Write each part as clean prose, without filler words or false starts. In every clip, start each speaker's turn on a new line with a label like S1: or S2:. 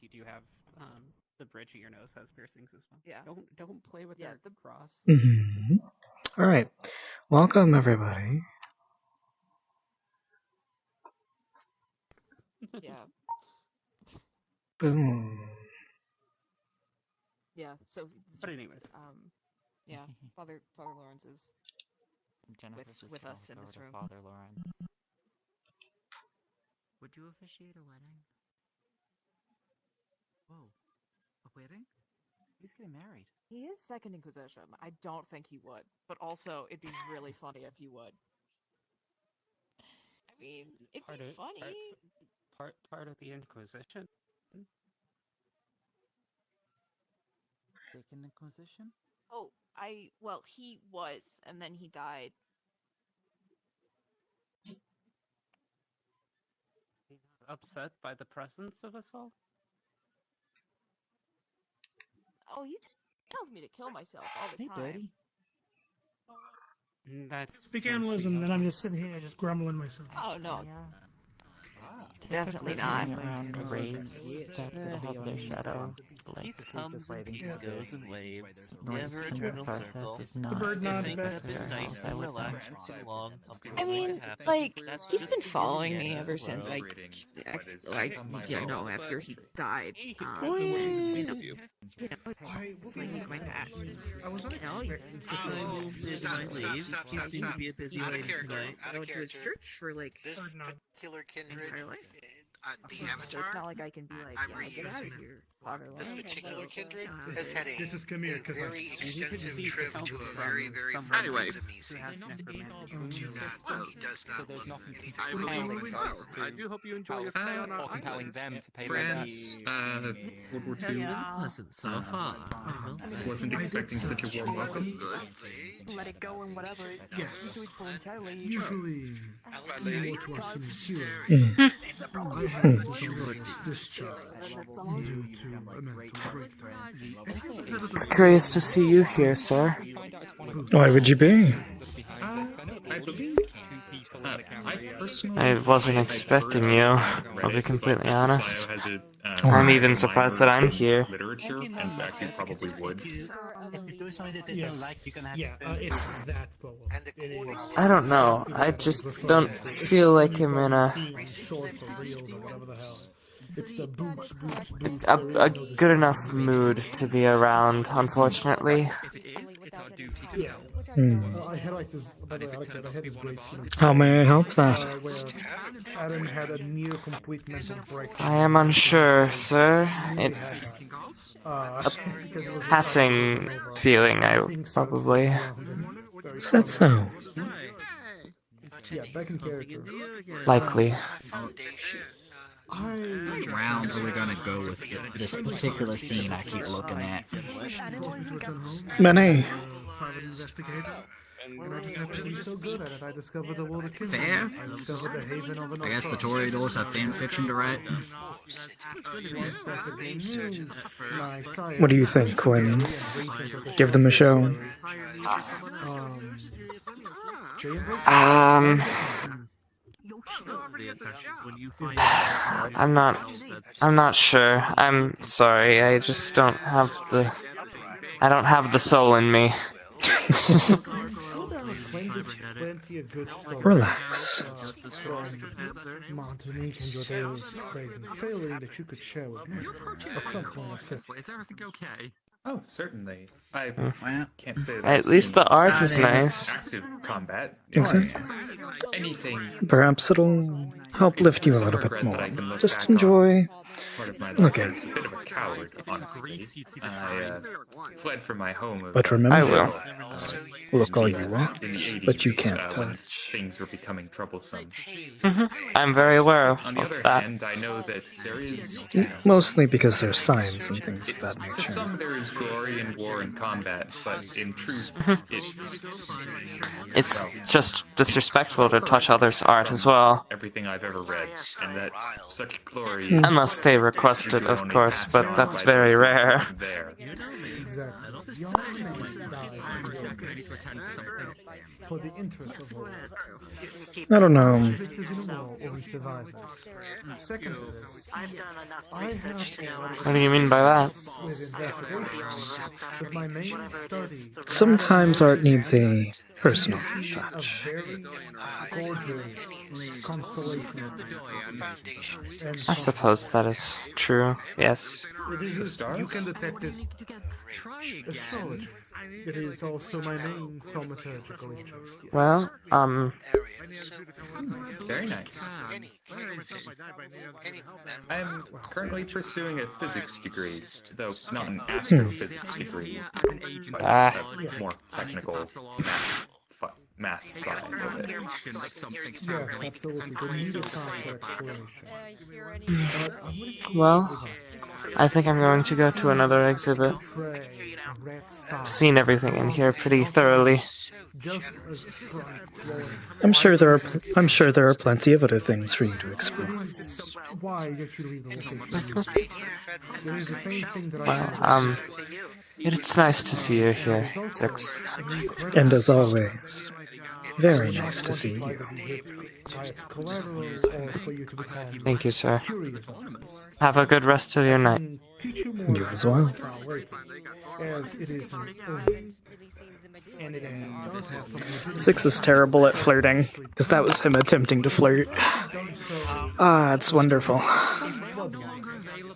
S1: you do have the bridge of your nose has piercings as well.
S2: Yeah.
S1: Don't play with the cross.
S3: Mm-hmm. All right. Welcome, everybody.
S2: Yeah.
S3: Boom.
S2: Yeah. So.
S1: But anyways.
S2: Yeah. Father Lawrence is with us in this room.
S4: Father Lawrence. Would you officiate a wedding? Whoa. A wedding? He's getting married.
S2: He is Second Inquisition. I don't think he would, but also it'd be really funny if he would.
S5: I mean, it'd be funny.
S1: Part of the Inquisition.
S4: Second Inquisition?
S5: Oh, well, he was, and then he died.
S1: Upset by the presence of us all?
S5: Oh, he tells me to kill myself all the time.
S1: That's
S6: Speak analyst, and then I'm just sitting here just grumbling myself.
S5: Oh no,
S2: Definitely not.
S4: Around rays that have their shadow.
S7: Peace comes and peace goes in waves.
S4: Noise
S7: Never
S4: in the
S7: eternal
S4: process
S7: circle.
S4: is not.
S6: The bird
S7: If
S6: nods
S7: things
S6: back.
S7: have been nice and relaxed for too long, something
S5: I mean,
S7: will happen.
S5: like,
S7: That's
S5: he's
S7: just
S5: been
S7: the
S5: following
S7: beginning.
S5: me ever since
S2: after he died. It's like he's my dad.
S7: Stop. You seem to be a busy lady tonight.
S2: I went to his church for like
S8: This particular kindred,
S2: entire life.
S8: the
S2: So it's
S8: Avatar,
S2: not like I can be like,
S8: I'm
S2: yeah, get out of here, Father
S8: this
S2: Lawrence.
S8: particular kindred
S2: Uh-huh.
S8: has had a
S6: This is Camille, 'cause I-
S8: very
S1: You could
S8: extensive
S1: see
S8: trip
S1: the
S8: to a
S1: council
S8: very,
S1: from
S8: very
S1: someone
S8: friendly
S1: who
S8: Zamisi.
S1: has necromantic
S8: Do
S1: wounds.
S8: does not
S4: there's
S8: look
S4: nothing
S8: anything
S4: compelling
S8: like
S4: us
S1: I do hope you enjoy your stay on our
S4: or compelling them to pay
S9: France, World War II.
S7: Pleasant so far.
S9: Wasn't expecting such a warm welcome.
S1: Let it go and whatever.
S6: Yes.
S1: Voluntarily.
S6: Usually, more to us in the
S3: Mm.
S6: I had this discharge due to a mental breakdown.
S3: It's curious to see you here, sir. Why would you be?
S9: I believe. I personally.
S3: I wasn't expecting you, I'll be completely honest. I'm even surprised that I'm here.
S9: Literature, and actually probably would.
S6: If you do something that they don't like, you can have it's that problem. It is.
S3: I don't know, I just don't feel like I'm in a
S6: Shorts or reels or whatever the hell. It's the boots.
S3: a good enough mood to be around, unfortunately.
S6: Yeah. I had like this. By the way, I had this great scene.
S3: How may I help that?
S6: Where Adam had a near complete mental breakdown.
S3: I am unsure, sir. It's
S6: because it was
S3: passing feeling, I probably. Is that so?
S6: Yeah, back in character.
S3: Likely.
S4: Which rounds are we gonna go with this particular scene I keep looking at?
S3: Many.
S6: Private investigator. And I just happened to be so good at it, I discovered the world of Kindred.
S4: Fair.
S6: I discovered the haven of an
S4: I guess the Toreadors have fan fiction to write.
S3: What do you think, Quinn? Give them a show. I'm not sure. I'm sorry. I just don't have the soul in me. Relax.
S6: Montanique and Jordan's crazy sailing that you could share with me. At some point,
S9: Is everything okay? Oh, certainly. I can't say that.
S3: At least the art is nice.
S9: Active combat.
S3: Exactly.
S9: Anything.
S3: Perhaps it'll help lift you a little bit more. Just enjoy.
S9: Part of my life
S3: Okay.
S9: is a bit of a coward, honestly. I fled from my home.
S3: But remember,
S9: I
S3: will. Look all you want, but you can't touch.
S9: Things were becoming troublesome.
S3: I'm very aware of
S9: On the other
S3: that.
S9: hand, I know that there is.
S3: Mostly because there's signs and things of that
S9: To
S3: nature.
S9: some, there is glory in war and combat, but in truth,
S3: It's just disrespectful to touch others' art as well.
S9: everything I've ever read, and that such glory.
S3: Unless they request it, of course, but that's very rare.
S9: There.
S6: exactly. For the interest of all.
S10: I don't know.
S6: Victors in a war or survivors. Second to this, I have
S3: What do you mean by that?
S6: with investigation, but my main study
S10: Sometimes art needs a personal
S6: a
S10: touch.
S6: very gorgeous constellation. And
S3: I suppose that is true, yes.
S6: it is you can detect this as solid. It is also my main thaumaturgical interest. Yes.
S3: Well,
S9: Very nice. I'm currently pursuing a physics degree, though not an astrophysics degree, but a more technical math side of it.
S6: Yes, absolutely. The need of time for exploration.
S3: well, I think I'm going to go to another exhibit.
S6: Portray a red star.
S3: I've seen everything in here pretty thoroughly.
S6: Just as strong glowing.
S10: I'm sure there are plenty of other things for you to explore.
S6: Why did you leave the location? It is the same thing that
S3: Well, it's nice to see you here, Six.
S10: And as always, very nice to see you.
S3: Thank you, sir. Have a good rest of your night.
S10: You as well.
S6: As it is an omen. And it does have some
S10: Six is terrible at flirting, because that was him attempting to flirt. Ah, it's wonderful.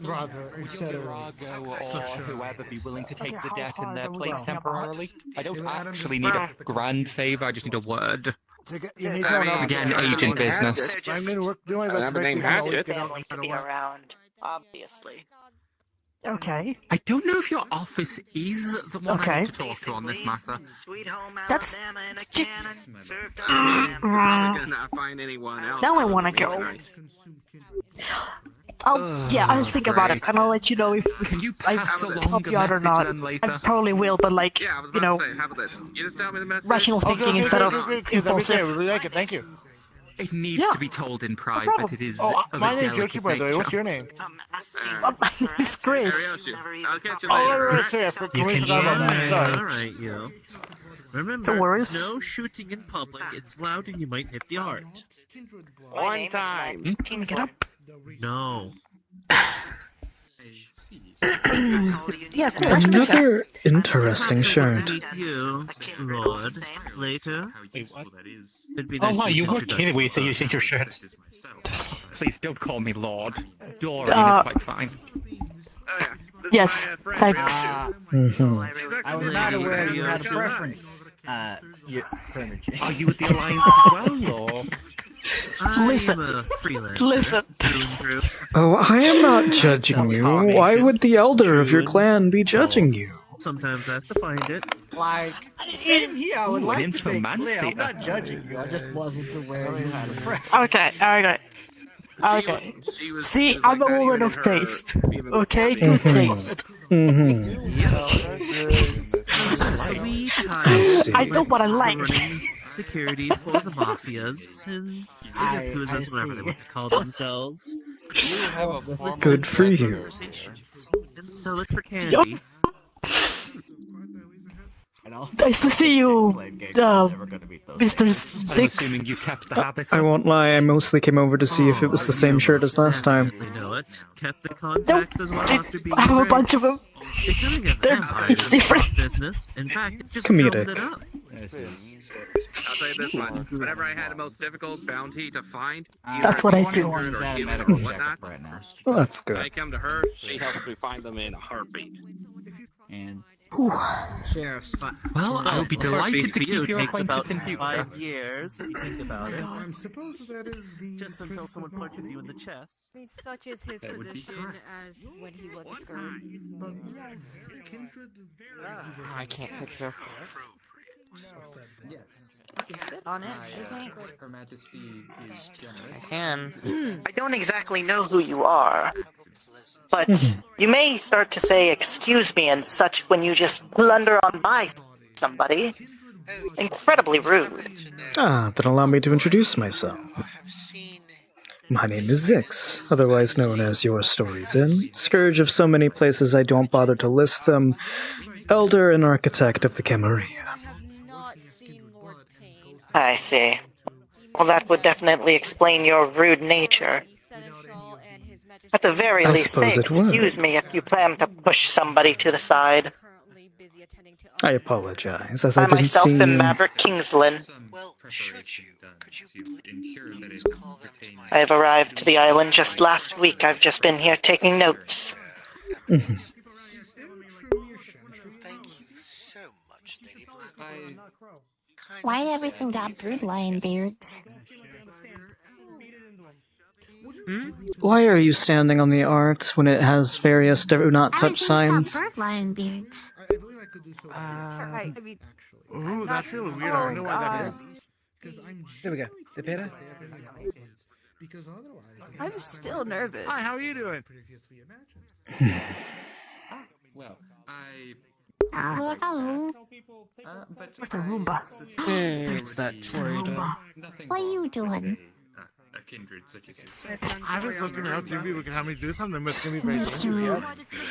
S6: rather instead of
S11: whoever be willing to take the debt in their place temporarily. I don't actually need a grand favor, I just need a word. Again, agent business.
S12: I'm going to work doing my best to be around, obviously.
S11: Okay. I don't know if your office is the one I need to talk to on this matter.
S12: Sweet home
S11: That's
S12: Alabama in a cannon, served on Alabama.
S1: Cannot find anyone else.
S11: Now I want to go. I'll think about it, and I'll let you know if I help you out or not. I probably will, but like, you know, rational thinking instead of impulsive.
S12: Thank you.
S11: It needs to be told in private. It is of
S12: my
S11: a
S12: name's
S11: delicate
S12: Yoshi, by the way.
S11: nature.
S12: What's your name?
S11: It's Chris.
S1: I'll catch you
S12: later.
S7: Alright, yo. Remember,
S11: No worries.
S7: no shooting in public. It's loud and you might hit the heart.
S1: One time.
S11: Can you get up?
S7: No.
S11: Yeah,
S10: Another interesting shirt.
S7: Meet you, Lord, later. It'd be
S13: Oh
S7: nice
S13: wow,
S7: to
S13: you
S7: meet
S13: were kidding when you said you sent your shirt.
S11: Please don't call me Lord. Doreen is quite fine. Yes, thanks.
S4: I was not aware you had a preference.
S11: Are you with the Alliance as well, or?
S7: I'm a freelancer. Through and through.
S10: Oh, I am not judging you. Why would the elder of your clan be judging you?
S7: Sometimes I have to find it.
S4: Like, sitting here, I would
S11: Ooh,
S4: like
S11: an
S4: to make clear,
S11: infomancer.
S4: I'm not judging you, I just wasn't aware you had a preference.
S11: Okay. See, I'm a woman of taste. Okay, good taste. I know what I like.
S7: Security for the mafias and the yakuzas, whatever they want to call themselves.
S10: Good for you.
S7: And sell it for candy.
S11: Nice to see you, Mr. I'm Six. assuming you've kept the habit.
S10: I won't lie, I mostly came over to see if it was the same shirt as last time.
S7: They know it. Kept the contacts as well after being
S11: I have a
S7: rich.
S11: bunch of them.
S7: Becoming a
S11: They're-
S7: vampire
S11: it's
S7: is
S11: different.
S7: not business. In fact, it just
S10: Comedic.
S7: summed it up.
S1: I'll tell you this much. Whenever I had a most difficult bounty to find,
S11: That's what I do.
S10: Well, that's
S1: I
S10: good.
S1: come to her, she helps me find them in a heartbeat.
S4: And
S12: Sheriff's
S11: Well, I would be delighted to
S7: For you,
S11: keep your
S7: it takes about
S11: acquaintance in future.
S7: 5 years, if you think about it.
S6: I'm supposed that is the
S7: Just until someone punches you in the chest.
S2: I mean, such is his
S7: That would be
S2: position
S7: correct.
S2: as when he was a skirt.
S3: I can't picture.
S5: On it, I think.
S9: Her Majesty is generous.
S3: I can.
S12: I don't exactly know who you are, but you may start to say "excuse me" and such when you just blunder on by somebody. Incredibly rude.
S10: Ah, then allow me to introduce myself. My name is Zix, otherwise known as Your Stories Inn, scourge of so many places I don't bother to list them. elder and architect of the Camarilla.
S12: I see. Well, that would definitely explain your rude nature. At the very
S10: I
S12: least, say
S10: suppose it would.
S12: excuse me if you plan to push somebody to the side.
S10: I apologize, as I
S12: I
S10: didn't
S12: myself
S10: see...
S12: am Maverick Kingsland. I have arrived to the island just last week. I've just been here taking notes.
S10: Mhm.
S14: Why everything got brood lion beards?
S10: Why are you standing on the art when it has various do not touch signs?
S14: Bird lion beards.
S6: Ooh, that's really weird. I don't know why that is.
S10: There we go. The better?
S5: I'm still nervous.
S6: Hi, how are you doing?
S9: Well, I.
S14: Hello.
S11: Where's the Roomba?
S10: It's that
S14: Roomba. What are you doing?
S9: A kindred such as
S6: I was looking at how two people can have me do something that's gonna be very easy.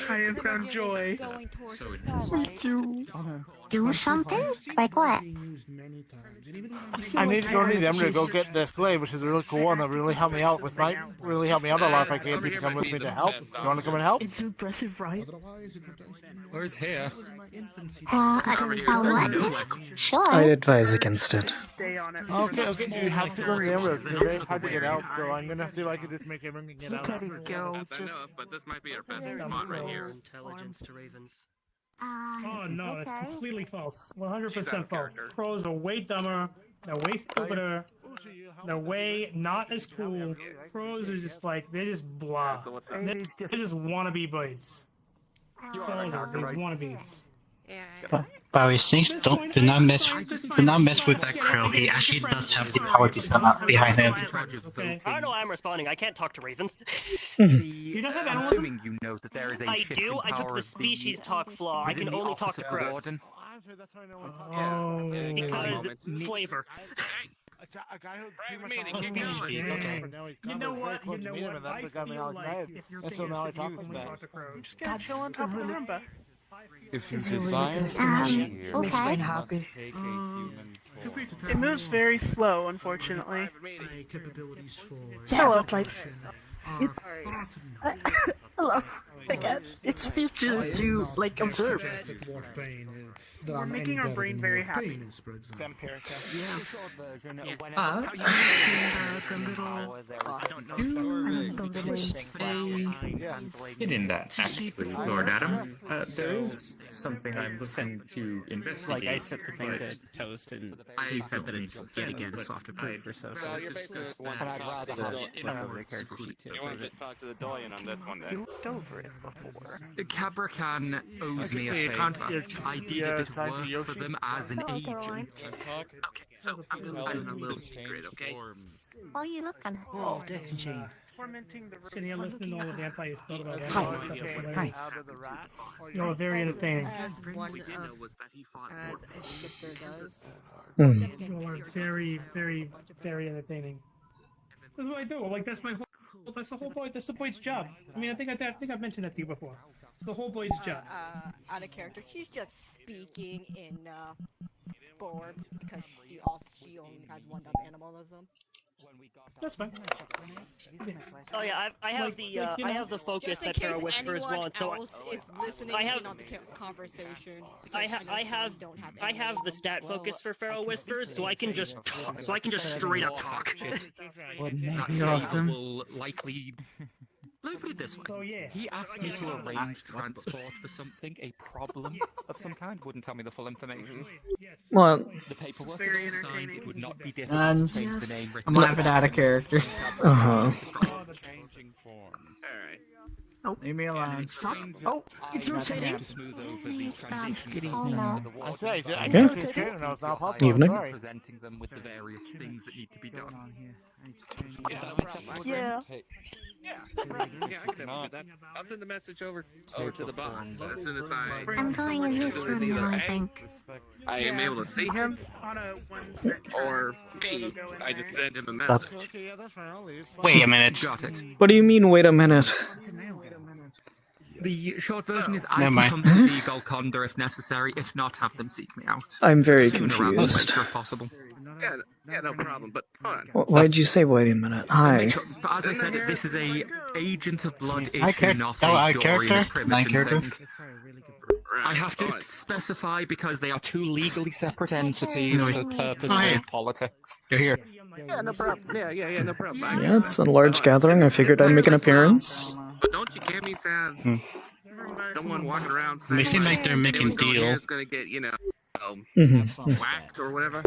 S10: I have found joy.
S14: Do something? Like what?
S6: I need to go to them to go get this clay, which is a really cool one that really helped me out with my a lot. If I can't, you to come with me to help. You want to come and help?
S11: It's impressive, right?
S9: Where's here?
S14: Sure.
S10: I'd advise against it.
S6: Okay, you have to go to them. It's very hard to get out, so I'm gonna see if I can just make everyone get out.
S1: But this might be our best spot right here.
S7: Intelligence to ravens.
S15: Oh no, that's completely false. 100% false. Crows are way dumber. They're way stupider. They're way not as cool. Crows are just like, they're just blah. They're just wannabe birds. That's all it is. These wannabes.
S13: Barry thinks do not mess with that crow. He actually does have the power to stand up behind him.
S15: Okay.
S16: I don't know why I'm responding. I can't talk to ravens.
S15: You don't have animals?
S17: Assuming you know that there is a
S16: I do. I took the species talk flaw. I can only talk to crows.
S15: Oh.
S16: Because flavor.
S6: A guy who pretty much
S15: You know what? I feel like if you're being a talk to crows, just get chill on top of the Roomba.
S17: If you desire
S11: Makes me happy.
S18: It moves very slow, unfortunately.
S6: capabilities for
S11: Hello, like hello. I guess it's to like observe.
S18: We're making our brain very happy.
S11: Yes.
S9: In that, actually, Lord Adam, there is something I'm looking to investigate.
S3: Like I set the thing to toast, and he said that it's yet again a soft approve or so.
S17: And I'd rather have it in the character sheet too.
S1: You want to talk to the Doyen on this one then?
S11: You looked over it before.
S17: Cabracan owes me a favor. I did a bit of work for them as an agent.
S1: Okay, so I'm a little secret, okay?
S14: What are you looking?
S11: Oh, Death and Shame.
S15: Sitting here listening to all the vampires talk about vampires. That's hilarious. You're very entertaining. You are very, very, very entertaining. That's what I do. Like that's my whole. That's the whole point. That's the boy's job. I mean, I think I've mentioned that to you before. It's the whole boy's job.
S2: Out of character, she's just speaking in form because she only has one dumb animalism.
S15: That's fine.
S16: Oh yeah, I have the focus that Pharaoh Whispers wants. So I have
S2: the conversation.
S16: I have the stat focus for Pharaoh Whispers, so I can just straight up talk.
S17: That
S3: awesome.
S17: will likely. Let me put it this way.
S15: So, yeah.
S17: He asked me to arrange transport for something, a problem of some kind. Wouldn't tell me the full information.
S10: Well,
S17: The paperwork is all signed. It would not be difficult
S3: And
S17: to change the name.
S3: I'm laughing out of character.
S4: Oh, leave me alone.
S11: Stop. Oh, it's rotating.
S17: To smooth over the
S14: Please stop.
S17: transition
S14: Oh no.
S6: I say, I
S10: Yeah.
S6: can't see it. No, it's not possible.
S10: Evening.
S6: Sorry.
S17: presenting them with the various things that need to be done.
S1: Is that what
S18: Yeah.
S1: Yeah, I can definitely do that. I'll send the message over to the boss as soon as
S14: I'm going in this room now, I think.
S1: I am able to see him,
S18: On a one
S1: or B, I just send him a message.
S6: Okay, yeah, that's fine. I'll leave.
S13: Wait a minute.
S17: Got it.
S10: what do you mean, wait a minute?
S17: The short version is I
S13: Never
S17: can
S13: mind.
S17: come to the Golconda if necessary. If not, have them seek me out.
S10: I'm very
S17: Sooner rather than
S10: confused.
S17: later if possible.
S1: Yeah, no problem. But hold on.
S10: Why'd you say wait a minute? Hi.
S17: Make sure, but as I said, this is a Agent of Blood
S13: Hi,
S17: issue, not a
S13: our
S17: Dorian's
S13: character. My
S17: Crimson
S13: character.
S17: thing. I have to specify because they are two legally separate entities for the purpose of politics.
S13: You're here.
S1: Yeah, no problem. Yeah, no problem.
S10: Yeah, it's a large gathering. I figured I'd make an appearance.
S1: But don't you get me sad? Someone walking around saying
S13: They seem like they're making deal.
S1: It's gonna get, whacked or whatever.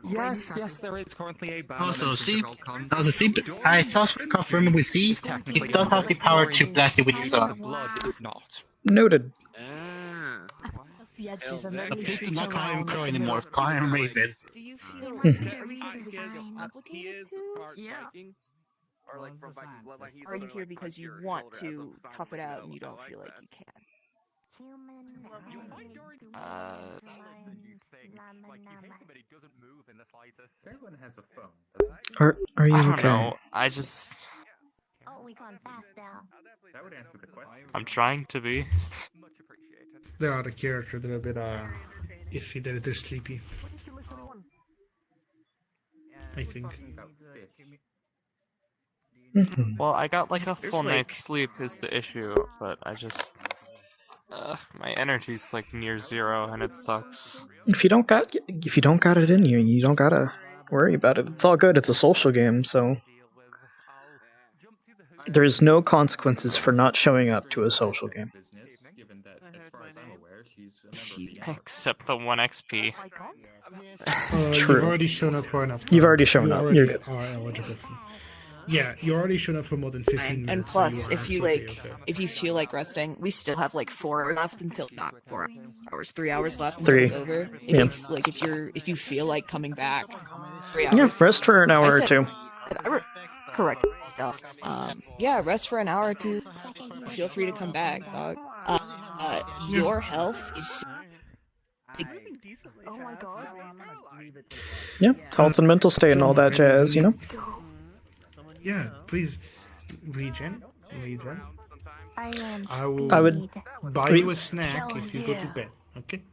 S17: Yes, there is currently a ban.
S13: Also, see, I self-confirmed with C. It does have the power to blast you with his own.
S10: Noted.
S13: Please do not call him Crow anymore. Call him Raven.
S5: Do you feel
S10: Hmm.
S5: everything is complicated too?
S19: Are you here because you want to tough it out and you don't feel like you can?
S9: Everyone has a phone.
S10: Are you
S3: I don't
S10: okay?
S3: know. I just.
S9: That would answer the question.
S3: I'm trying to be.
S6: They're out of character. They're a bit iffy. They're sleepy. I think.
S3: Well, I got like a
S19: There's,
S3: full
S19: like-
S3: night's sleep is the issue, but I just. My energy's like near zero and it sucks.
S10: If you don't got it in you, you don't gotta worry about it. It's all good. It's a social game, so there's no consequences for not showing up to a social game.
S3: Except the 1 XP.
S10: True.
S6: You've already shown up for enough.
S10: You've already shown up. You're good.
S6: Are eligible for. Yeah, you already shown up for more than 15 minutes.
S19: And plus,
S6: so you are
S19: if you
S6: absolutely
S19: like,
S6: okay.
S19: if you feel like resting, we still have like 4 hours left until not 4 hours, 3 hours left until
S10: 3.
S19: it's over.
S10: Yeah.
S19: If you feel like coming back, 3 hours.
S10: Yeah, rest for an hour or two.
S19: Correct. Yeah, rest for an hour or two. Feel free to come back, dog. Your health is.
S2: Oh my god.
S10: Yeah, health and mental state and all that jazz, you know?
S6: Yeah, please. Regen. I
S10: would
S6: buy you a snack if you go to bed. Okay.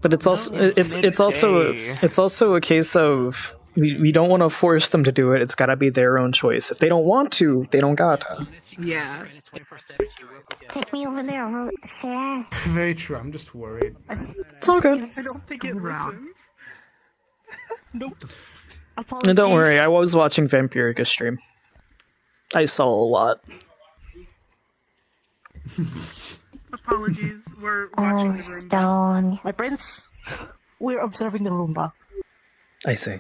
S10: But it's also it's also a case of we don't want to force them to do it. It's got to be their own choice. If they don't want to, they don't gotta.
S19: Yeah.
S14: Take me over there, share.
S6: Very true. I'm just worried.
S10: It's all good.
S18: I don't think it listens.
S2: Nope.
S10: And don't worry, I was watching Vampirica's stream. I saw a lot.
S18: Apologies. We're watching the room.
S14: Stone.
S11: My prince, we're observing the Roomba.
S10: I see.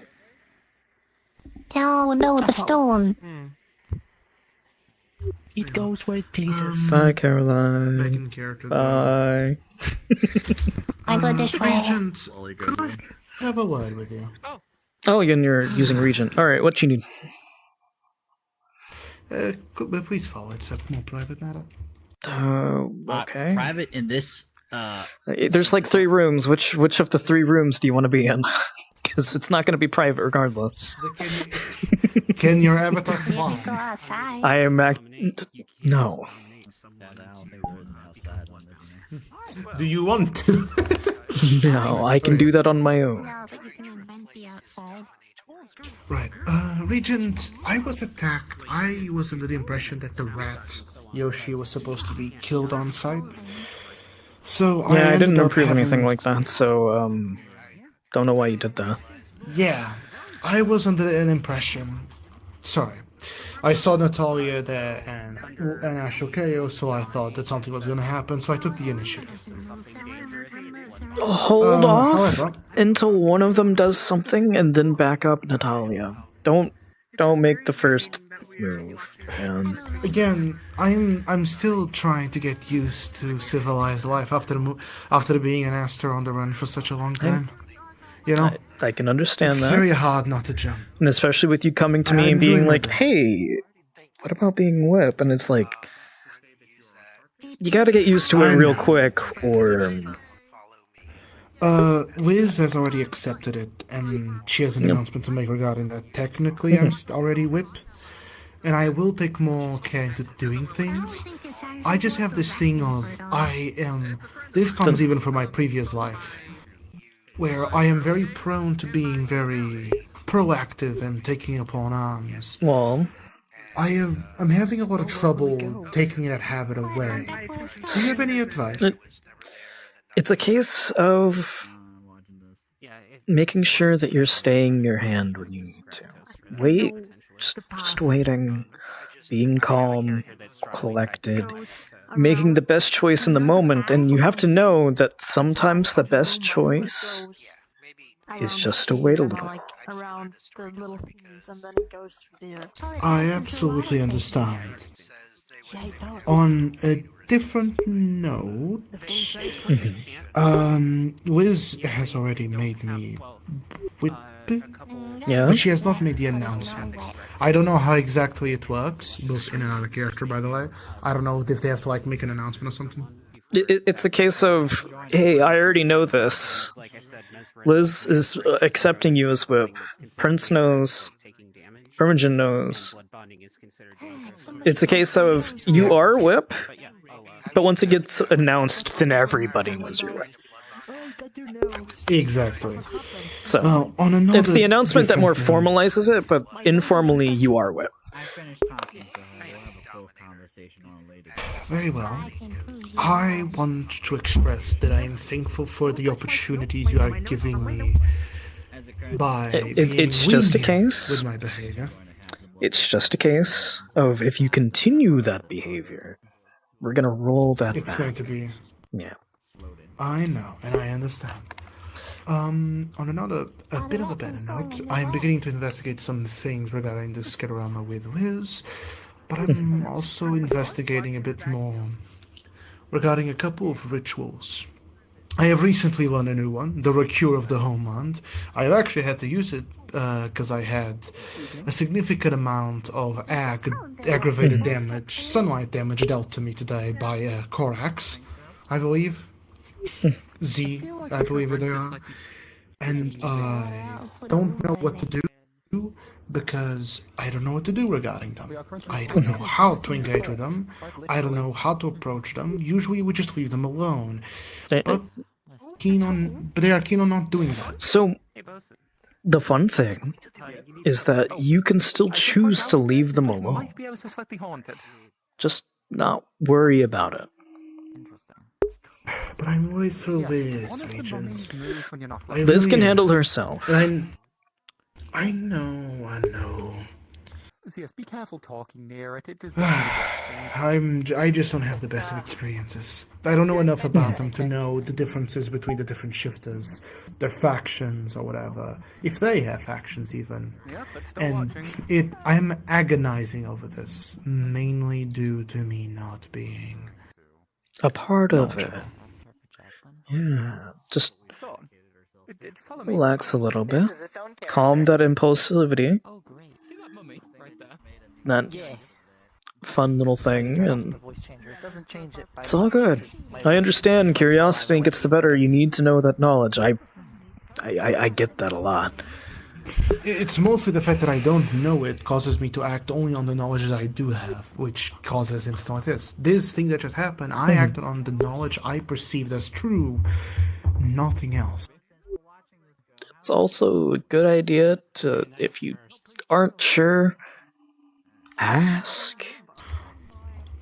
S14: No, the stone.
S11: It goes where it pleases.
S10: Bye, Caroline.
S6: Back in character.
S10: Bye.
S14: I go this way.
S6: Regent, could I have a word with you?
S10: Oh, and you're using Regent. Alright, what you need?
S6: Please follow. It's a more private matter.
S10: Okay.
S4: Private in this.
S10: There's like 3 rooms. Which of the 3 rooms do you want to be in? Because it's not going to be private regardless.
S6: Can your avatar
S14: Maybe
S6: fly?
S14: go outside.
S10: I am no.
S6: Do you want to?
S10: No, I can do that on my own.
S14: No, but you can invent the outside.
S6: Right. Regent, I was attacked. I was under the impression that the rat, Yoshi, was supposed to be killed on sight. So
S10: Yeah, I
S6: ended
S10: didn't
S6: up
S10: approve
S6: having-
S10: anything like that, so don't know why you did that.
S6: Yeah, I was under an impression. Sorry. I saw Natalia there and Ashokeo, Chaos, so I thought that something was going to happen, so I took the initiative.
S10: Hold off
S6: however-
S10: until one of them does something and then back up Natalia. Don't make the first move.
S6: Again, I'm still trying to get used to civilized life after being an Aster on the run for such a long time. You know,
S10: I can understand
S6: it's
S10: that.
S6: very hard not to jump.
S10: And especially with you coming to me
S6: I'm
S10: and being
S6: doing my
S10: like,
S6: best.
S10: hey, what about being whip? And it's like, you gotta get used to it real quick, or...
S6: Liz has already accepted it, and she has an announcement to make regarding that. Technically, I'm already whip. and I will take more care into doing things. I just have this thing of this comes even from my previous life, where I am very prone to being very proactive and taking upon arms.
S10: Well,
S6: I'm having a lot of trouble taking that habit away. Do you have any advice?
S10: It's a case of making sure that you're staying your hand when you need to. Wait, just waiting, being calm, collected, making the best choice in the moment, and you have to know that sometimes the best choice is just to wait a little.
S11: Around the little things, and then it goes through the.
S6: I absolutely understand. On a different note, Liz has already made me whip,
S10: yeah,
S6: but she has not made the announcement. I don't know how exactly it works, both in and out of character, by the way. I don't know if they have to like make an announcement or something.
S10: It's a case of, hey, I already know this. Liz is accepting you as whip. Prince knows. Primogen knows. It's a case of, you are whip, but once it gets announced, then everybody knows you're whip.
S6: Exactly.
S10: So,
S6: on another
S10: it's the announcement that more
S6: different note.
S10: formalizes it, but informally, you are whip.
S4: I finished talking, so we'll have a full conversation on it later.
S6: Very well. I want to express that I am thankful for the opportunities you are giving me by
S10: It's just a
S6: lenient
S10: case.
S6: with my behavior.
S10: It's just a case of if you continue that behavior, we're gonna roll that
S6: It's
S10: back.
S6: going to be.
S10: Yeah.
S6: I know, and I understand. On a bit of a better note, I'm beginning to investigate some things regarding this Sketterama with Liz, but I'm also investigating a bit more regarding a couple of rituals. I have recently learned a new one, the Recure of the Homeland. I've actually had to use it because I had a significant amount of aggravated damage, sunlight damage dealt to me today by Korax, I believe. Z, I believe they are. And I don't know what to do because I don't know what to do regarding them. I don't know how to engage with them. I don't know how to approach them. Usually we just leave them alone. But they are keen on not doing that.
S10: So, the fun thing is that you can still choose to leave them alone. Just not worry about it.
S6: But I'm worried for Liz, Agent.
S10: Liz can handle herself.
S6: I know.
S17: Yes, be careful talking near it. It does
S6: I just don't have the best of experiences. I don't know enough about them to know the differences between the different shifters, their factions or whatever, if they have factions even. And I'm agonizing over this, mainly due to me not being
S10: a part of it. Yeah, just relax a little bit. Calm that impulsivity. That fun little thing, and it's all good. I understand curiosity gets the better. You need to know that knowledge. I get that a lot.
S6: It's mostly the fact that I don't know it causes me to act only on the knowledge that I do have, which causes instances like this. This thing that just happened, I acted on the knowledge I perceived as true, nothing else.
S10: It's also a good idea to, if you aren't sure, ask.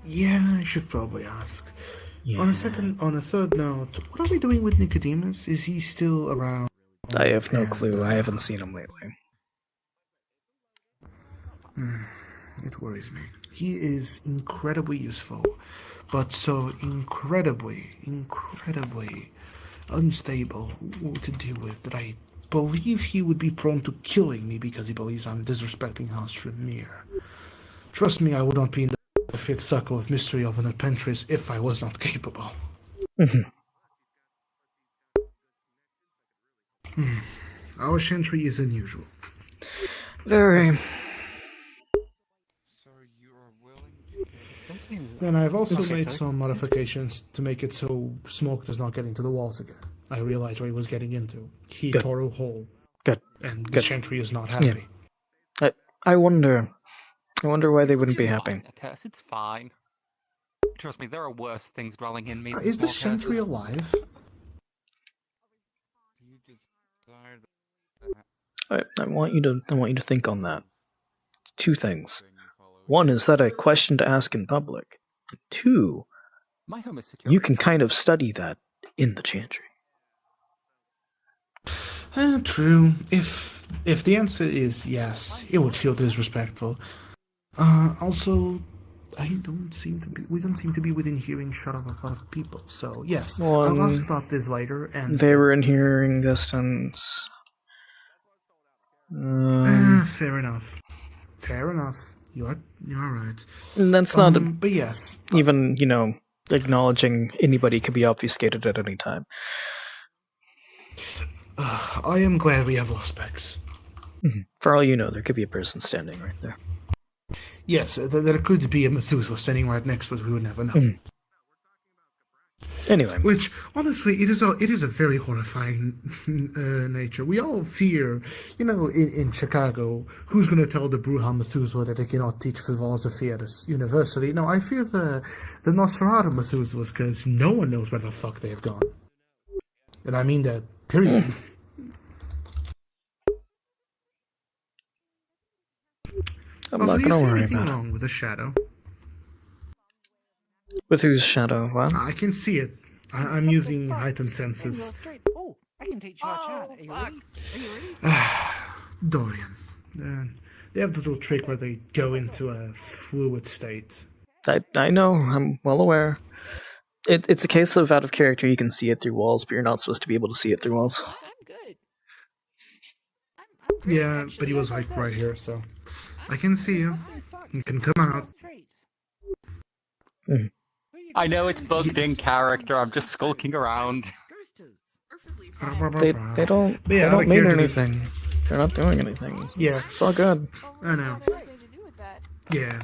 S6: Yeah, I should probably ask.
S10: Yeah.
S6: On a third note, what are we doing with Nicodemus? Is he still around?
S10: I have no clue. I haven't seen him lately.
S6: It worries me. He is incredibly useful, but so incredibly unstable to deal with that I believe he would be prone to killing me because he believes I'm disrespecting House Tremere. Trust me, I would not be in the fifth circle of mystery of an apprentice if I was not capable. Our Chantry is unusual.
S10: Very.
S6: And I've also made some modifications to make it so smoke does not get into the walls again. I realized what he was getting into. He tore a hole.
S10: Good.
S6: And the Chantry is not happy.
S10: Yeah. I wonder, I wonder why they wouldn't be happy.
S17: A curse, it's fine. Trust me, there are worse things dwelling in me.
S6: Is
S17: than
S6: the
S17: small
S6: Sentry
S17: curses.
S6: alive?
S10: I want you to think on that. Two things. One, is that a question to ask in public? Two,
S17: My home is secure.
S10: you can kind of study that in the chantry.
S6: True. If the answer is yes, it would feel disrespectful. Also, we don't seem to be within hearing shot of a lot of people. So yes, I'll ask about this later. And
S10: they were in hearing distance.
S6: Fair enough. Fair enough. You're right.
S10: And that's not.
S6: But yes,
S10: even acknowledging anybody could be obfuscated at any time.
S6: I am glad we have aspects.
S10: For all you know, there could be a person standing right there.
S6: Yes, there could be a Methuselah standing right next to us. We would never know.
S10: Anyway,
S6: which honestly, it is a very horrifying nature. We all fear, in Chicago, who's going to tell the Bruja Methuselah that they cannot teach philosophy at a university? No, I fear the Nosferatu Methuselahs, because no one knows where the fuck they've gone. And I mean that, period.
S10: I'm not going to worry about it.
S6: Wrong with a shadow?
S10: With whose shadow? What?
S6: I can see it. I'm using heightened senses.
S11: Oh, I can teach you our chat. Are you ready?
S6: Dorian. They have the little trick where they go into a fluid state.
S10: I know. I'm well aware. It's a case of out of character. You can see it through walls, but you're not supposed to be able to see it through walls.
S5: I'm good.
S6: Yeah, but he was like right here, so I can see you. You can come out.
S17: I know it's bugged in character. I'm just skulking around.
S10: They don't mean anything. They're not doing anything.
S6: Yeah,
S10: it's all good.
S6: I know. Yeah.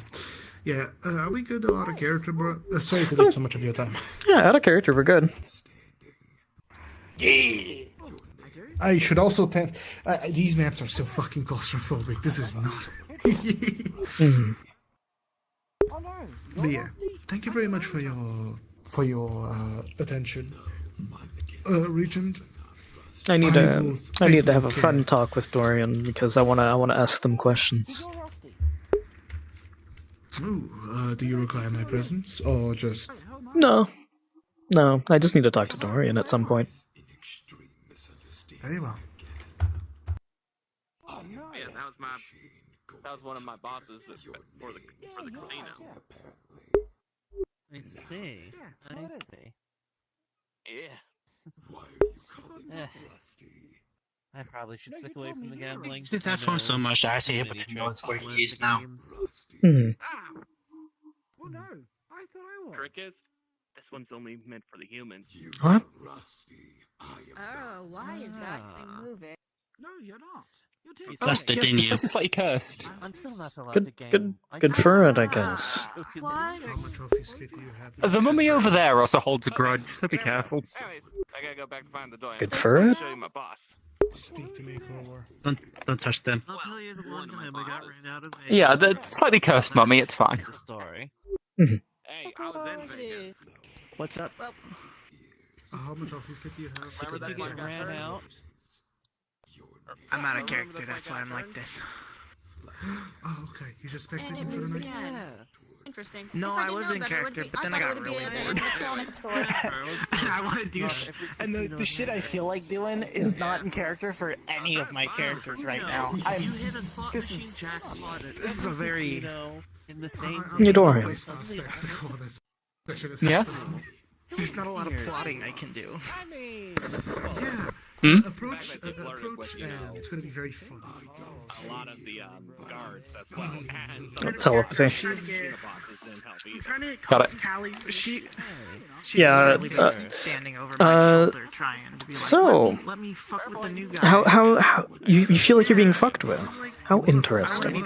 S6: Are we good out of character, bro? Sorry to take so much of your time.
S10: Yeah, out of character, we're good.
S6: Yeah. I should also tell. These maps are so fucking claustrophobic. This is not. But yeah, thank you very much for your attention, Regent.
S10: I need to have a fun talk with Dorian because I wanna ask them questions.
S6: Ooh, do you require my presence or just?
S10: No, I just need to talk to Dorian at some point.
S6: Very well.
S1: Yeah, that was one of my bosses for the casino.
S7: I see.
S1: Yeah.
S7: I probably should stick away from the gambling.
S13: Did that phone so much that I actually able to know where he is now.
S1: Oh no, I thought I was. Trick is, this one's only meant for the humans.
S10: What?
S2: Oh, why is that thing moving?
S1: No, you're not.
S13: That's the thing, you.
S17: This is slightly cursed.
S7: I'm still not allowed to game.
S10: Good for it, I guess.
S2: What?
S6: How much trophies do you have?
S17: The mummy over there also holds a grudge, so be careful.
S1: Anyways, I gotta go back to find the door.
S10: Good for it.
S1: Show you my boss.
S6: Speak to me, Corwar.
S13: Don't touch them.
S7: I'll tell you the one time I got ran out of Vegas.
S17: Yeah, the slightly cursed mummy, it's fine.
S7: That's a story.
S1: Hey, I was in Vegas.
S12: What's up?
S2: Well,
S6: How much trophies do you have?
S1: Remember that
S7: Did you get ran out?
S12: I'm out of character, that's why I'm like this.
S6: Oh, okay. You just picked
S2: and
S6: me
S2: it
S6: for
S2: moves
S6: the night?
S2: again. Interesting.
S12: No,
S2: If
S12: I
S2: didn't
S12: was
S2: know
S12: in
S2: better, it would
S12: character,
S2: be-
S12: but then
S2: I
S12: I
S2: thought
S12: got
S2: it would be
S12: really
S2: an
S12: bored.
S2: animatronic sword.
S12: I want to do and the shit I feel like doing is not in character for any of my characters right now. This is a very
S7: in the same.
S10: Dorian.
S17: Yes?
S12: There's not a lot of plotting I can do.
S6: Yeah. Approach, and it's going to be very fun.
S1: A lot of the guards as well. And
S10: Telepathy.
S17: Got it.
S12: She's
S10: Yeah,
S12: literally been standing over my shoulder trying to be like,
S10: so,
S12: let me fuck with the new guy.
S10: how you feel like you're being fucked with? How interesting.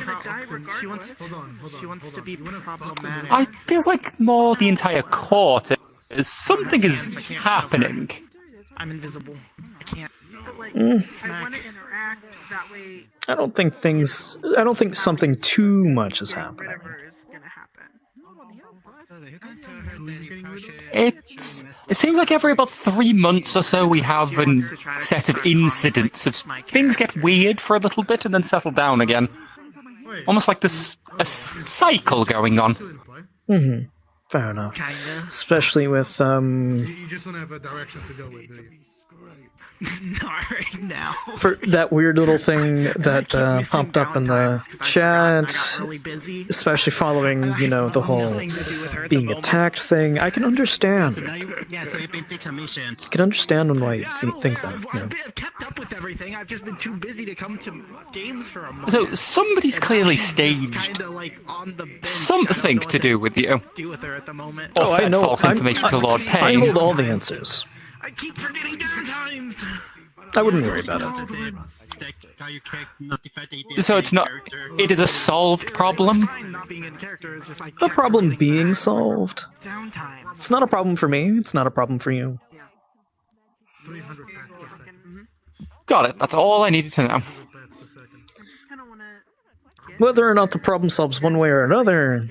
S12: She wants to be problematic.
S17: I feels like more the entire court is something is happening.
S12: I'm invisible. I can't
S10: Mm.
S12: smack.
S18: act that way.
S10: I don't think something too much is happening.
S18: Whatever is gonna happen.
S17: It seems like every about 3 months or so we have a set of incidents of things get weird for a little bit and then settle down again. Almost like there's a cycle going on.
S10: Mm-hmm. Fair enough. Especially with
S6: You just don't have a direction to go with, do you?
S18: Not right now.
S10: For that weird little thing that popped up in the chat, especially following, the whole being attacked thing, I can understand.
S13: So you've been decommissioned.
S10: I can understand why you think that.
S18: I've kept up with everything. I've just been too busy to come to games for a month.
S17: So somebody's clearly staged something to do with you.
S10: Oh, I know.
S17: False information to Lord Payne.
S10: I hold all the answers.
S18: I keep forgetting times.
S10: I wouldn't worry about it.
S17: So it's not. It is a solved problem.
S10: The problem being solved. It's not a problem for me. It's not a problem for you.
S17: Got it. That's all I needed to know.
S10: Whether or not the problem solves one way or another,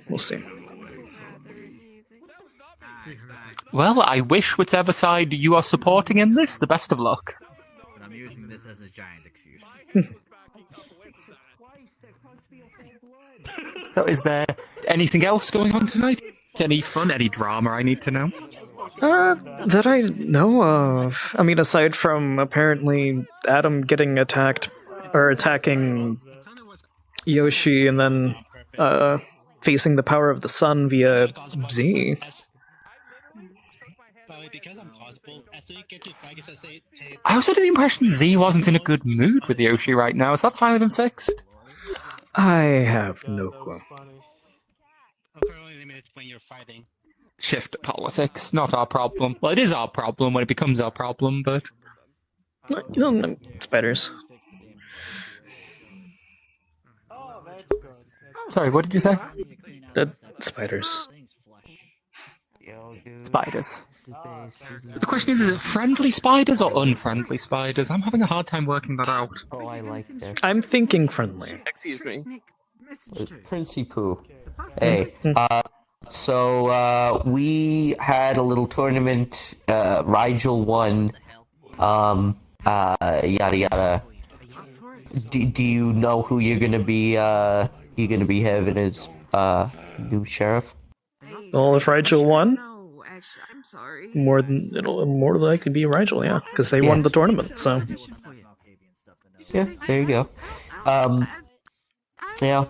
S10: we'll see.
S17: Well, I wish whichever side you are supporting in this the best of luck.
S4: But I'm using this as a giant excuse.
S17: So is there anything else going on tonight? Any fun, any drama I need to know?
S10: That I know of. I mean, aside from apparently Adam getting attacked, or attacking Yoshi and then facing the power of the sun via Z.
S17: I was under the impression Z wasn't in a good mood with Yoshi right now. Is that finally been fixed?
S10: I have no clue.
S17: Shift politics, not our problem. Well, it is our problem when it becomes our problem, but...
S10: Spiders.
S17: Sorry, what did you say?
S10: Spiders.
S17: Spiders. The question is it friendly spiders or unfriendly spiders? I'm having a hard time working that out.
S20: Oh, I like that.
S10: I'm thinking friendly.
S17: Excuse me.
S20: Princey Poo. Hey, so we had a little tournament, Rigel won, yada yada. Do you know who you're gonna be having as new sheriff?
S10: Well, if Rigel won,
S18: I'm sorry.
S10: it'll more likely be Rigel, yeah, because they won the tournament. So
S20: yeah, there you go. Yeah.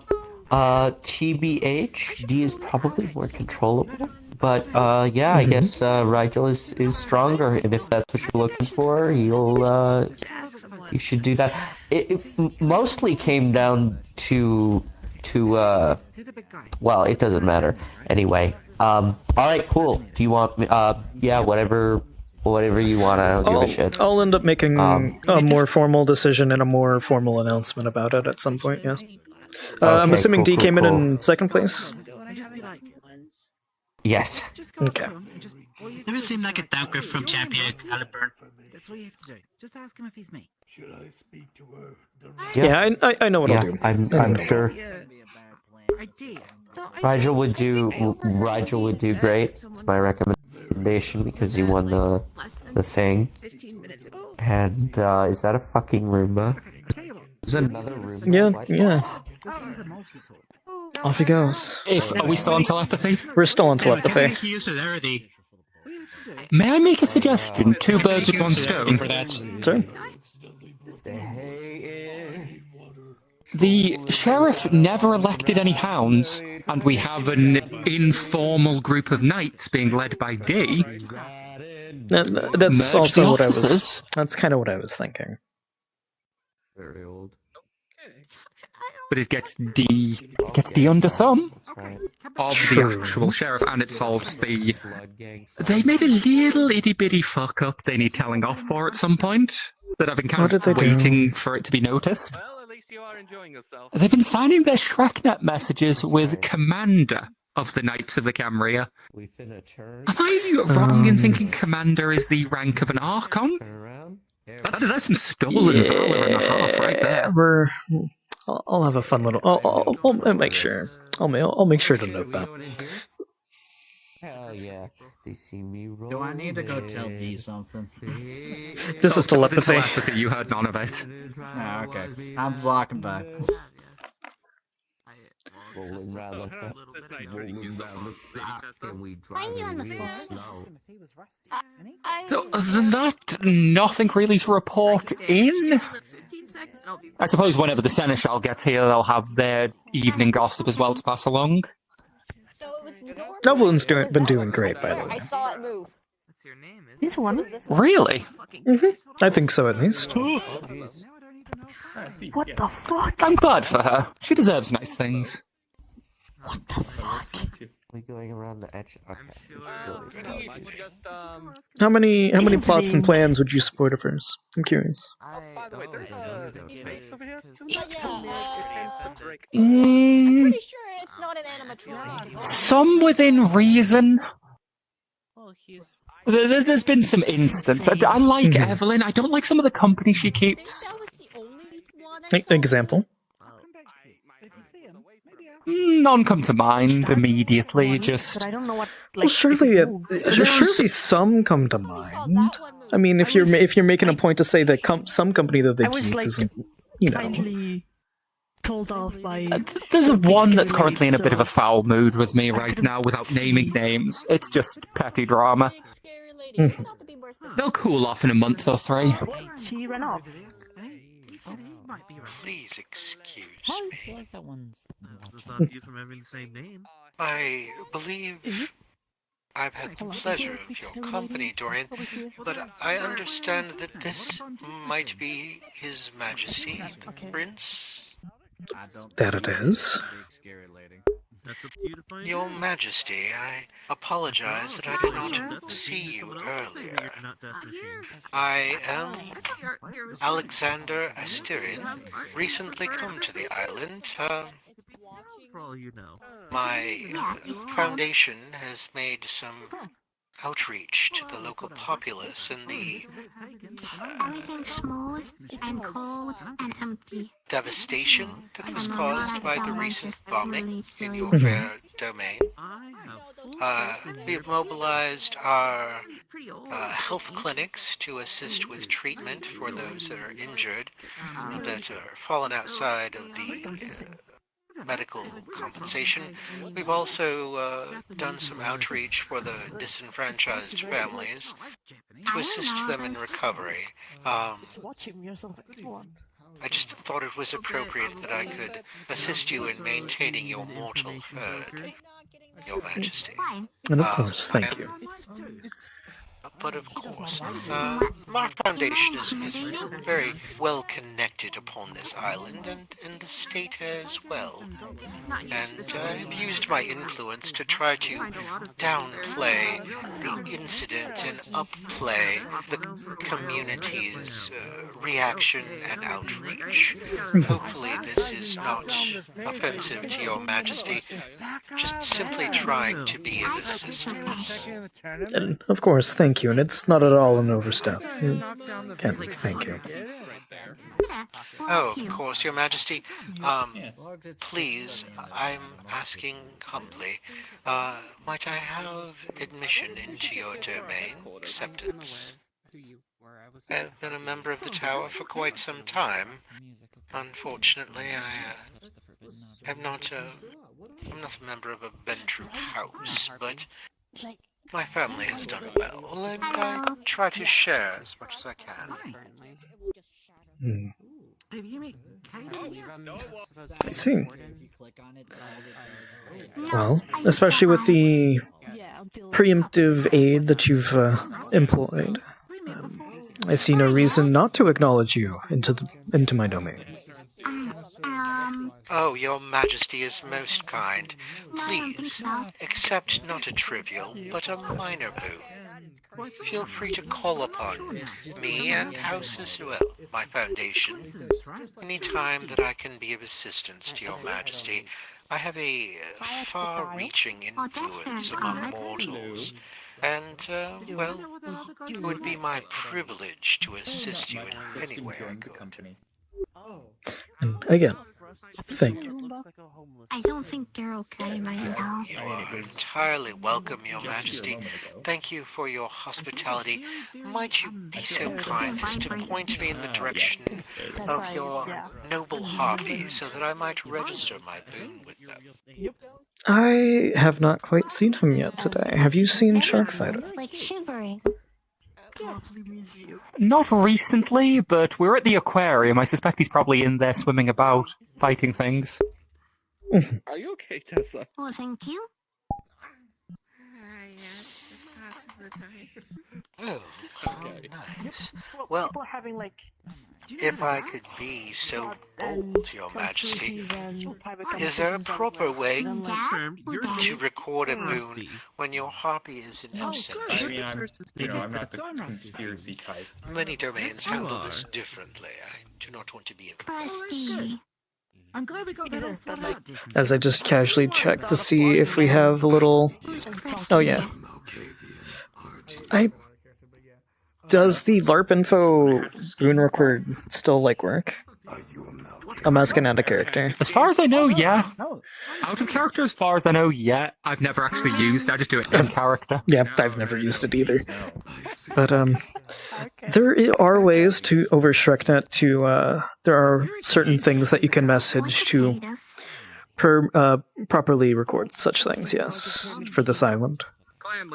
S20: TBH, D is probably more controllable, but yeah, I guess Rigel is stronger, and if that's what you're looking for, you should do that. It mostly came down to well, it doesn't matter anyway. All right, cool. Do you want me? Yeah, whatever you want. I don't give a shit.
S10: I'll end up making a more formal decision and a more formal announcement about it at some point. Yes. I'm assuming D came in second place.
S20: Yes.
S10: Okay.
S13: Never seemed like a downgrade from champion caliber.
S18: That's what you have to do. Just ask him if he's me. Should I speak to her?
S10: Yeah, I know what I'll do.
S20: I'm sure.
S18: I did.
S20: Rigel would do great. It's my recommendation because he won the thing. And is that a fucking Roomba? There's another Roomba.
S10: Yeah. Off he goes.
S17: Are we still on telepathy?
S10: We're still on telepathy.
S17: May I make a suggestion? 2 birds with 1 stone.
S10: Sure.
S17: The sheriff never elected any hounds, and we have an informal group of knights being led by D.
S10: That's also what I was. That's kind of what I was thinking.
S20: Very old.
S17: But it gets D under thumb of the actual sheriff, and it solves the... They made a little itty-bitty fuck-up they need telling off for at some point, that I've been kind of waiting for it to be noticed.
S1: Well, at least you are enjoying yourself.
S17: They've been signing their ShrekNet messages with Commander of the Knights of the Camria. Am I wrong in thinking Commander is the rank of an Archon? That's some stolen valor and a half right there.
S10: I'll have a fun little. I'll make sure. I'll make sure to note that.
S20: Hell yeah. They see me roll.
S4: Do I need to go tell D something?
S10: This is telepathy.
S17: You heard none of it.
S4: Ah, okay. I'm blocking back.
S20: Rolling around like that.
S14: Why are you on the phone?
S17: So, other than that, nothing really to report in. I suppose whenever the Seneschal gets here, they'll have their evening gossip as well to pass along.
S10: Evelyn's been doing great, by the way.
S2: I saw it move.
S5: What's your name?
S11: This one?
S17: Really?
S10: I think so, at least.
S11: What the fuck?
S17: I'm glad for her. She deserves nice things.
S10: What the fuck?
S20: We going around the edge? Okay.
S10: How many plots and plans would you support of hers? I'm curious.
S2: By the way, there's a
S17: I'm
S2: pretty sure it's not an animatronic.
S17: Some within reason. There's been some instances. I like Evelyn. I don't like some of the company she keeps.
S10: Example?
S17: None come to mind immediately. Just.
S11: But I don't know what.
S10: Well, surely some come to mind. I mean, if you're making a point to say that some company that they keep isn't,
S11: kindly told off by.
S17: There's one that's currently in a bit of a foul mood with me right now, without naming names. It's just petty drama. They'll cool off in a month or 3.
S11: She ran off.
S8: Please excuse me.
S7: That one's. Does stop you from having the same name?
S8: I believe I've had the pleasure of your company, Dorian, but I understand that this might be His Majesty, the Prince?
S10: That it is.
S8: Your Majesty, I apologize that I did not see you earlier. I am Alexander Asterian, recently come to the island. My foundation has made some outreach to the local populace in the
S14: Everything's smooth and cold and empty.
S8: devastation that was caused by the recent bombing in your fair domain. We have mobilized our health clinics to assist with treatment for those that are injured, that are fallen outside of the medical compensation. We've also done some outreach for the disenfranchised families to assist them in recovery. I just thought it was appropriate that I could assist you in maintaining your mortal herd, Your Majesty.
S10: And of course, thank you.
S8: But of course, my foundation is very well connected upon this island and in the state as well. And I've used my influence to try to downplay the incident and upplay the community's reaction and outreach. Hopefully this is not offensive to Your Majesty, just simply trying to be of assistance.
S10: And of course, thank you, and it's not at all an overstep. Can't thank you.
S8: Oh, of course, Your Majesty. Please, I'm asking humbly, might I have admission into your domain, acceptance? I've been a member of the tower for quite some time. Unfortunately, I'm not a member of a Ventru house, but my family has done well, and I try to share as much as I can.
S10: I see. Well, especially with the preemptive aid that you've employed, I see no reason not to acknowledge you into my domain.
S8: Oh, Your Majesty is most kind. Please, accept not a trivial, but a minor boon. feel free to call upon me and House as well, my foundation, anytime that I can be of assistance to your majesty. I have a far-reaching influence among mortals, and, well, it would be my privilege to assist you in any way I could.
S10: And again, thank you.
S14: I don't think they're okay right now.
S8: You are entirely welcome, Your Majesty. Thank you for your hospitality. Might you be so kind as to point me in the direction of your noble harpies so that I might register my boon with them?
S10: I have not quite seen him yet today. Have you seen Sharkfighter?
S14: It's like shivering.
S17: Not recently, but we're at the aquarium. I suspect he's probably in there swimming about, fighting things.
S1: Are you okay, Tessa?
S14: Oh, thank you.
S5: Yes, just passing the time.
S8: Oh, how nice. Well, if I could be so bold, Your Majesty, is there a proper way to record a boon when your harpy is in absence?
S9: I mean, I'm not the conspiracy type.
S8: Many domains handle this differently. I do not want to be a
S14: Crusty.
S11: I'm glad we got that all sorted out.
S10: As I just casually check to see if we have a little... Oh yeah. Does the LARP info boon record still work? I'm asking out of character.
S17: As far as I know, yeah. Out of character, as far as I know, yeah. I've never actually used it, I just do it in character.
S10: Yeah, I've never used it either. But, there are ways to, over ShrekNet, there are certain things that you can message to properly record such things, yes, for this island.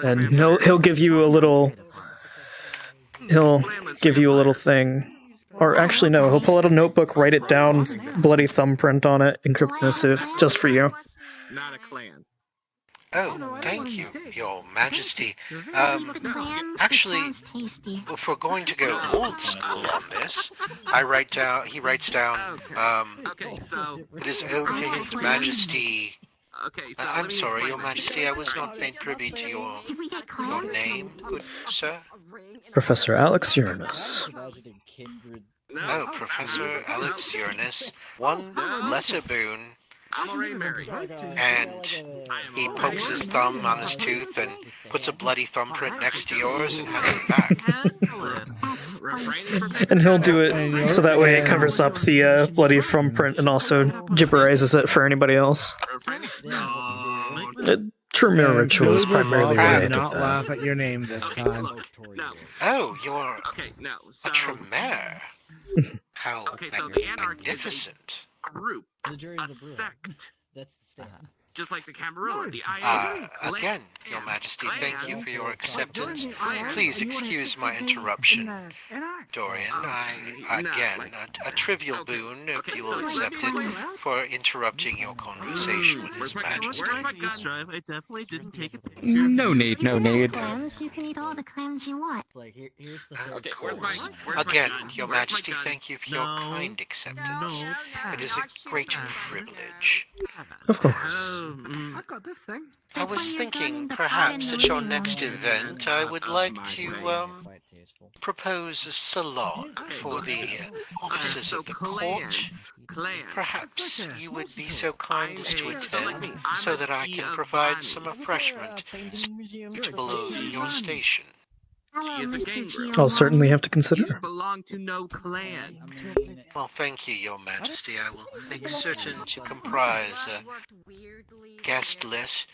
S10: And he'll give you a little... He'll give you a little thing. Or actually, no, he'll pull out a notebook, write it down, bloody thumbprint on it, encrypt missive, just for you.
S1: Not a clan.
S8: Oh, thank you, Your Majesty. Actually, if we're going to go old school on this, he writes down, it is owed to His Majesty... I'm sorry, Your Majesty, I was not made privy to your name, good sir.
S10: Professor Alex Uranus.
S8: Oh, Professor Alex Uranus. One lesser boon, and he pokes his thumb on his tooth and puts a bloody thumbprint next to yours and hands it back.
S10: And he'll do it so that way it covers up the bloody thumbprint and also gibberizes it for anybody else. Tremere ritual is primarily related to
S18: not laugh at your name this time.
S8: Oh, you're a Tremere. How magnificent.
S1: Group, a sect.
S4: That's the stand.
S1: Just like the Camarilla, the IA.
S8: Again, Your Majesty, thank you for your acceptance. Please excuse my interruption, Dorian. A trivial boon, if you will accept it, for interrupting your conversation with His Majesty.
S7: I definitely didn't take a picture.
S17: No need, no need.
S14: Clams, you can eat all the clams you want.
S8: Of course. Again, Your Majesty, thank you for your kind acceptance. It is a great privilege.
S10: Of course.
S11: I've got this thing.
S8: I was thinking, perhaps at your next event, I would like to, propose a salon for the officers of the court. Perhaps you would be so kind as to attend, so that I can provide some refreshment suitable of your station.
S10: I'll certainly have to consider.
S1: Belong to no clan.
S8: Well, thank you, Your Majesty. I will make certain to comprise a guest list.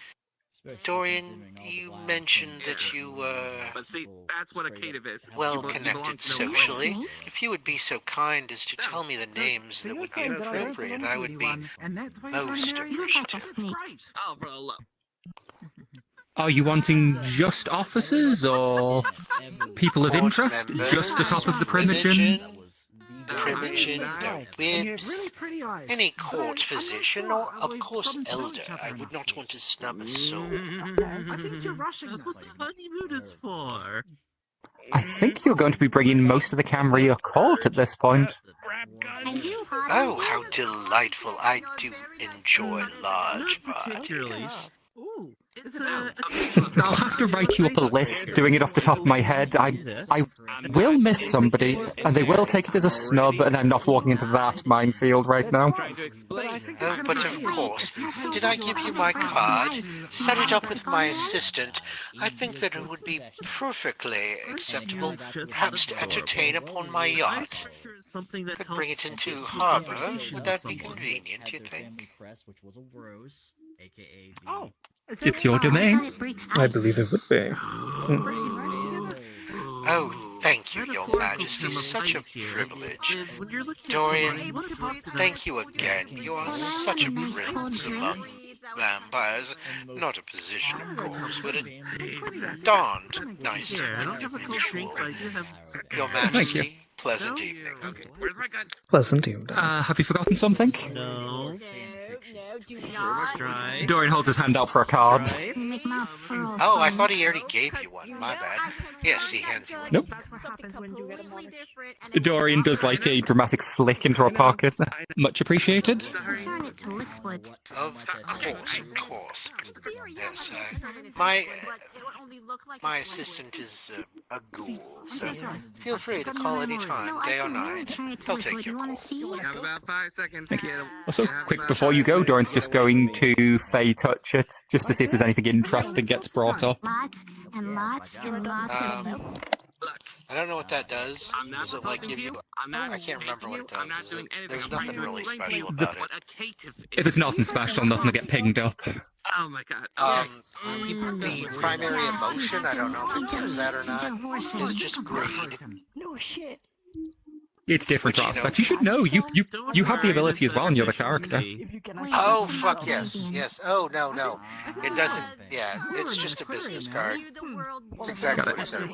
S8: Dorian, you mentioned that you were
S1: But see, that's what a cative is.
S8: well connected socially. If you would be so kind as to tell me the names that would be appropriate, I would be most appreciative.
S1: Oh, for the love.
S17: Are you wanting just officers, or people of interest? Just the top of the Primogen?
S8: Primogen, the whips, any court physician, or of course elder. I would not want to snub a soul.
S11: I think you're rushing.
S7: That's what the honeymoon is for.
S17: I think you're going to be bringing most of the Camarilla court at this point.
S8: Oh, how delightful. I do enjoy large parties.
S17: I'll have to write you up a list, doing it off the top of my head. I will miss somebody, and they will take it as a snub, and I'm not walking into that minefield right now.
S8: Oh, but of course. Did I give you my card? Set it up with my assistant. I think that it would be perfectly acceptable, perhaps to entertain upon my yacht. Could bring it into harbor. Would that be convenient, you think?
S15: Oh.
S17: It's your domain.
S10: I believe it would be.
S8: Oh, thank you, Your Majesty. Such a privilege. Dorian, thank you again. You are such a prince among vampires. Not a position, of course, but a darned nice individual. Your Majesty, pleasant evening.
S10: Pleasant evening.
S17: Have you forgotten something?
S16: No.
S2: Do not.
S17: Dorian holds his hand out for a card.
S8: Oh, I thought he already gave you one. My bad. Yes, he hands you one.
S17: Nope. Dorian does like a dramatic flick into her pocket. Much appreciated.
S14: Turn it to liquid.
S8: Of course. Yes, my assistant is a ghoul, so feel free to call anytime, day or night. They'll take your call.
S1: Have about 5 seconds.
S17: Thank you. Also, quick before you go, Dorian's just going to Fey touch it, just to see if there's anything interesting gets brought up.
S14: Lots and lots and lots of...
S8: I don't know what that does. Does it like give you? I can't remember what it does. There's nothing really special about it.
S17: If it's nothing special, nothing will get pinged up.
S1: Oh my god.
S8: The primary emotion, I don't know if it does that or not, is just greed.
S2: No shit.
S17: It's different aspects. You should know. You have the ability as well, and you're the character.
S8: Oh fuck yes. Oh no. It doesn't. Yeah, it's just a business card. It's exactly what I said it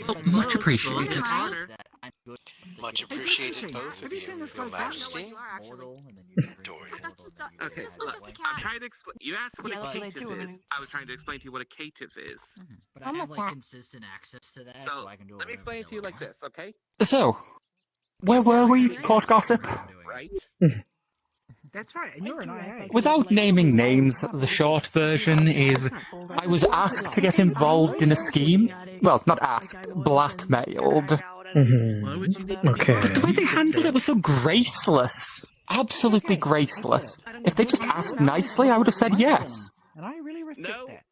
S8: was.
S17: Much appreciated.
S8: Much appreciated, both of you, Your Majesty. Dorian.
S1: Okay, look, I'm trying to explain. You asked what a caitiff is. I was trying to explain to you what a caitiff is.
S4: But I have like consistent access to that, so I can do it.
S1: Let me explain it to you like this, okay?
S17: So, where were we, Court Gossip?
S1: Right.
S18: That's right, and you're an IA.
S17: Without naming names, the short version is I was asked to get involved in a scheme. Well, not asked, blackmailed.
S10: Okay.
S17: But the way they handled it was so graceless. Absolutely graceless. If they just asked nicely, I would have said yes.
S18: And I really respect that.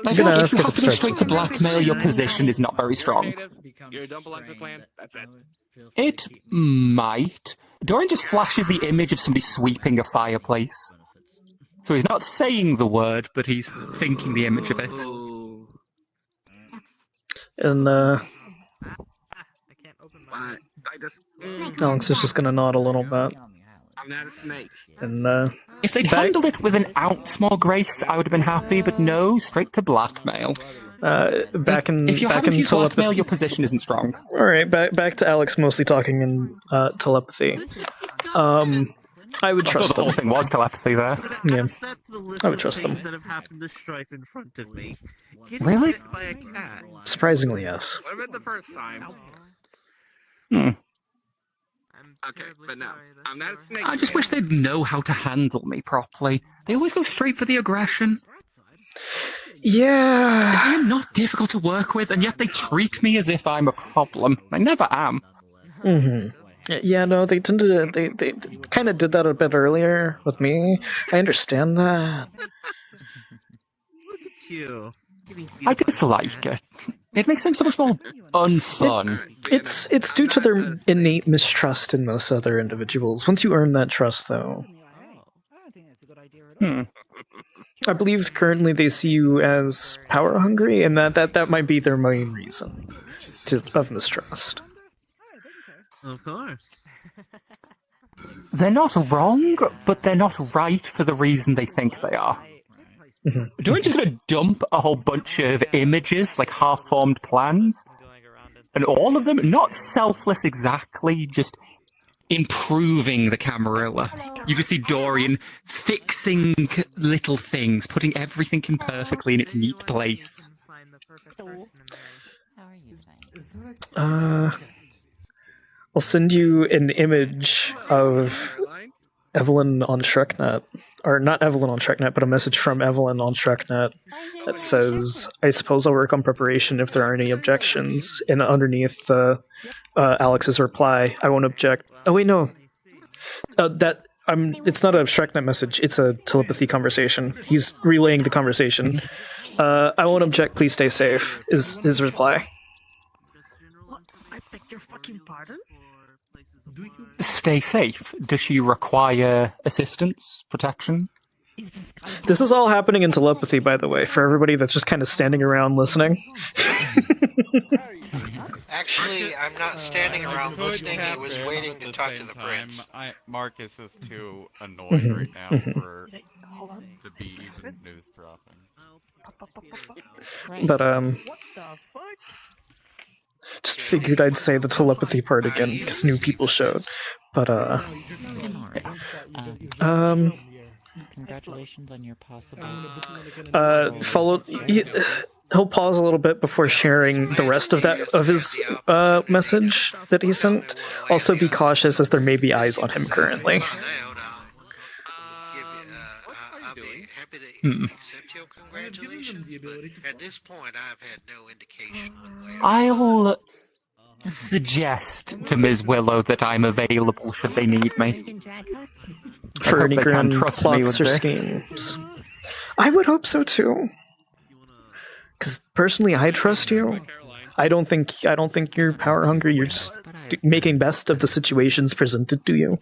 S17: I feel like if you have to go straight to blackmail, your position is not very strong.
S1: You're a dumb belong clan. That's it.
S17: It might. Dorian just flashes the image of somebody sweeping a fireplace. So he's not saying the word, but he's thinking the image of it.
S10: And, Alex is just gonna nod a little bit.
S1: I'm not a snake.
S10: And,
S17: if they'd handled it with an ounce more grace, I would have been happy, but no, straight to blackmail.
S10: If
S17: you're having to use blackmail, your position isn't strong.
S10: Alright, back to Alex mostly talking in telepathy. I would trust
S17: them. The whole thing was telepathy there.
S10: Yeah. I would trust them.
S16: That have happened to Strife in front of me.
S17: Really?
S16: By a cat.
S10: Surprisingly, yes.
S1: What about the first time? Okay, but no, I'm not a snake.
S17: I just wish they'd know how to handle me properly. They always go straight for the aggression.
S10: Yeah.
S17: I am not difficult to work with, and yet they treat me as if I'm a problem. I never am.
S10: Yeah, no, they tended to, they kind of did that a bit earlier with me. I understand that.
S16: Look at you.
S17: I dislike it. It makes things so much more unfun.
S10: It's due to their innate mistrust in most other individuals. Once you earn that trust, though. I believe currently they see you as power hungry, and that might be their main reason of mistrust.
S16: Of course.
S17: They're not wrong, but they're not right for the reason they think they are. Dorian's just gonna dump a whole bunch of images, like half-formed plans, and all of them, not selfless exactly, just improving the Camarilla. You just see Dorian fixing little things, putting everything in perfectly in its neat place.
S10: I'll send you an image of Evelyn on Shreknet, or not Evelyn on Shreknet, but a message from Evelyn on Shreknet that says, "I suppose I'll work on preparation if there are any objections." And underneath Alex's reply, "I won't object." Oh wait, no, it's not a Shreknet message. It's a telepathy conversation. He's relaying the conversation. "I won't object. Please stay safe." Is his reply.
S15: I beg your fucking pardon?
S17: Stay safe. Does she require assistance, protection?
S10: This is all happening in telepathy, by the way, for everybody that's just kind of standing around listening.
S8: Actually, I'm not standing around listening. He was waiting to talk to the prince.
S21: Marcus is too annoyed right now for to be even news dropping.
S10: But just figured I'd say the telepathy part again because new people showed. But
S22: Congratulations on your possible.
S10: He'll pause a little bit before sharing the rest of his message that he sent. Also, be cautious as there may be eyes on him currently.
S8: I'll be happy to accept your congratulations, but at this point, I've had no indication one way or
S17: I'll suggest to Ms. Willow that I'm available should they need me.
S10: For any grand plots or schemes. I would hope so too. Because personally, I trust you. I don't think you're power hungry. You're just making best of the situations presented to you.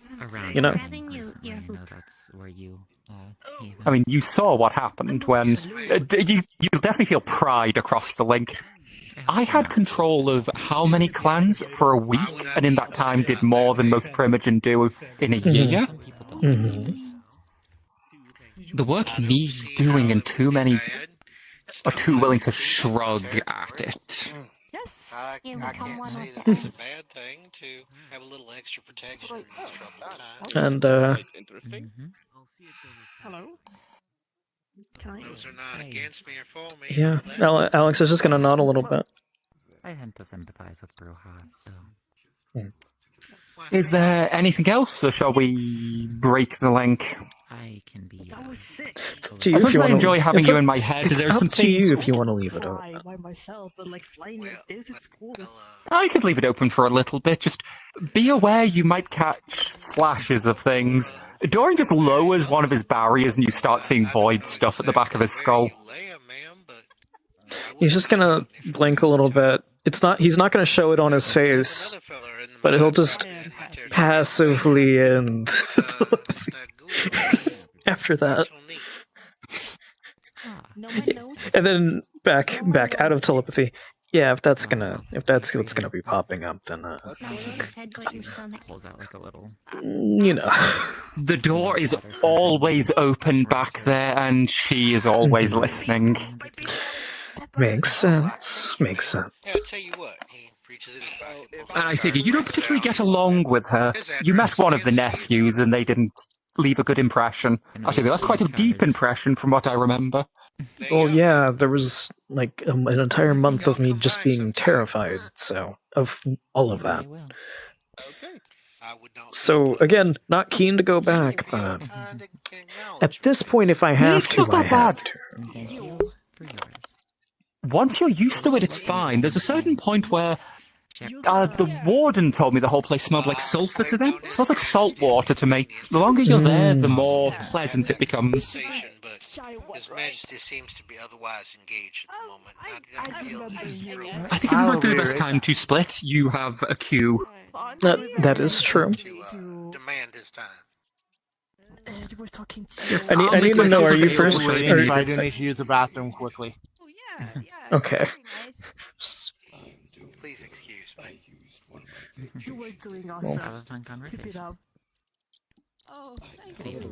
S10: You know.
S17: I mean, you saw what happened when you definitely feel pride across the link. I had control of how many clans for a week, and in that time did more than most Primogen do in a year. The work needs doing, and too many are too willing to shrug at it.
S8: I can't say that it's a bad thing to have a little extra protection in this troubled time.
S10: And
S15: hello.
S8: Those are not against me or for me.
S10: yeah, Alex is just gonna nod a little bit.
S22: I tend to sympathize with Vrchat, so.
S17: Is there anything else, or shall we break the link?
S22: I can be.
S15: That was sick.
S10: It's up to you if you
S17: I
S10: want
S17: enjoy having you in my head.
S10: It's
S17: There's
S10: up
S17: some
S10: to you if you want to leave it open.
S15: By myself, but like flying like this, it's cool.
S17: I could leave it open for a little bit. Just be aware you might catch flashes of things. Dorian just lowers one of his barriers and you start seeing void stuff at the back of his skull.
S10: He's just gonna blink a little bit. He's not gonna show it on his face, but he'll just passively end after that. And then back out of telepathy. Yeah, if that's what's gonna be popping up, then
S22: Pulls out like a little.
S10: You know.
S17: The door is always open back there, and she is always listening.
S10: Makes sense. Makes sense.
S8: Yeah, I'll tell you what, he reaches in his pocket.
S17: And I figure you don't particularly get along with her. You met one of the nephews, and they didn't leave a good impression. Actually, that's quite a deep impression from what I remember.
S10: Well, yeah, there was like an entire month of me just being terrified, so of all of that. So again, not keen to go back, but at this point, if I have to, I have to.
S17: Once you're used to it, it's fine. There's a certain point where the warden told me the whole place smelled like sulfur to them. It smells like salt water to me. The longer you're there, the more pleasant it becomes.
S8: His Majesty seems to be otherwise engaged at the moment.
S17: I think it might be the best time to split. You have a queue.
S10: That is true.
S8: Demand his time.
S10: I need to know, are you first?
S18: I do need to use the bathroom quickly.
S10: Okay.
S8: Please excuse me.
S15: You were doing awesome. Keep it up.
S5: Oh, thank
S22: you.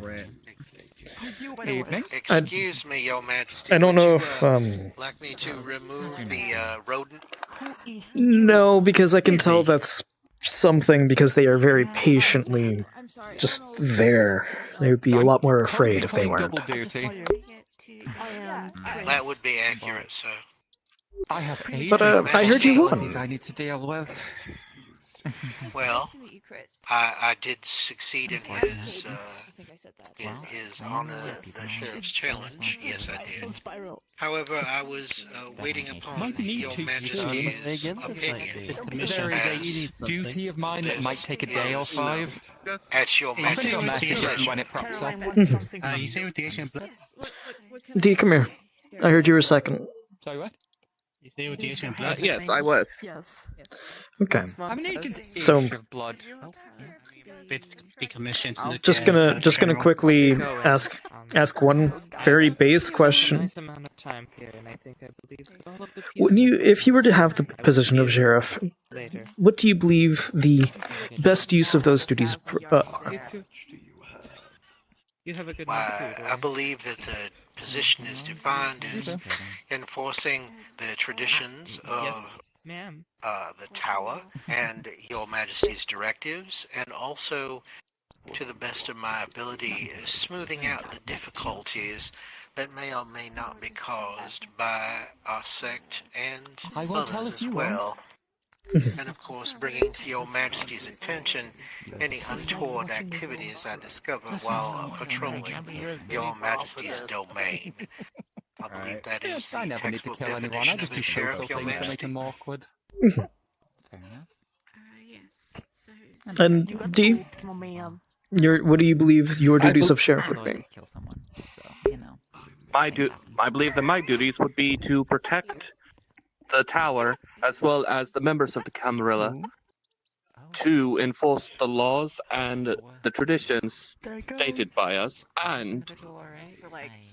S8: Excuse me, Your Majesty.
S10: I don't know if
S8: like me to remove the rodent?
S10: No, because I can tell that's something because they are very patiently just there. They would be a lot more afraid if they weren't.
S8: That would be accurate, sir.
S17: I have
S10: But I heard you won.
S17: I need to deal with.
S8: Well, I did succeed in his honor the sheriff's challenge. Yes, I did. However, I was waiting upon your Majesty's opinion.
S17: Duty of mine that might take a day or 5.
S8: At your Majesty's
S17: message when it props up.
S13: You say with the Asian blood?
S10: D, come here. I heard you were second.
S17: Sorry, what?
S13: You say with the Asian blood?
S1: Yes, I was.
S11: Yes.
S10: Okay.
S17: I'm an agent
S10: So,
S17: of blood.
S13: Decommissioned.
S10: just gonna quickly ask one very base question. If you were to have the position of sheriff, what do you believe the best use of those duties are?
S8: You have a good I believe that the position is defined as enforcing the traditions of the tower and your Majesty's directives, and also, to the best of my ability, smoothing out the difficulties that may or may not be caused by our sect and
S17: I won't tell
S8: others
S17: if you
S8: as well. And of course, bringing to your Majesty's attention any untoward activities I discover while patrolling your Majesty's domain. I believe that is the
S17: I never need to
S8: textbook
S17: kill anyone.
S8: definition
S17: I just
S8: of
S17: do
S8: a sheriff,
S17: social
S8: your
S17: things that make
S8: Majesty.
S17: them awkward.
S10: And D, what do you believe your duties of sheriff would be?
S1: I believe that my duties would be to protect the tower as well as the members of the Camarilla, to enforce the laws and the traditions stated by us, and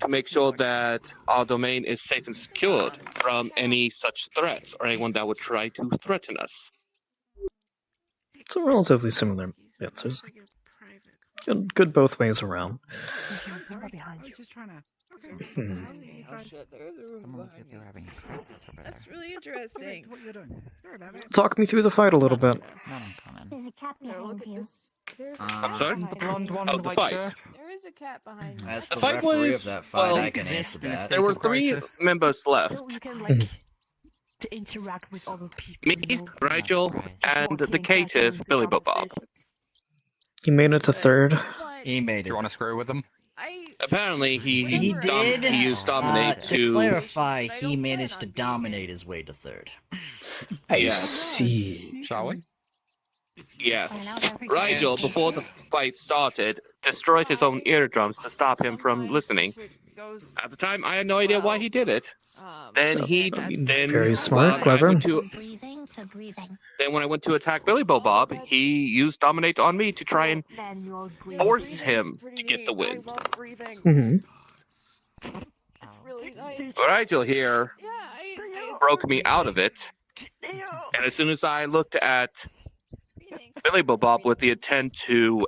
S1: to make sure that our domain is safe and secured from any such threats or anyone that would try to threaten us.
S10: It's a relatively similar answers. Good both ways around.
S5: That's really interesting.
S10: Talk me through the fight a little bit.
S14: There's a cat behind you.
S1: I'm sorry?
S17: The blonde one
S1: Oh, the fight.
S5: There is a cat behind me.
S4: As
S1: The
S4: the
S1: fight
S4: referee
S1: was,
S4: of that fight,
S1: well,
S4: I can answer that.
S1: there were 3 members left.
S11: You can like to interact with other people.
S1: Me, Rigel, and the caitiff, Billy Bob.
S10: He made it to third.
S4: He made it.
S17: Do you want to screw with him?
S1: Apparently, he
S4: did.
S1: he used Dominate
S4: to clarify, he managed to dominate his way to third.
S10: I see.
S17: Shall we?
S1: Yes. Rigel, before the fight started, destroyed his own eardrums to stop him from listening. At the time, I had no idea why he did it. Then
S10: Very smart, clever.
S1: Then when I went to attack Billy Bob, he used Dominate on me to try and force him to get the win. Rigel here broke me out of it, and as soon as I looked at Billy Bob with the intent to,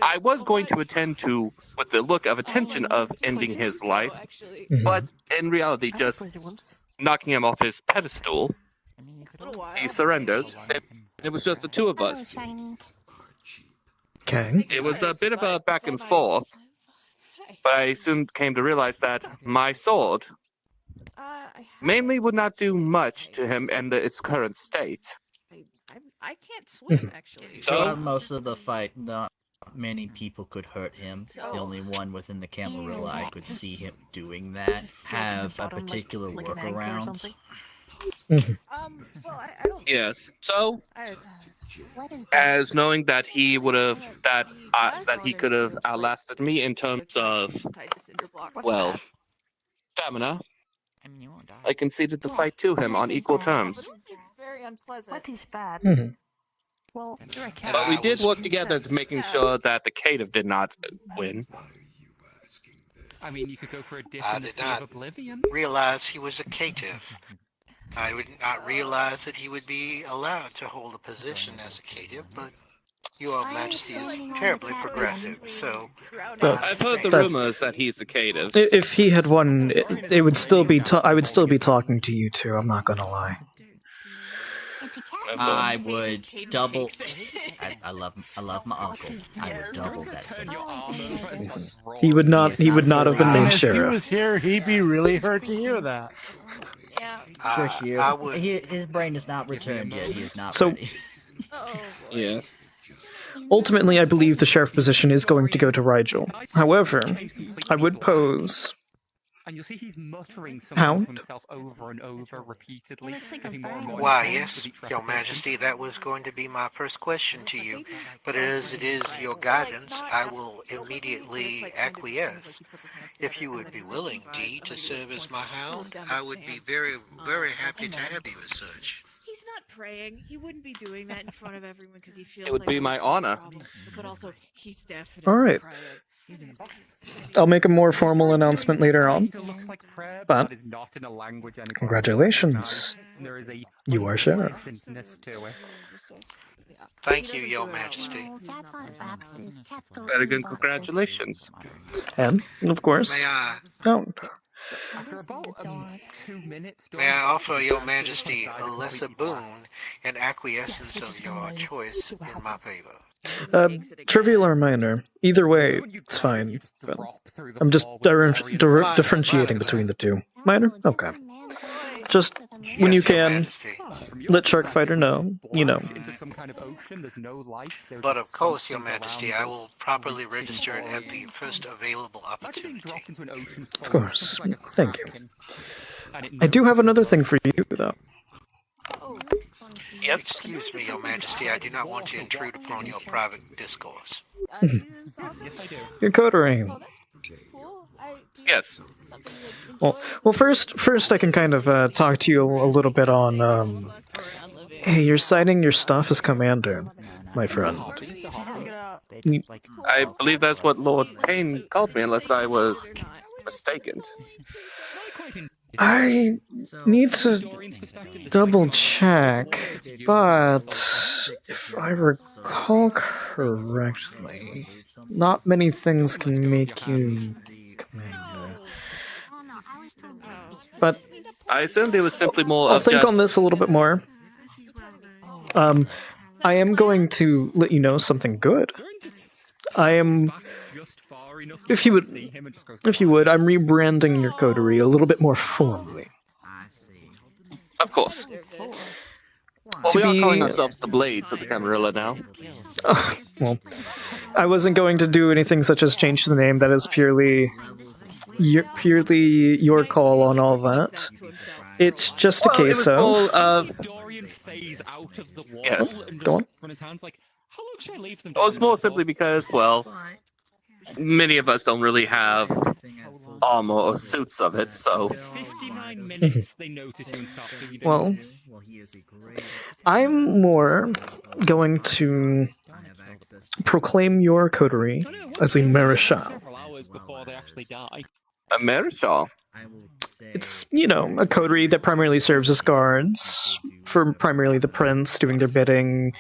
S1: I was going to attend to with the look of intention of ending his life, but in reality just knocking him off his pedestal, he surrenders. It was just the 2 of us.
S10: Okay.
S1: It was a bit of a back and forth, but I soon came to realize that my sword mainly would not do much to him in its current state.
S5: I can't swim, actually.
S4: So most of the fight, not many people could hurt him. The only one within the Camarilla I could see him doing that have a particular workaround.
S1: Yes. So, as knowing that he would have that he could have outlasted me in terms of, well, stamina, I conceded the fight to him on equal terms.
S5: Very unpleasant.
S11: What is bad? Well, you're a cat.
S1: But we did work together to making sure that the caitiff did not win.
S17: I mean, you could go for a dip
S8: I
S17: in the
S8: did
S17: sea
S8: not
S17: of oblivion.
S8: realize he was a caitiff. I would not realize that he would be allowed to hold a position as a caitiff, but Your Majesty is terribly progressive, so...
S1: I've heard the rumors that he's a caitiff.
S10: If he had won, it would still be. I would still be talking to you two. I'm not gonna lie.
S4: I would double. I love my uncle. I would double that.
S10: He would not. He would not have been named
S3: If he
S10: sheriff.
S3: was here, he'd be really hurt to hear that.
S4: His brain is not returned yet. He is not
S10: So-
S4: ready.
S1: Yes.
S10: Ultimately, I believe the sheriff position is going to go to Rigel. However, I would pose.
S17: And you'll see he's muttering
S10: Hound?
S17: something to himself over and over repeatedly. Getting more and more
S8: Why,
S17: intense
S8: yes,
S17: with each
S8: Your
S17: repetition.
S8: Majesty, that was going to be my first question to you. But as it is your guidance, I will immediately acquiesce. If you would be willing, Dee, to serve as my hound, I would be very, very happy to have you as such.
S5: He's not praying. He wouldn't be doing that in front of everyone because he feels
S1: It would
S5: like
S1: be
S5: I'm
S1: my
S5: a
S1: honor.
S5: problem. But also, he's definitely
S10: All right.
S5: praying.
S10: I'll make a more formal announcement later on. But
S17: That is not in a language anyone
S10: congratulations,
S17: There is a
S10: you are sheriff.
S17: pleasantness to it.
S8: Thank you, Your Majesty.
S1: Very good. Congratulations.
S10: And, of course,
S8: May I,
S10: Hound.
S17: After about 2 minutes,
S8: may I offer Your Majesty a lesser boon and acquiescence of your choice in my favor?
S10: Trivial or minor, either way, it's fine. But I'm just differentiating between the two. Minor? Okay. Just when you can, let Sharkfighter know, you know.
S17: Into some kind of ocean, there's no light. There's
S8: But of course, Your
S17: something
S8: Majesty,
S17: around
S8: I
S17: us.
S8: will properly register it at the first available opportunity.
S17: Dropped into an ocean
S10: Of course. Thank you. I do have another thing for you, though.
S1: Yes.
S8: Excuse me, Your Majesty, I do not want to intrude upon your private discourse.
S17: Yes, I do.
S10: Your coterie.
S1: Yes.
S10: Well, first I can kind of talk to you a little bit on. Hey, you're citing your stuff as commander, my friend.
S1: I believe that's what Lord Payne called me, unless I was mistaken.
S10: I need to double check, but if I recall correctly, not many things can make you commander. But
S1: I assumed it was simply more
S10: I'll
S1: of
S10: think
S1: just...
S10: on this a little bit more. I am going to let you know something good. I am, if you would, I'm rebranding your coterie a little bit more formally.
S1: Of course. Well, we are calling ourselves the Blades of the Camarilla now.
S10: Well, I wasn't going to do anything such as change the name. That is purely your call on all that. It's just a case of.
S1: Yes.
S10: Go on.
S1: Well, it's more simply because, well, many of us don't really have armor or suits of it, so.
S17: 59 minutes, they notice you and start feeding.
S10: Well, I'm more going to proclaim your coterie as a Maréchal.
S17: Several hours before they actually die.
S1: A Maréchal?
S10: It's, a coterie that primarily serves as guards for primarily the prince, doing their bidding.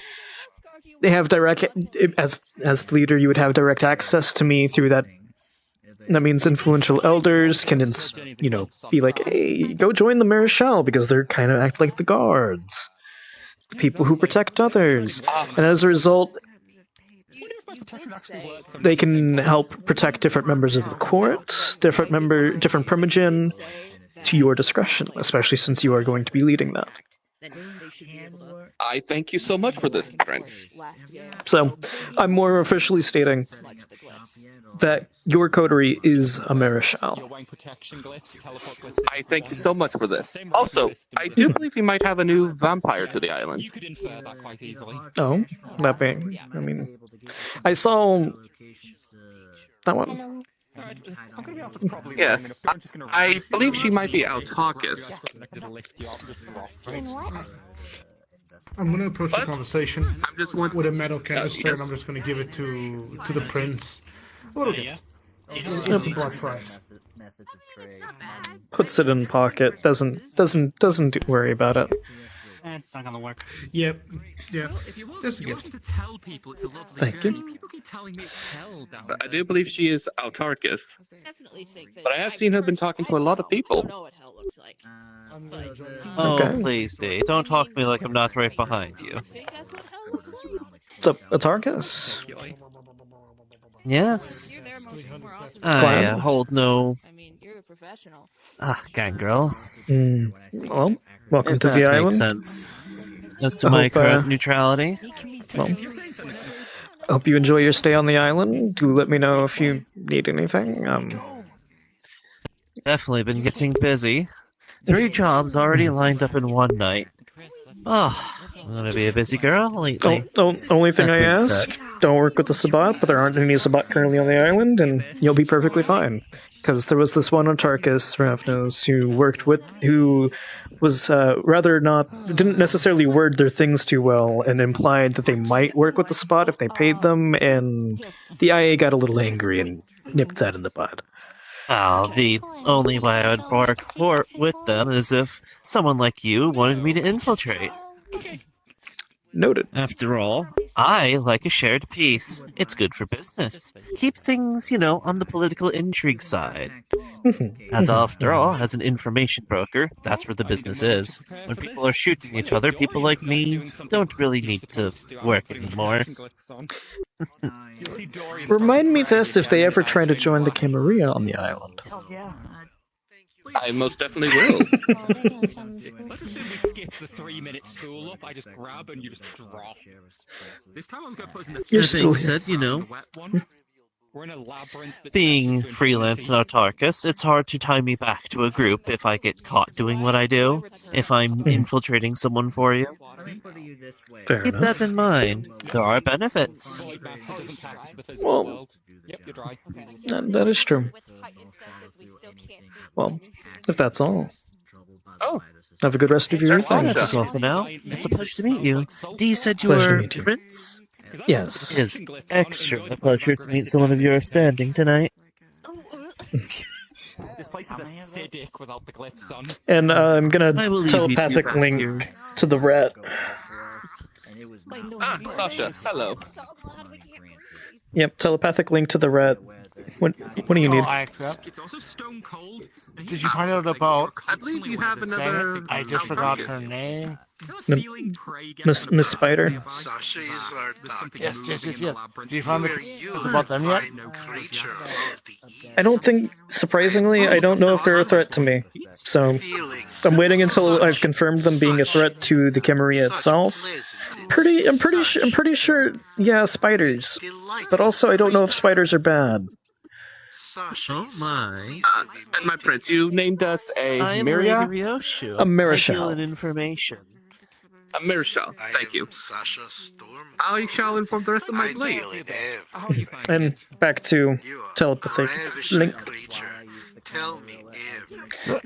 S10: They have direct, as leader, you would have direct access to me through that. That means influential elders can, be like, hey, go join the Maréchal, because they're kind of act like the guards. The people who protect others. And as a result, they can help protect different members of the court, different primogen, to your discretion, especially since you are going to be leading that.
S1: I thank you so much for this, Prince.
S10: So, I'm more officially stating that your coterie is a Maréchal.
S1: I thank you so much for this. Also, I do believe you might have a new vampire to the island.
S17: You could infer that quite easily.
S10: Oh, that being, I saw that one.
S1: Yes, I believe she might be Autarchus.
S6: I'm going to approach the conversation
S1: I'm just one
S6: with a metal canister,
S1: yes.
S6: and I'm just going to give it to the prince. A little gift. It's a blood price.
S10: Puts it in pocket. Doesn't worry about it.
S18: It's not gonna work.
S6: Yep. Yeah.
S17: If you want,
S6: Just a gift.
S17: to tell people it's a lovely
S10: Thank
S17: journey,
S10: you.
S17: people keep telling me it's hell down
S1: I do believe she is Autarchus,
S5: Definitely think that.
S1: but I have seen her been talking to a lot of people.
S5: know what hell looks like.
S20: Oh,
S10: Okay.
S20: please, Dee. Don't talk to me like I'm not right behind you.
S5: Think that's what hell looks like.
S10: So, Autarchus.
S20: Yes.
S5: You're there more often.
S20: I hold no
S5: the professional.
S7: Ah, gang girl.
S10: Well, welcome
S7: If
S10: to
S7: that
S10: the
S7: makes
S10: island.
S7: sense. As to
S10: I
S7: my
S10: hope,
S7: current neutrality.
S10: Well, I hope you enjoy your stay on the island. Do let me know if you need anything.
S7: Definitely been getting busy. 3 jobs already lined up in one night. Oh, I'm gonna be a busy girl lately.
S10: Only thing
S7: That
S10: I
S7: being
S10: ask,
S7: said.
S10: don't work with the Sabbat, but there aren't any Sabbat currently on the island, and you'll be perfectly fine. Because there was this one Antarcus, Ravnos, who was rather didn't necessarily word their things too well, and implied that they might work with the Sabbat if they paid them, and the IA got a little angry and nipped that in the bud.
S7: Oh, the only way I would work with them is if someone like you wanted me to infiltrate.
S10: Noted.
S7: After all, I like a shared peace. It's good for business. Keep things, on the political intrigue side. After all, as an information broker, that's where the business is. When people are shooting each other, people like me don't really need to work anymore.
S10: Remind me this if they ever try to join the Camarilla on the island.
S1: I most definitely will.
S17: Let's assume we skip the 3-minute school up. I just grab and you just drop. This time I'm going to put us in the
S10: You're still here.
S7: Said,
S17: wet one. We're in a labyrinth.
S7: Being freelance in Autarkus, it's hard to tie me back to a group if I get caught doing what I do. If I'm infiltrating someone for you.
S10: Fair
S7: Keep
S10: enough.
S7: that in mind. There are benefits.
S10: Well, that is true. Well, if that's all.
S1: Oh.
S10: Have a good rest of your evening.
S7: That's all for now. It's a pleasure to meet you. Dee said you
S10: Pleasure to
S7: were
S10: meet you.
S7: Prince?
S10: Yes.
S7: It is extra a pleasure to meet someone of your standing tonight.
S17: This place is acidic without the glyphs on.
S10: And I'm gonna
S7: I will leave you to
S10: telepathic
S7: your
S10: link
S7: here.
S10: to the rat.
S1: Sasha, hello.
S10: Yep, telepathic link to the rat. What do you need?
S18: I accept.
S17: It's also stone cold.
S18: Did you find out about?
S1: I believe you have another.
S18: I just forgot her name.
S10: Miss Spider?
S8: Sasha is our
S18: Yes. Do you find it's about them yet?
S10: I don't think, surprisingly, I don't know if they're a threat to me. So, I'm waiting until I've confirmed them being a threat to the Camarilla itself. I'm pretty sure, yeah, spiders. But also, I don't know if spiders are bad.
S7: Oh my.
S1: And my prince, you named us a
S7: I'm
S1: Miria?
S7: Lady Ryoshu.
S10: A Mirashell.
S7: I deal in information.
S1: A Mirashell, thank you.
S8: Sasha Storm.
S1: I shall inform the rest of my blade.
S10: And back to telepathic link.
S8: Tell me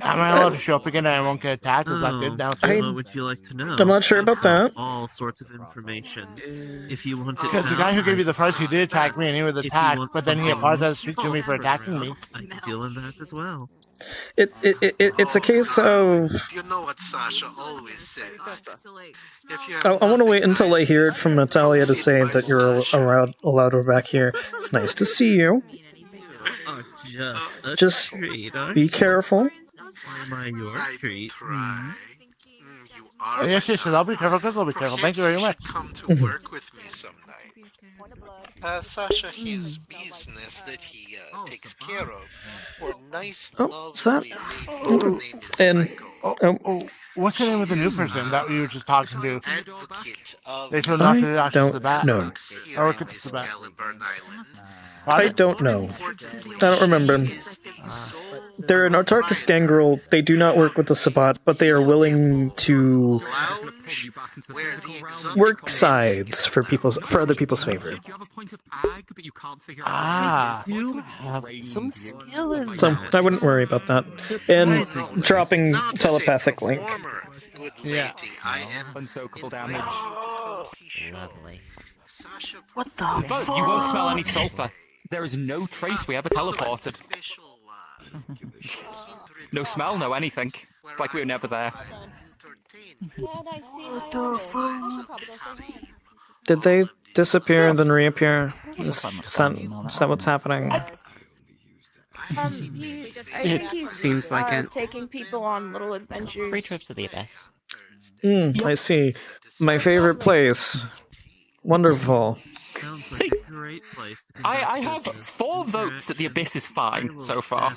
S18: Am I allowed to show up again and I won't get attacked? Is that good now?
S7: What would you like to know?
S10: I'm not sure about that.
S7: All sorts of information. If you want it
S18: Because the
S7: now,
S18: guy who gave you the first, he did attack me and he was
S7: if you
S18: attacked,
S7: want
S18: but then he
S7: something
S18: apologized to me for attacking me.
S7: I can deal in that as well.
S10: It's a case of.
S8: You know what Sasha always says.
S10: I want to wait until I hear it from Natalia to say that you're allowed her back here. It's nice to see you. Just be careful.
S7: Am I your treat?
S18: Yes, I'll be careful, I'll be careful. Thank you very much.
S8: Come to work with me some night. Sasha, his business that he takes care of for nice,
S10: What's that? And
S18: what's the name of the new person that we were just talking to? They told
S10: I
S18: not to access
S10: don't
S18: the bat.
S10: know.
S18: Or look at the bat.
S10: I don't know. I don't remember. They're an Autarkus gangrel. They do not work with the Sabbat, but they are willing to work sides for other people's favor.
S7: You have some skill in
S10: So
S7: that.
S10: I wouldn't worry about that. And dropping telepathic link.
S18: Yeah.
S9: Unsoakable damage.
S22: Lovely.
S11: What the fuck?
S17: You won't smell any sulfur. There is no trace we ever teleported. No smell, no anything. It's like we were never there.
S11: What the fuck?
S10: Did they disappear and then reappear? Is that what's happening?
S3: I think he's
S22: seems like it.
S3: taking people on little adventures.
S22: Free trips to the abyss.
S10: I see. My favorite place. Wonderful.
S7: See, I have 4 votes that the Abyss is fine so far.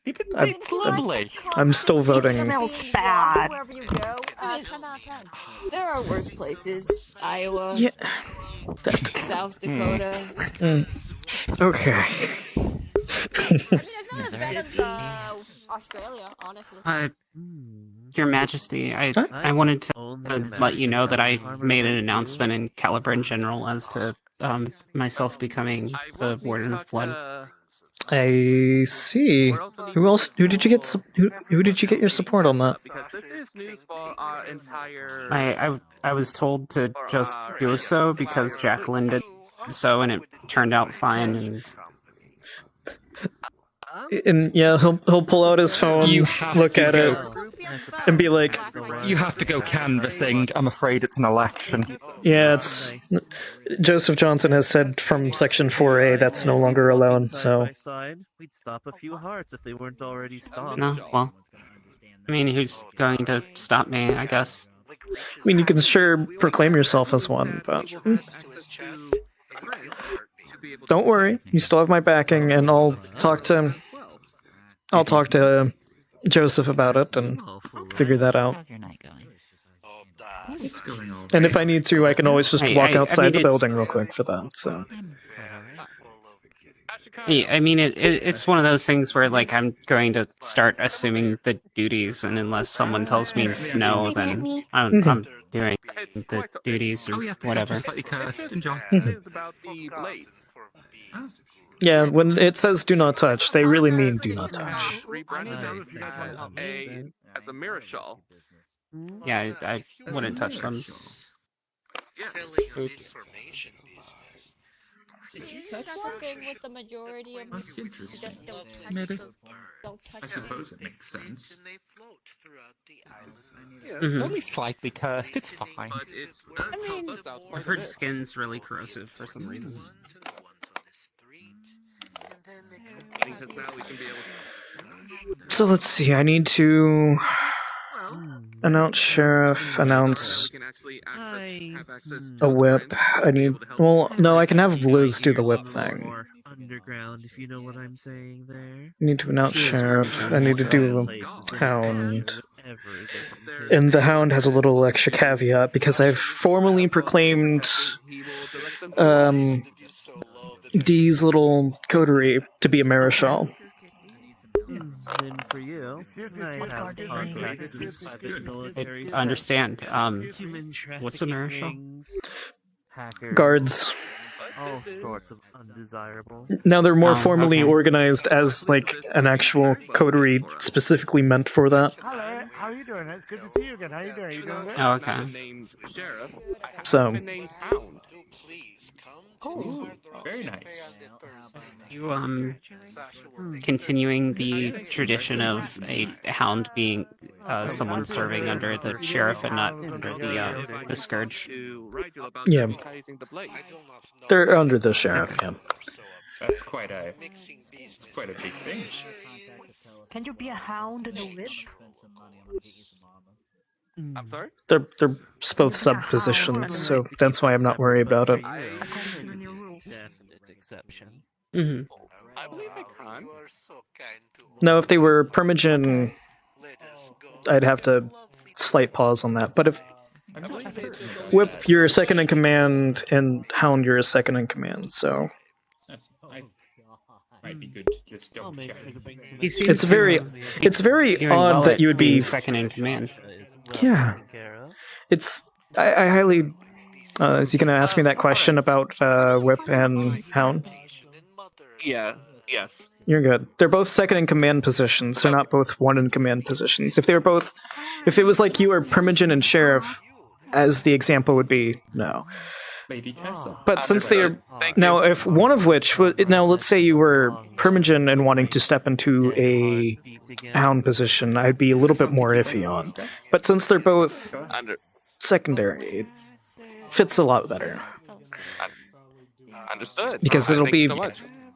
S7: It's lovely.
S10: I'm still voting.
S11: Smells bad.
S2: Wherever you go, 10 out of 10.
S5: There are worse places. Iowa,
S10: Yeah.
S5: South Dakota.
S10: Okay.
S2: Australia, honestly.
S12: Your Majesty, I wanted to let you know that I made an announcement in Caliber in general as to myself becoming the Warden of Blood.
S10: I see. Who else? Who did you get? Who did you get your support on that?
S12: I was told to just do so because Jacqueline did so, and it turned out fine.
S10: And yeah, he'll pull out his phone, look at it, and be like,
S17: "You have to go canvassing. I'm afraid it's an election."
S10: Yeah, it's Joseph Johnson has said from Section 4A that's no longer allowed. So
S7: We'd stop a few hearts if they weren't already stopped.
S12: No, well, I mean, who's going to stop me? I guess.
S10: I mean, you can sure proclaim yourself as one, but don't worry, you still have my backing, and I'll talk to Joseph about it and figure that out. And if I need to, I can always just walk outside the building real quick for that. So.
S12: I mean, it's one of those things where, like, I'm going to start assuming the duties, and unless someone tells me no, then I'm doing the duties or whatever.
S10: Yeah, when it says "do not touch," they really mean "do not touch."
S1: As a Mirachal.
S12: Yeah, I wouldn't touch them. Oops.
S2: Did you touch something with the majority of
S17: That's interesting.
S2: just don't touch
S17: Maybe.
S2: Don't touch
S17: I suppose it makes sense.
S7: Only slightly cursed. It's fine.
S12: I mean, I've heard skin's really corrosive for some reason.
S10: So let's see. I need to announce sheriff, announce a whip. I need. Well, no, I can have Liz do the whip thing.
S7: Underground, if you know what I'm saying there.
S10: I need to announce sheriff. I need to do a hound. And the hound has a little extra caveat because I've formally proclaimed Dee's little coterie to be a Marischal.
S7: And for you, I have contracts with private military.
S12: I understand. What's a Marischal?
S10: Guards.
S7: All sorts of undesirable.
S10: Now they're more formally organized as like an actual coterie specifically meant for that.
S19: Hello, how are you doing? It's good to see you again. How are you doing? You doing good?
S12: Oh, okay.
S10: So.
S9: Oh, very nice.
S12: You continuing the tradition of a hound being someone serving under the sheriff and not under the scourge.
S10: Yeah, they're under the sheriff. Yeah.
S9: That's quite a big thing.
S11: Can you be a hound and a whip?
S1: I'm sorry?
S10: They're both sub positions, so that's why I'm not worried about it.
S7: Definite exception.
S1: I believe I can.
S10: No, if they were Permagen, I'd have to slight pause on that. But if Whip, you're a second in command, and Hound, you're a second in command, so.
S9: Might be good to just double check.
S10: It's very odd that you would be
S12: second in command.
S10: Yeah. It's I highly is he gonna ask me that question about Whip and Hound?
S1: Yeah, yes.
S10: You're good. They're both second in command positions. They're not both one in command positions. If it was like you were Permagen and Sheriff, as the example would be, no.
S9: Maybe Tessa.
S10: But since they are now, if one of which now, let's say you were Permagen and wanting to step into a Hound position, I'd be a little bit more iffy on. But since they're both secondary, it fits a lot better.
S1: Understood.
S10: Because it'll be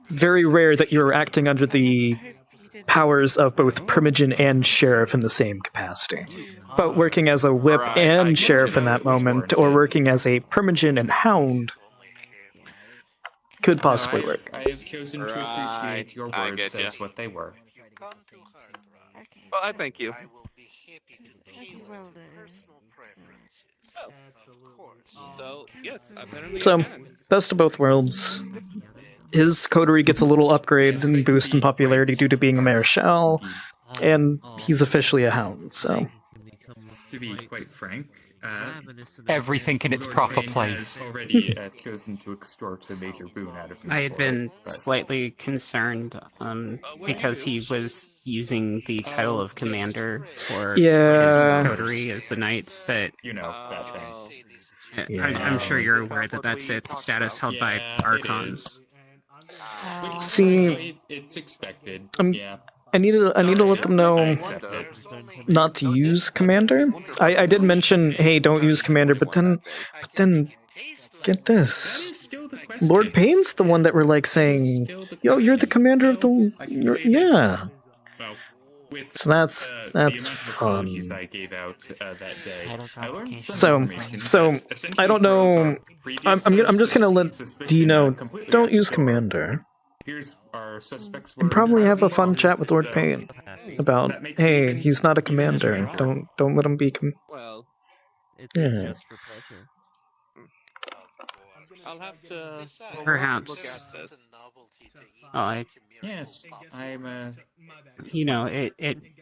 S10: very rare that you're acting under the powers of both Permagen and Sheriff in the same capacity. But working as a Whip and Sheriff in that moment, or working as a Permagen and Hound could possibly work.
S9: I have chosen to appreciate your
S1: I
S9: words
S1: get ya.
S9: as what they were.
S1: Well, I thank you. So, yes, apparently
S10: So,
S1: I can.
S10: best of both worlds. His coterie gets a little upgrade and boost in popularity due to being a marechal, and he's officially a hound, so...
S9: To be quite frank,
S17: Everything in its proper
S9: Lord Payne
S17: place.
S9: has already chosen to extort a major boon out of me.
S12: I had
S9: before,
S12: been
S9: but-
S12: slightly concerned because he was using the title of commander for
S10: Yeah.
S12: his coterie as the knights that...
S9: You know, that thing.
S12: I'm sure you're aware that that's the status held by Archons.
S10: See,
S9: It's expected,
S10: I'm-
S9: yeah.
S10: I need to let them know not to use Commander. I did mention, hey, don't use Commander, but then, get this. Lord Payne's the one that were like saying, yo, you're the commander of the... yeah. So that's fun.
S9: I gave out that day. I learned
S10: So I don't know. I'm just gonna let Dee know. Don't use Commander.
S9: Here's our suspects.
S10: And probably have a fun chat with Lord Payne about, hey, he's not a commander. Don't let him be.
S1: Well,
S10: Yeah.
S1: just for pleasure. I'll have to
S12: Perhaps.
S1: look at this.
S9: Yes, I'm.
S12: You know, it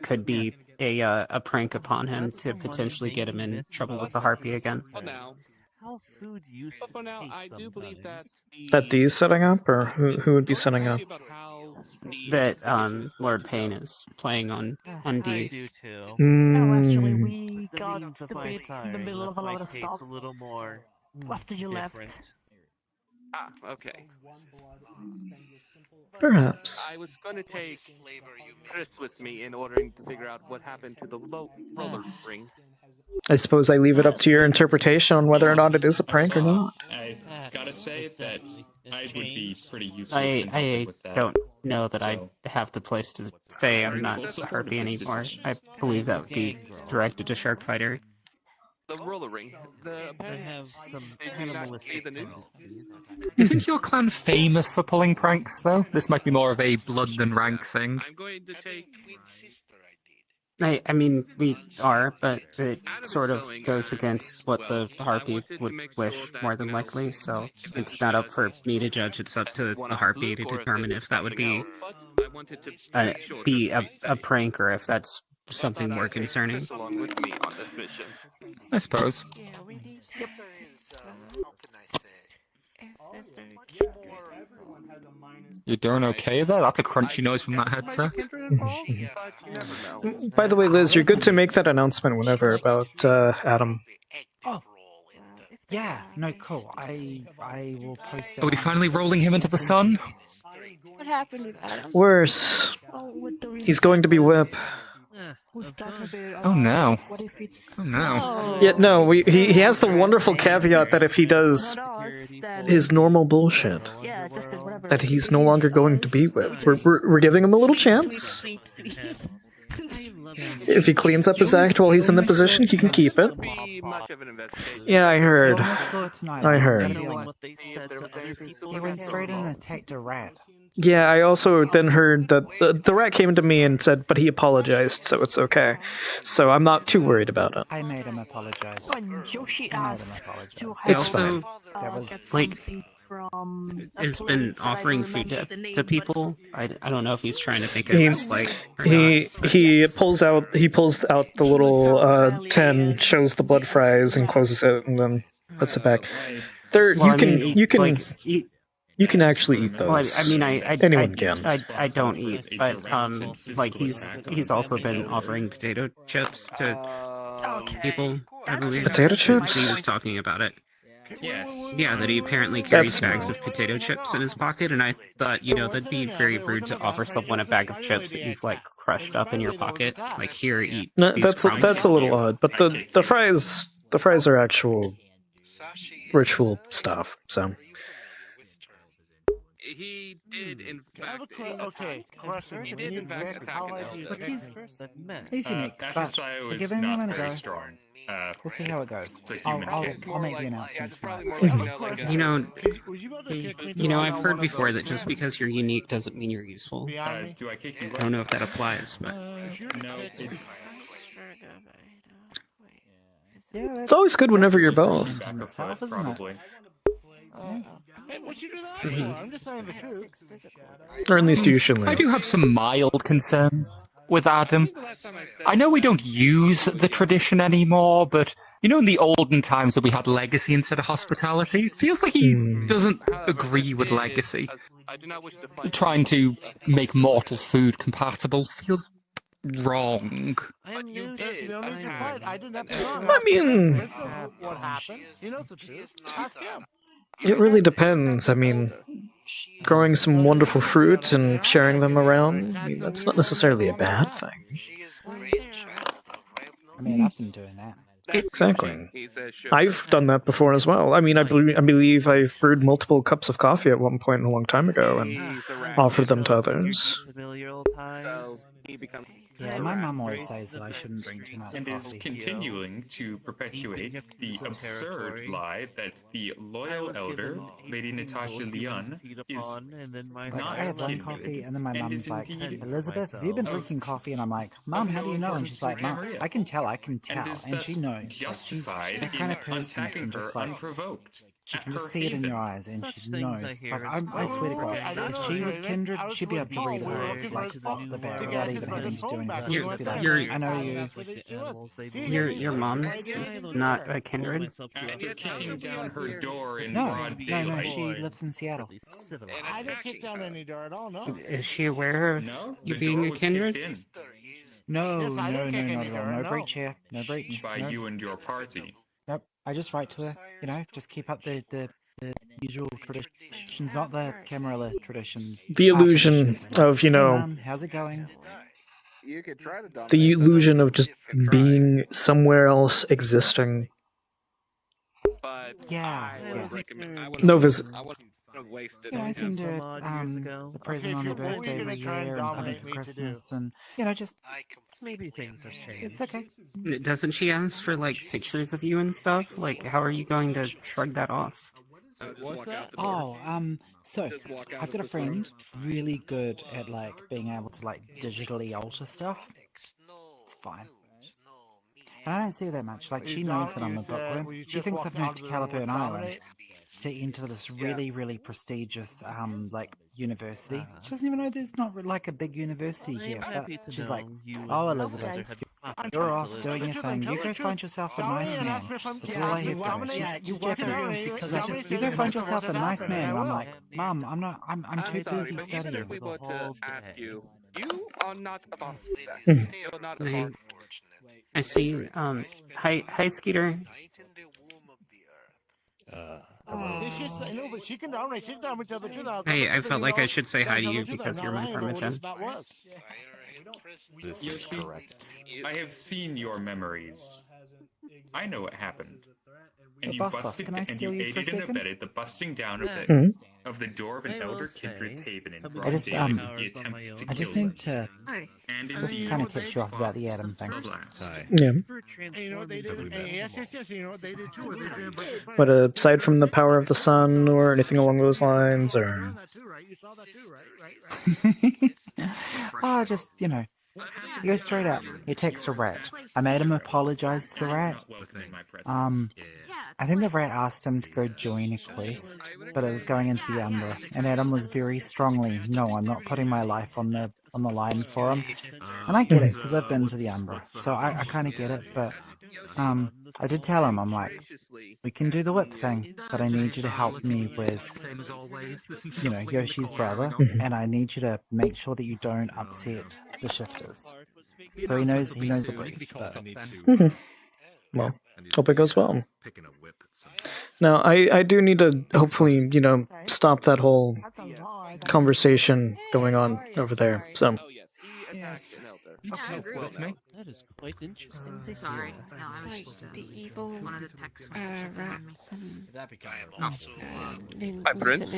S12: could be a prank upon him to potentially get him in trouble with the Harpy again.
S1: For now. But for now, I do believe that
S10: That Dee's setting up, or who would be setting up?
S12: That Lord Payne is playing on D.
S11: No, actually, we got the bit in the middle of a lot of stuff. After you left.
S1: Ah, okay.
S10: Perhaps.
S1: I was going to take Chris with me in order to figure out what happened to the roller ring.
S10: I suppose I leave it up to your interpretation on whether or not it is a prank or not.
S9: I gotta say that I would be pretty useless.
S12: I
S9: with that.
S12: don't know that I
S9: So-
S12: have the place to say I'm not a Harpy anymore. I believe that would be directed to Sharkfighter.
S1: The roller ring. Did you not see the news?
S17: Isn't your clan famous for pulling pranks, though? This might be more of a blood than rank thing.
S1: I'm going to take...
S12: I mean, we are, but it sort of goes against what the Harpy would wish, more than likely, so it's not up for me to judge, it's up to the Harpy to determine if that would be a prank or if that's something more concerning.
S1: Along with me on this mission.
S17: I suppose. You're doing okay there? That's a crunchy noise from that headset.
S10: By the way, Liz, you're good to make that announcement whenever about Adam.
S16: Yeah, no, cool. I will post it.
S17: Are we finally rolling him into the sun?
S5: What happened with Adam?
S10: Worse. He's going to be whip.
S17: Oh no.
S16: Oh
S17: no.
S10: Yeah, no, he has the wonderful caveat that if he does his normal bullshit, that he's no longer going to be whipped. We're giving him a little chance. If he cleans up his act while he's in the position, he can keep it. Yeah, I heard. I heard.
S16: He went straight in and attacked a rat.
S10: Yeah, I also then heard that the rat came to me and said, but he apologized, so it's okay. So I'm not too worried about it.
S16: I made him apologize.
S11: When Yoshi asked to
S10: It's
S11: have
S10: fine.
S12: Like, has been offering food to people. I don't know if he's trying to make it like
S10: he pulls out the little tin, shows the blood fries, and closes it, and then puts it back. There, you can actually eat those.
S12: Well, I mean,
S10: anyone can.
S12: I don't eat, but like he's also been offering potato chips to people. I believe.
S10: Potato chips?
S12: He was talking about it.
S9: Yes.
S12: Yeah, that he apparently carries bags of potato chips in his pocket, and I thought, that'd be very rude to offer someone a bag of chips that you've like crushed up in your pocket. Like, here, eat.
S10: No,
S12: these
S10: that's
S12: crumbs.
S10: a little odd, but the fries are actual ritual stuff. So
S1: He did, in fact.
S19: Okay, question.
S1: He did, in fact, attack an elder.
S16: But
S11: he's unique, but
S9: Ashisayo
S11: we're
S9: is
S11: giving him
S9: not
S11: a
S9: very
S11: go.
S9: strong.
S11: We'll see how it goes.
S9: It's a
S11: I'll
S9: human kid.
S11: make the announcement tonight.
S12: I've heard before that just because you're unique doesn't mean you're useful.
S9: Do I kick you?
S12: I don't know if that applies, but
S9: No.
S10: It's always good whenever you're both.
S9: Back or foot, probably.
S19: Hey, what you do that for? I'm just saying the truth.
S10: Or at least usually.
S17: I do have some mild concerns with Adam. I know we don't use the tradition anymore, but you know in the olden times that we had legacy instead of hospitality? It feels like he doesn't agree with legacy. Trying to make mortal food compatible feels wrong.
S19: I mean, what happened? He knows the truth. Ask him.
S10: It really depends. I mean, growing some wonderful fruit and sharing them around, I mean, that's not necessarily a bad thing.
S16: I mean, I've been doing that.
S10: Exactly. I've done that before as well. I mean, I believe I've brewed multiple cups of coffee at one point a long time ago and offered them to others.
S16: Yeah, my mum always says that I shouldn't drink too much
S9: And is
S16: coffee.
S9: continuing to perpetuate the absurd lie that the loyal elder, Lady Natasha Leon, is
S16: Like,
S9: not
S16: I have one
S9: kindred,
S16: coffee, and then my
S9: and
S16: mum's
S9: is
S16: like,
S9: indeed
S16: Elizabeth, have you been drinking coffee? And I'm like, Mum, how do you know? And she's like, Mum, I can tell.
S9: and is
S16: And
S9: thus
S16: she knows. Like, she's
S9: justified
S16: the kind
S9: in
S16: of person that
S9: attacking
S16: can
S9: her
S16: just like,
S9: unprovoked.
S16: she can
S9: at
S16: just
S9: her
S16: see it in
S9: haven.
S16: your eyes, and
S9: Such
S16: she
S9: things
S16: knows.
S9: I hear
S16: Like,
S9: is
S16: I swear to God, if she was kindred, she'd be able to read her like off the bat without even having to do anything. She'd be like, I know you.
S12: your mom's not a kindred.
S9: After kicking down her door in
S16: No,
S9: broad
S16: no,
S9: daylight.
S16: she lives in Seattle.
S19: I didn't kick down any door at all, no.
S12: Is she aware of
S9: No,
S12: you
S9: the
S12: being
S9: door
S12: a
S9: was
S12: kindred?
S9: kicked in
S16: No,
S19: Yes,
S16: no,
S19: I
S16: no,
S19: didn't kick
S16: not
S19: any
S16: at all.
S19: door,
S16: No
S19: no.
S16: breach here. No breach.
S9: by
S16: No.
S9: you and your party.
S16: Nope. I just write to her. You know, just keep up the usual traditions, not the camera traditions.
S10: The illusion of, you
S16: Hey,
S10: know,
S16: Mum, how's it going?
S1: You could try to dominate
S10: the
S1: them.
S10: illusion of just being somewhere else existing.
S1: But
S16: Yeah.
S1: I would recommend. I would
S10: No visit.
S1: I wouldn't have wasted.
S16: Yeah, I seem to the present on her
S19: what were you
S16: birthday
S19: gonna
S16: was
S19: try and
S16: there and something
S19: dominate
S16: for
S19: me to
S16: Christmas, and you know, just
S22: Maybe things are changed.
S16: it's okay.
S12: Doesn't she ask for like pictures of you and stuff? Like, how are you going to shrug that off?
S19: What's that?
S16: Oh, so
S1: Just walk out
S16: I've
S1: of
S16: got a
S1: this room.
S16: friend really good at like being able to like digitally alter stuff. It's fine. And I don't see her that much. Like, she knows that I'm a bookworm. She thinks I've moved to Caliburn Island to enter this really, really prestigious, like, university. She doesn't even know there's not like a big university here. But she's like, oh, Elizabeth, you're off doing your thing. You go find yourself a nice man. That's all I hear from her. She's Japanese. She's like, you go find yourself a nice man. And I'm like, Mum, I'm not. I'm too busy
S1: Even
S16: studying.
S1: if we were to ask you, you are not about sex. You're not
S12: I,
S1: about.
S12: I see. Hi, Skeeter.
S19: No, but she can dominate. She can dominate the truth.
S12: Hey, I felt like I should say hi to you because you're my primogen.
S9: This is correct. I have seen your memories. I know what happened. And
S16: Hey,
S9: you
S16: boss,
S9: busted
S16: can I
S9: and
S16: steal
S9: you
S16: you for a
S9: aided and
S16: second?
S9: abetted the busting down of the door of an elder kindred's haven in broad
S16: just,
S9: daylight with the attempt to
S16: I just
S9: kill
S16: need to
S9: and
S16: just
S9: indeed
S16: kind of catch you off about the
S9: fought
S16: Adam thing.
S9: the last.
S10: Yeah.
S19: Hey, you know what they did? Hey, yes, you know what they did too?
S10: But aside from the power of the sun or anything along those lines, or
S19: You saw that too, right?
S16: Oh, just, you know, he goes straight up. He takes a rat. I made him apologize to the rat. I think the rat asked him to go join a quest, but it was going into the Umbra, and Adam was very strongly, no, I'm not putting my life on the line for him. And I get it, because I've been to the Umbra, so I kind of get it, but I did tell him, I'm like, we can do the whip thing, but I need you to help me with, you know, Yoshi's brother, and I need you to make sure that you don't upset the shifters. So he knows the brief. But...
S10: well, hope it goes well. Now, I do need to hopefully, you know, stop that whole conversation going on over there. So,
S1: attacked an elder.
S15: I agree with
S1: me.
S15: That is quite interesting.
S14: Sorry,
S15: no, I was just
S3: the evil
S15: one of the texts
S3: rat
S8: I am also
S1: Hi, Prince.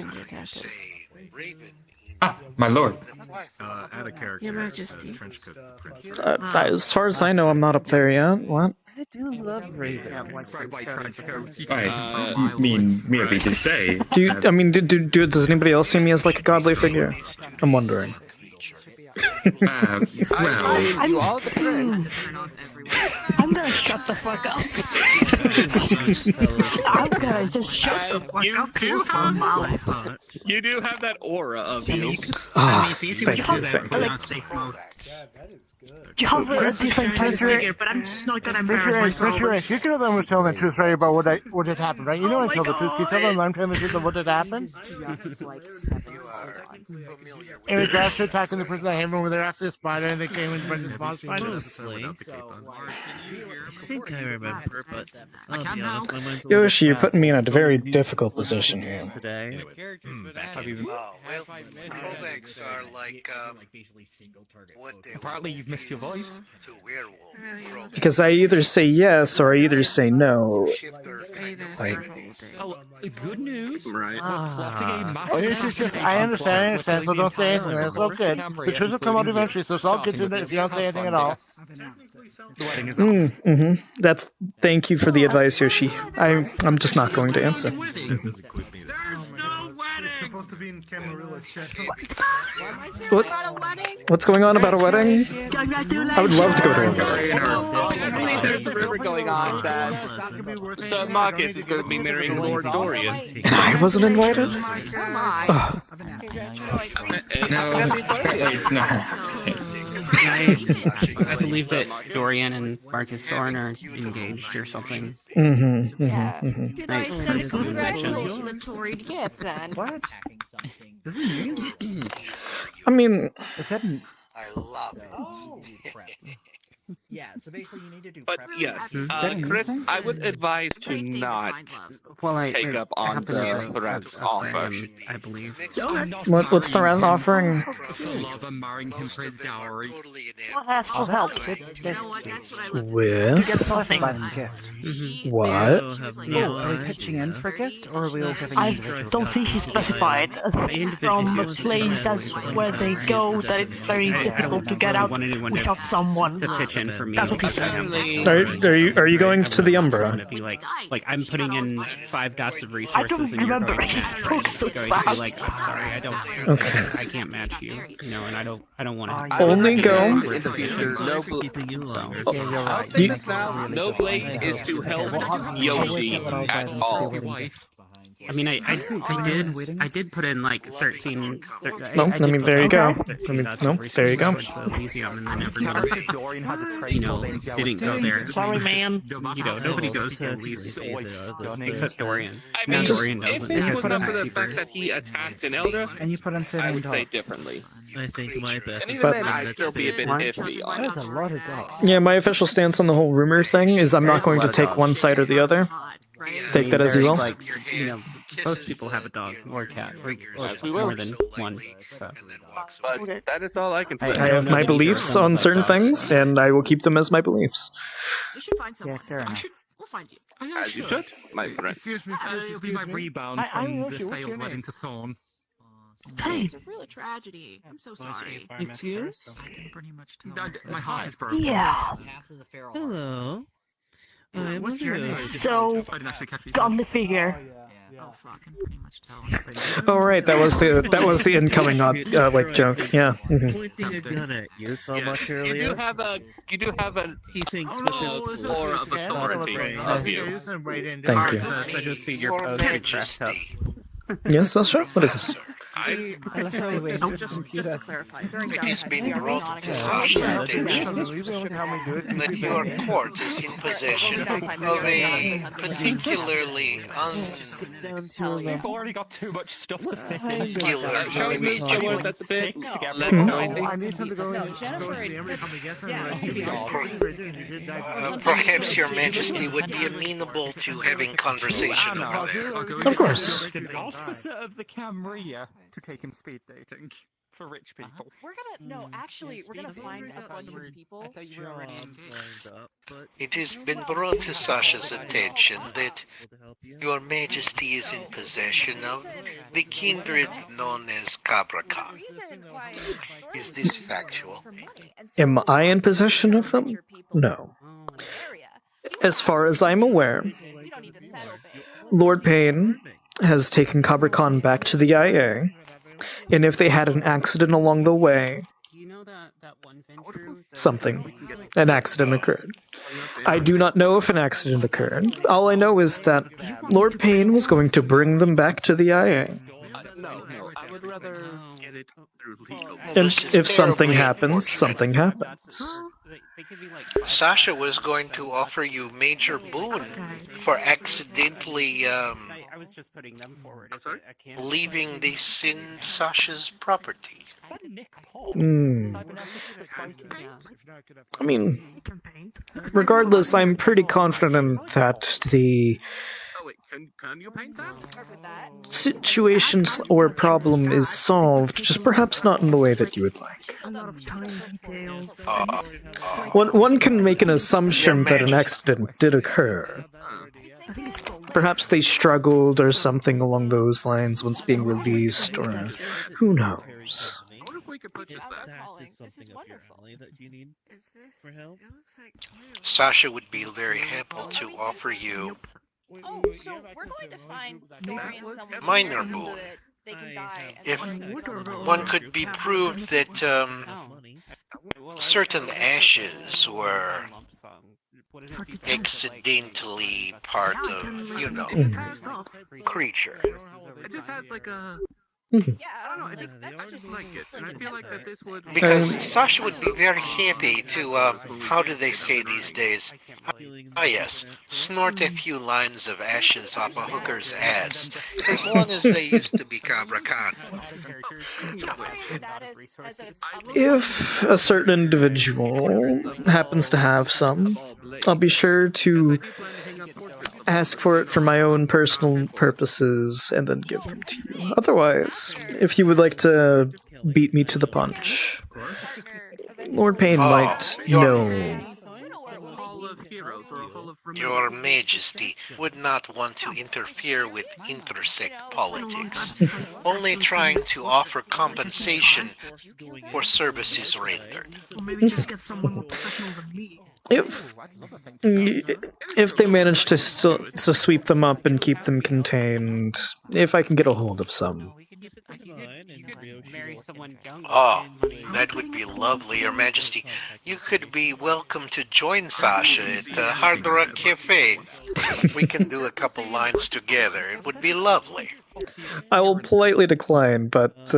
S17: My lord.
S21: Add a character.
S3: Your Majesty.
S21: Trench coat's the prince.
S10: As far as I know, I'm not up there yet. What?
S15: I do love Raven.
S17: White trench coat. I mean, merely to say.
S10: Does anybody else see me as like a godly figure? I'm wondering.
S17: Well,
S11: I'm gonna shut the fuck up. I'm gonna just shut the fuck up. Close my mouth.
S1: You do have that aura of you.
S11: You have a different figure, but I'm just not gonna embarrass myself.
S19: You tell them we're telling the truth, sorry, about what had happened, right? You know I tell the truth. Can you tell them I'm telling the truth of what had happened? Eric Grasser attacking the person I hit over there after the spider, and they came and brought the small spider.
S15: Mostly. I think I remember, but I'll be honest, my mind's a little
S10: Yoshi, you're
S15: bit
S10: putting me in a very difficult position here.
S15: today.
S8: throwbacks are like what they
S17: Apparently you've missed your voice.
S10: Because I either say yes or I either say no. Like,
S17: Good news.
S1: Right.
S19: I understand, so don't say anything. That's all good. The truth will come out eventually, so it's all good if you don't say anything at all.
S10: That's. Thank you for the advice, Yoshi. I'm just not going to answer.
S6: Supposed to be in Camarilla chat.
S10: What's going on about a wedding? I would love to go to a wedding.
S1: There's a rumor going on that Sir Marcus is going to be marrying Lord Dorian.
S10: And I wasn't invited?
S17: It's not.
S12: I believe that Dorian and Marcus Thorne are engaged or something.
S2: Congratulationatory gift then. What?
S10: I mean,
S8: I love it.
S16: Yeah, so basically you need to do
S1: But yes, Chris, I would advise to not take up on the Threat's offer.
S12: I believe.
S10: What's the rent offering?
S17: Love and marrying him for his dowry.
S11: What has to help?
S10: With? What?
S16: Are we pitching in for a gift, or are we all giving
S11: I
S16: individual
S11: don't think he specified. From a place that's where they go, that it's very difficult to get out without someone.
S12: To pitch in for me.
S11: That's what he said.
S10: Are you going to the Umbra?
S12: Be like I'm putting in 5 dots of resources and you're going to be like, I'm sorry, I don't.
S10: Okay.
S12: I can't match you. You know, and I don't want to.
S10: Only go.
S1: In the future, no blade is to help Yoshi at all.
S12: I mean, I did put in like 13.
S10: No, I mean, there you go. There you go.
S12: Elysium, and then everyone, didn't go there.
S11: Sorry, man.
S12: Nobody goes to Elysium except Dorian.
S1: I mean,
S12: Dorian
S1: if
S12: doesn't.
S1: it was not for the fact that he attacked an elder,
S16: and you put in
S1: I would say differently.
S15: I think my best.
S1: And even then, I'd still be a bit iffy on it.
S16: That's a lot of dots.
S10: Yeah, my official stance on the whole rumor thing is I'm not going to take one side or the other. Take that as you will.
S12: Like, most people have a dog or a cat or more than one. So.
S1: But that is all I can say.
S10: I have my beliefs on certain things, and I will keep them as my beliefs.
S15: We should find someone.
S16: Yeah, fair enough.
S15: We'll find you.
S1: As you should, my friend.
S6: Excuse me.
S17: It'll be my rebound from the failed wedding to Thorn.
S15: It's a real tragedy. I'm so sorry. Excuse?
S17: My heart is broken.
S11: Yeah.
S15: Hello.
S11: What's your name? So, on the figure.
S15: Oh fuck! I can pretty much tell.
S10: Oh right, that was the incoming like joke. Yeah.
S15: Pointing a gun at you so much earlier.
S1: You do have a
S15: he thinks with his
S1: aura of authority of you.
S10: Thank you.
S12: I just see your post cracked up.
S10: Yes, that's true. What is it?
S15: Just to clarify,
S8: It is being brought to such attention that your court is in possession of a particularly
S17: You've already got too much stuff to fit in.
S1: Shall we move forward? That's a bit less noisy.
S19: I need him to go in.
S8: Perhaps your majesty would be amenable to having conversation over there.
S10: Of course.
S17: An officer of the Camria to take him speed dating.
S12: For rich people.
S5: We're gonna actually, we're gonna find a bunch of people.
S15: I thought you were already engaged.
S8: It has been brought to Sasha's attention that Your Majesty is in possession of the kindred known as Cabracan. Is this factual?
S10: Am I in possession of them? No. As far as I'm aware, Lord Payne has taken Cabracan back to the IA, and if they had an accident along the way, an accident occurred. I do not know if an accident occurred. All I know is that Lord Payne was going to bring them back to the IA.
S1: No, I would rather get it through legal.
S10: And if something happens, something happens.
S8: Sasha was going to offer you major boon for accidentally leaving this in Sasha's property.
S10: I mean, regardless, I'm pretty confident that the
S1: Can you paint that?
S10: situation or problem is solved, just perhaps not in the way that you would like.
S3: A lot of tiny details.
S10: One can make an assumption that an accident did occur. Perhaps they struggled or something along those lines once being released, or who knows.
S8: Sasha would be very happy to offer you
S5: Oh, so we're going to find Dorian somewhere
S8: minor
S5: so
S8: boon.
S5: that they can die.
S8: If one could be proved that certain ashes were accidentally part of, creature.
S1: It just has like a...
S5: Yeah,
S1: I don't know, I just like it, and I feel like that this would...
S8: Because Sasha would be very happy to, how do they say these days? Ah yes, snort a few lines of ashes off a hooker's ass, as long as they used to be Cabracan.
S10: If a certain individual happens to have some, I'll be sure to ask for it for my own personal purposes and then give them to you. Otherwise, if you would like to beat me to the punch, Lord Payne might know.
S8: Your Majesty would not want to interfere with intersect politics, only trying to offer compensation for services rendered.
S3: Or maybe just get someone more professional than me.
S10: If they manage to sweep them up and keep them contained, if I can get a hold of some.
S8: Oh, that would be lovely, Your Majesty. You could be welcome to join Sasha at Hard Rock Cafe. We can do a couple lines together. It would be lovely.
S10: I will politely decline, but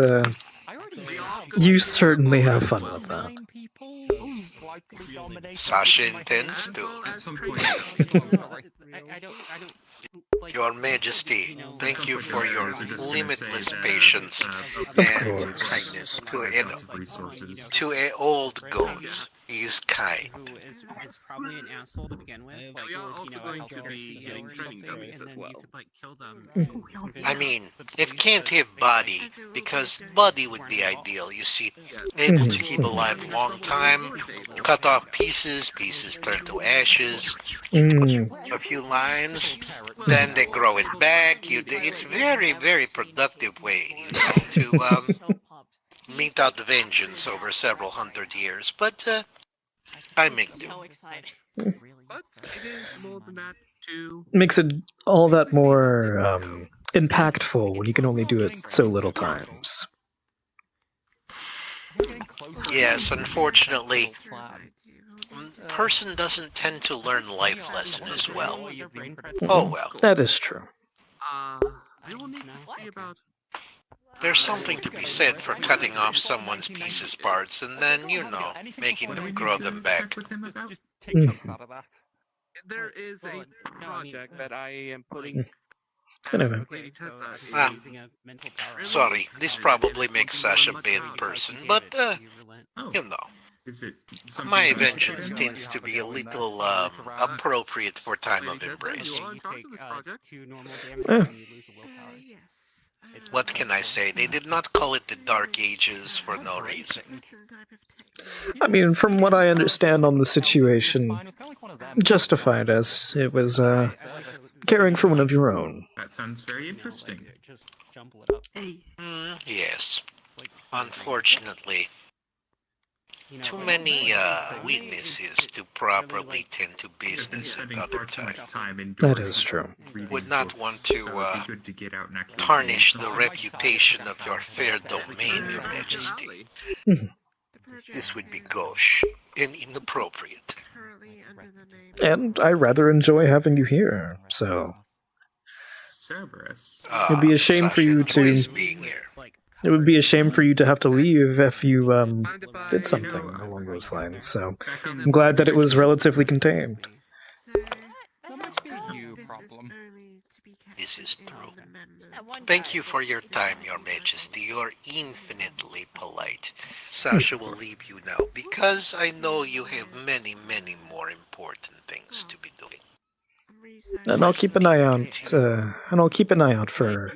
S10: you certainly have fun with that.
S8: Sasha intends to. Your Majesty, thank you for your limitless patience and kindness to an old goat. He is kind.
S12: Who is probably an asshole to begin with. Like,
S1: we are also going to be getting training dummies as well.
S8: I mean, it can't have body, because body would be ideal, you see. Able to keep alive a long time, cut off pieces turn to ashes, a few lines, then they grow it back. It's very, very productive way, to mete out the vengeance over several hundred years, but I make do.
S10: Makes it all that more impactful when you can only do it so little times.
S8: Yes, unfortunately, person doesn't tend to learn life lesson as well. Oh well.
S10: That is true.
S8: There's something to be said for cutting off someone's pieces parts and then, making them grow them back.
S1: There is a project that I am putting...
S10: Anyway.
S8: Sorry, this probably makes Sasha a bad person, but, my vengeance tends to be a little, appropriate for time of embrace. What can I say? They did not call it the Dark Ages for no reason.
S10: I mean, from what I understand on the situation, justified as it was caring for one of your own.
S17: That sounds very interesting.
S8: Yes. Unfortunately, too many witnesses to properly tend to business at other time.
S10: That is true.
S8: Would not want to tarnish the reputation of your fair domain, Your Majesty. This would be gauche and inappropriate.
S10: And I rather enjoy having you here, so...
S17: Cerberus.
S10: It'd be a shame for you to... It would be a shame for you to have to leave if you did something along those lines, so I'm glad that it was relatively contained.
S8: This is true. Thank you for your time, Your Majesty. You are infinitely polite. Sasha will leave you now, because I know you have many, many more important things to be doing.
S10: And I'll keep an eye out, for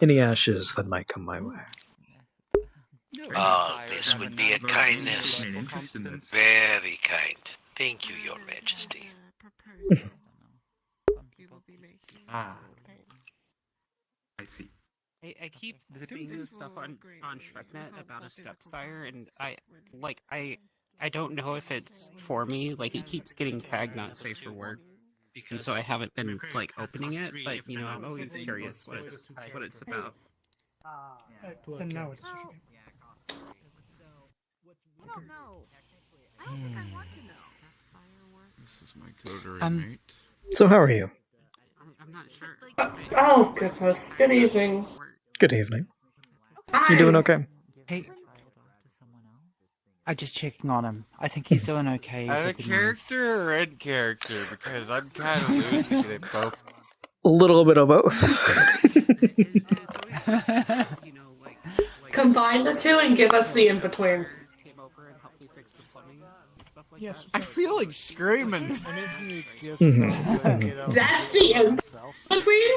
S10: any ashes that might come my way.
S8: Oh, this would be a kindness. Very kind. Thank you, Your Majesty.
S17: I see.
S12: I keep seeing this stuff on ShrekNet about a stepsire, and I don't know if it's for me. Like, it keeps getting tagged not safe for work, and so I haven't been opening it. But I'm always curious what it's about.
S3: And now it's
S5: I don't know. I don't think I want to know.
S4: This is my coterie mate.
S10: So how are you?
S12: I'm not sure.
S13: Oh, goodness. Good evening.
S10: Good evening. You doing okay?
S16: Hey. I'm just checking on him. I think he's doing okay.
S4: Out of character or in character? Because I'm kind of losing it both.
S10: A little bit of both.
S13: Combine the two and give us the in-between.
S3: Yes.
S4: I feel like screaming.
S13: That's the in-between?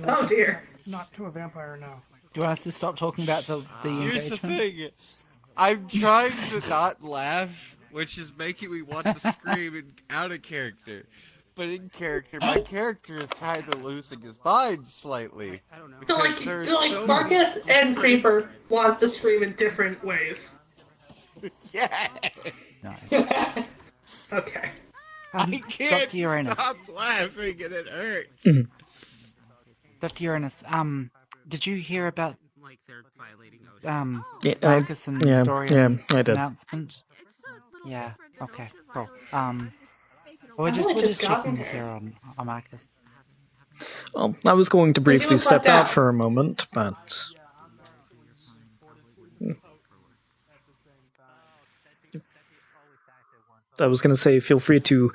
S3: No,
S13: Oh, dear.
S3: Not to a vampire, no.
S16: Do you want us to stop talking about the
S4: Here's
S16: engagement?
S4: the thing. I'm trying to not laugh, which is making me want to scream out of character. But in character, my character is kind of losing his mind slightly.
S13: So, like Marcus and Creeper want to scream in different ways.
S4: Yeah.
S16: Nice.
S13: Okay.
S4: I can't
S16: Dr. Uranus.
S4: stop laughing and it hurts.
S16: Dr. Uranus, did you hear about
S10: Yeah,
S16: Marcus and
S10: yeah,
S16: Dorian's
S10: I did.
S16: announcement? Yeah. Okay. Cool. We're just checking here on Marcus.
S10: Well, I was going to briefly
S13: was
S10: step
S13: let
S10: out
S13: down.
S10: for a moment, but... I was going to say, feel free to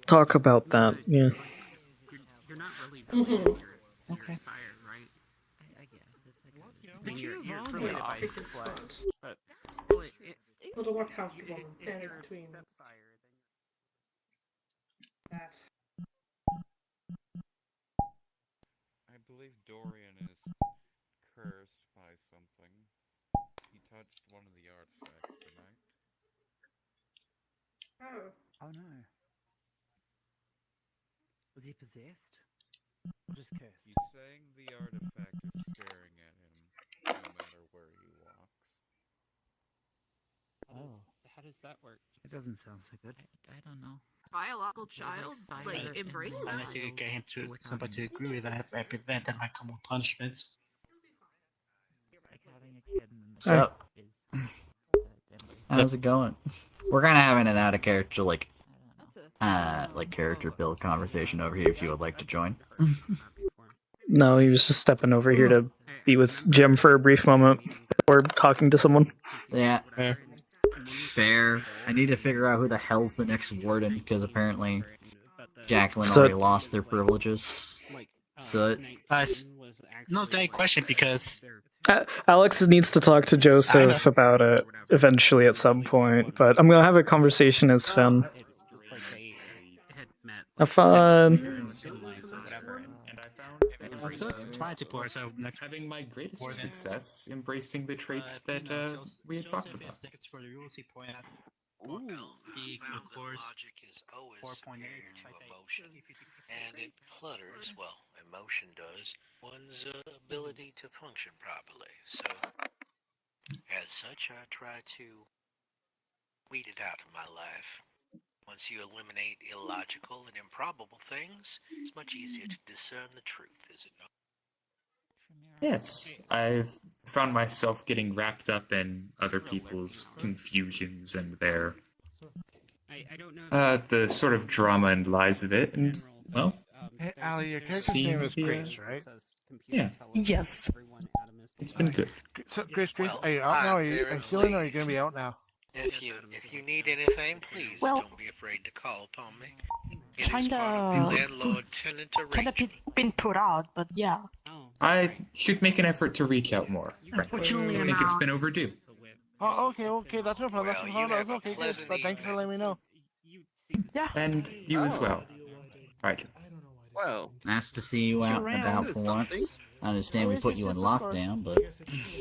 S10: talk about that, yeah.
S16: Okay.
S13: A little more comfortable in between.
S4: I believe Dorian is cursed by something. He touched one of the artifacts tonight.
S13: Oh.
S16: Oh no. Was he possessed? Or just cursed?
S4: He's saying the artifact is staring at him no matter where he walks.
S16: Oh.
S12: How does that work?
S16: It doesn't sound so good. I don't know.
S5: Biological child, like, embrace that.
S23: Unless you get him to somebody to agree with that, I prevent my common punishments.
S24: So, how's it going? We're kind of having an out of character, like character build conversation over here. If you would like to join.
S10: No, he was just stepping over here to be with Jim for a brief moment before talking to someone.
S24: Yeah. Fair. I need to figure out who the hell's the next warden, because apparently Jacqueline already lost their privileges. So,
S23: not a question, because
S10: Alex needs to talk to Joseph about it eventually at some point, but I'm gonna have a conversation as Finn. Have fun.
S23: try to put
S9: having my greatest success embracing the traits that we had talked about.
S8: Well, of course, logic is always superior to emotion, and it clutters, well, emotion does, one's ability to function properly. So, as such, I try to weed it out of my life. Once you eliminate illogical and improbable things, it's much easier to discern the truth, is it not?
S9: Yes, I've found myself getting wrapped up in other people's confusions and their the sort of drama and lies of it, and well,
S19: Hey, Ali, your character's name is Grace, right?
S9: Yeah.
S11: Yes.
S9: It's been good.
S19: So, Grace, are you out now? Are you still in, or are you going to be out now?
S8: If you need anything, please don't be afraid to call upon me. It is part of the landlord-tenant arrangement.
S11: Been put out, but yeah.
S9: I should make an effort to reach out more.
S11: Unfortunately,
S9: I think it's been overdue.
S19: Oh, okay, that's no problem. That's okay, good. But thank you for letting me know.
S11: Yeah.
S9: And you as well. Right.
S1: Well,
S24: nice to see you out and about for once. I understand we put you in lockdown, but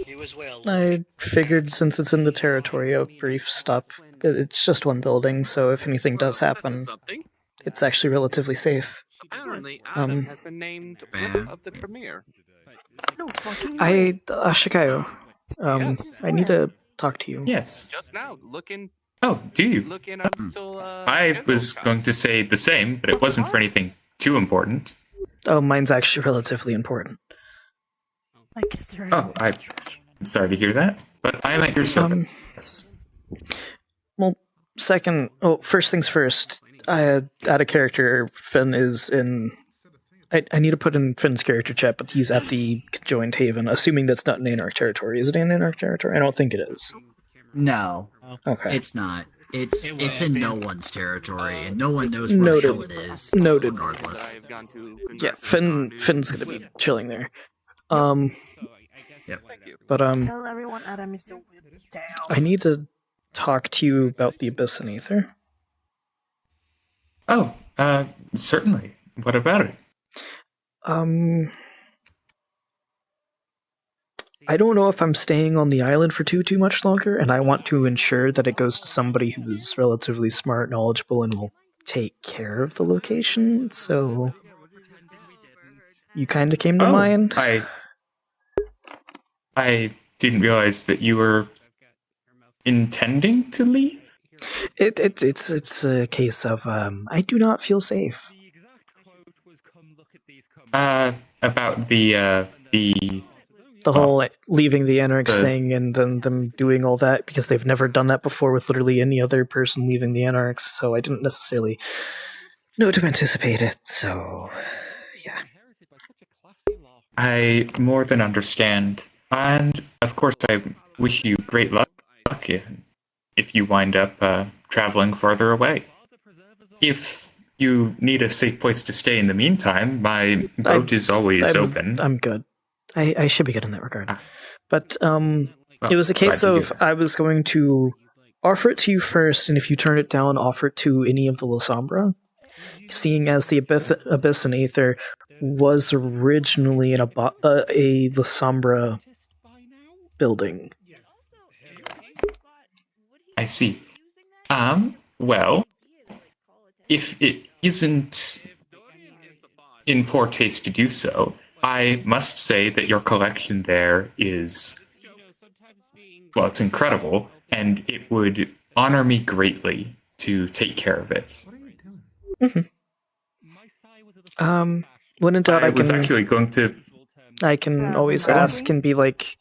S8: you as well.
S10: I figured since it's in the territory, a brief stop. It's just one building, so if anything does happen, it's actually relatively safe.
S1: Apparently, Adam has been named winner of the premiere.
S10: Shikayo, I need to talk to you.
S9: Yes.
S1: Just now, looking.
S9: Oh, do you?
S1: Looking up till,
S9: I was going to say the same, but it wasn't for anything too important.
S10: Oh, mine's actually relatively important.
S9: Oh, I'm sorry to hear that, but I am at your service.
S10: Well, first things first, I out of character, Finn is in... I need to put in Finn's character chat, but he's at the Conjoined Haven, assuming that's not in Anarch territory. Is it in Anarch territory? I don't think it is.
S24: no,
S10: Okay.
S24: it's not. It's in no one's territory, and no one knows where the hell it is.
S10: Noted.
S24: Regardless.
S10: Yeah, Finn's gonna be chilling there.
S24: Yep.
S10: But
S11: Tell everyone Adam is down.
S10: I need to talk to you about the Abyss and Aether.
S9: Oh, certainly. What about it?
S10: I don't know if I'm staying on the island for too much longer, and I want to ensure that it goes to somebody who is relatively smart, knowledgeable, and will take care of the location. So you kind of came to mind.
S9: I didn't realize that you were intending to leave.
S10: It's a case of I do not feel safe.
S9: About the
S10: whole leaving the Anarchs thing and then them doing all that, because they've never done that before with literally any other person leaving the Anarchs, so I didn't necessarily know to anticipate it, so yeah.
S9: I more than understand, and of course I wish you great luck if you wind up traveling farther away. If you need a safe place to stay in the meantime, my boat is always open.
S10: I'm good. I should be good in that regard. But it was a case of I was going to offer it to you first, and if you turn it down, offer it to any of the La Sombra. Seeing as the Abyss and Aether was originally a La Sombra building.
S9: I see. Well, if it isn't in poor taste to do so, I must say that your collection there is, well, it's incredible, and it would honor me greatly to take care of it.
S10: When in doubt, I
S9: was actually going to...
S10: I can always ask and be like...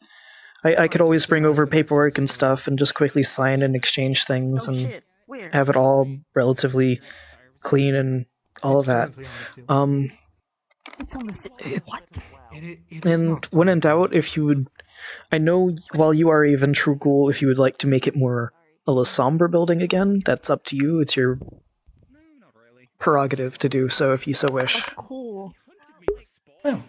S10: I could always bring over paperwork and stuff and just quickly sign and exchange things and have it all relatively clean and all of that.
S11: It's on the what?
S10: And when in doubt, if you would... I know while you are a Ventrugul, if you would like to make it more a La Sombra building again, that's up to you. It's your prerogative to do so if you so wish.
S11: Cool.
S9: Well,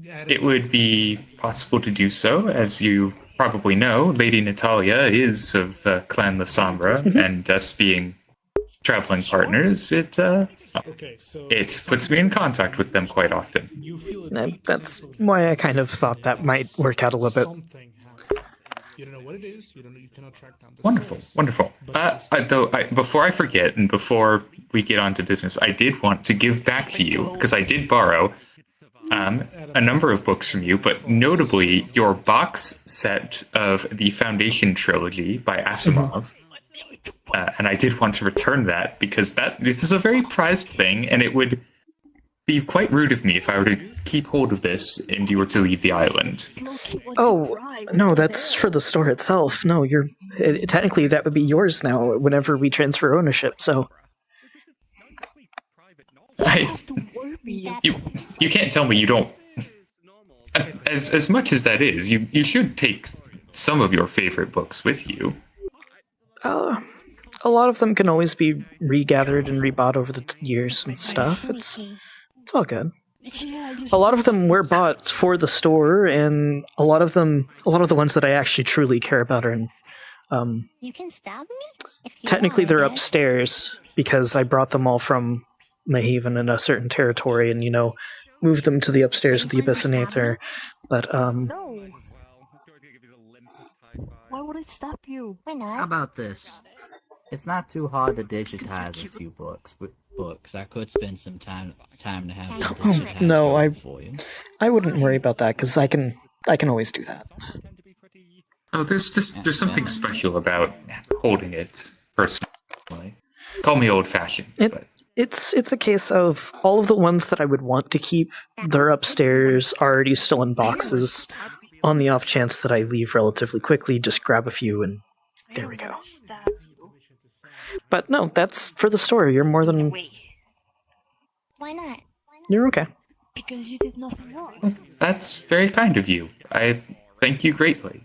S9: it would be possible to do so. As you probably know, Lady Natalia is of Clan La Sombra, and us being traveling partners, it puts me in contact with them quite often.
S10: That's why I kind of thought that might work out a little bit.
S6: You don't know what it is. You cannot track down.
S9: Wonderful, wonderful. Before I forget, and before we get on to business, I did want to give back to you because I did borrow a number of books from you, but notably your box set of the Foundation trilogy by Asimov. And I did want to return that because this is a very prized thing, and it would be quite rude of me if I were to keep hold of this and you were to leave the island.
S10: Oh, no, that's for the store itself. No, technically that would be yours now whenever we transfer ownership, so...
S9: You can't tell me you don't... As much as that is, you should take some of your favorite books with you.
S10: A lot of them can always be regathered and rebought over the years and stuff. It's all good. A lot of them were bought for the store, and a lot of the ones that I actually truly care about are in,
S14: You can stab me?
S10: technically they're upstairs, because I brought them all from Mahaven in a certain territory, and, moved them to the upstairs of the Abyss and Aether, but,
S11: No. Why would I stop you?
S24: How about this? It's not too hard to digitize a few books. I could spend some time to have them digitized
S10: no,
S24: for you.
S10: I wouldn't worry about that, because I can always do that.
S9: Oh, there's something special about holding it personally. Call me old-fashioned.
S10: It's a case of all of the ones that I would want to keep, they're upstairs, already still in boxes. On the off chance that I leave relatively quickly, just grab a few and there we go. But no, that's for the store. You're more than...
S14: Why not?
S10: You're okay.
S11: Because you did nothing wrong.
S9: That's very kind of you. I thank you greatly.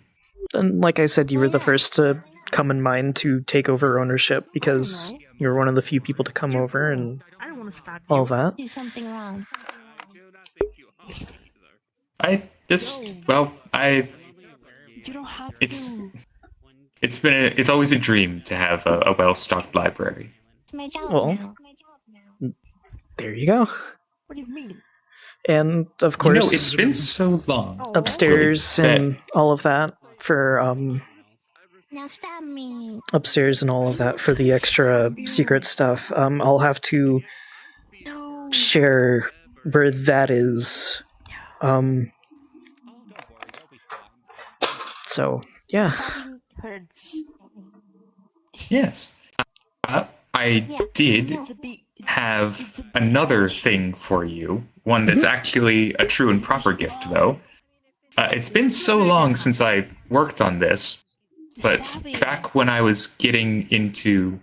S10: And like I said, you were the first to come in mind to take over ownership because you were one of the few people to come over and all that.
S14: Do something wrong.
S9: It's always a dream to have a well-stocked library.
S14: It's my job.
S10: Well, there you go.
S11: What do you mean?
S10: And of course,
S9: it's been so long.
S10: Upstairs and all of that for
S14: Now stab me.
S10: upstairs and all of that for the extra secret stuff. I'll have to share where that is. So yeah.
S9: Yes. I did have another thing for you. One that's actually a true and proper gift, though. It's been so long since I worked on this, but back when I was getting into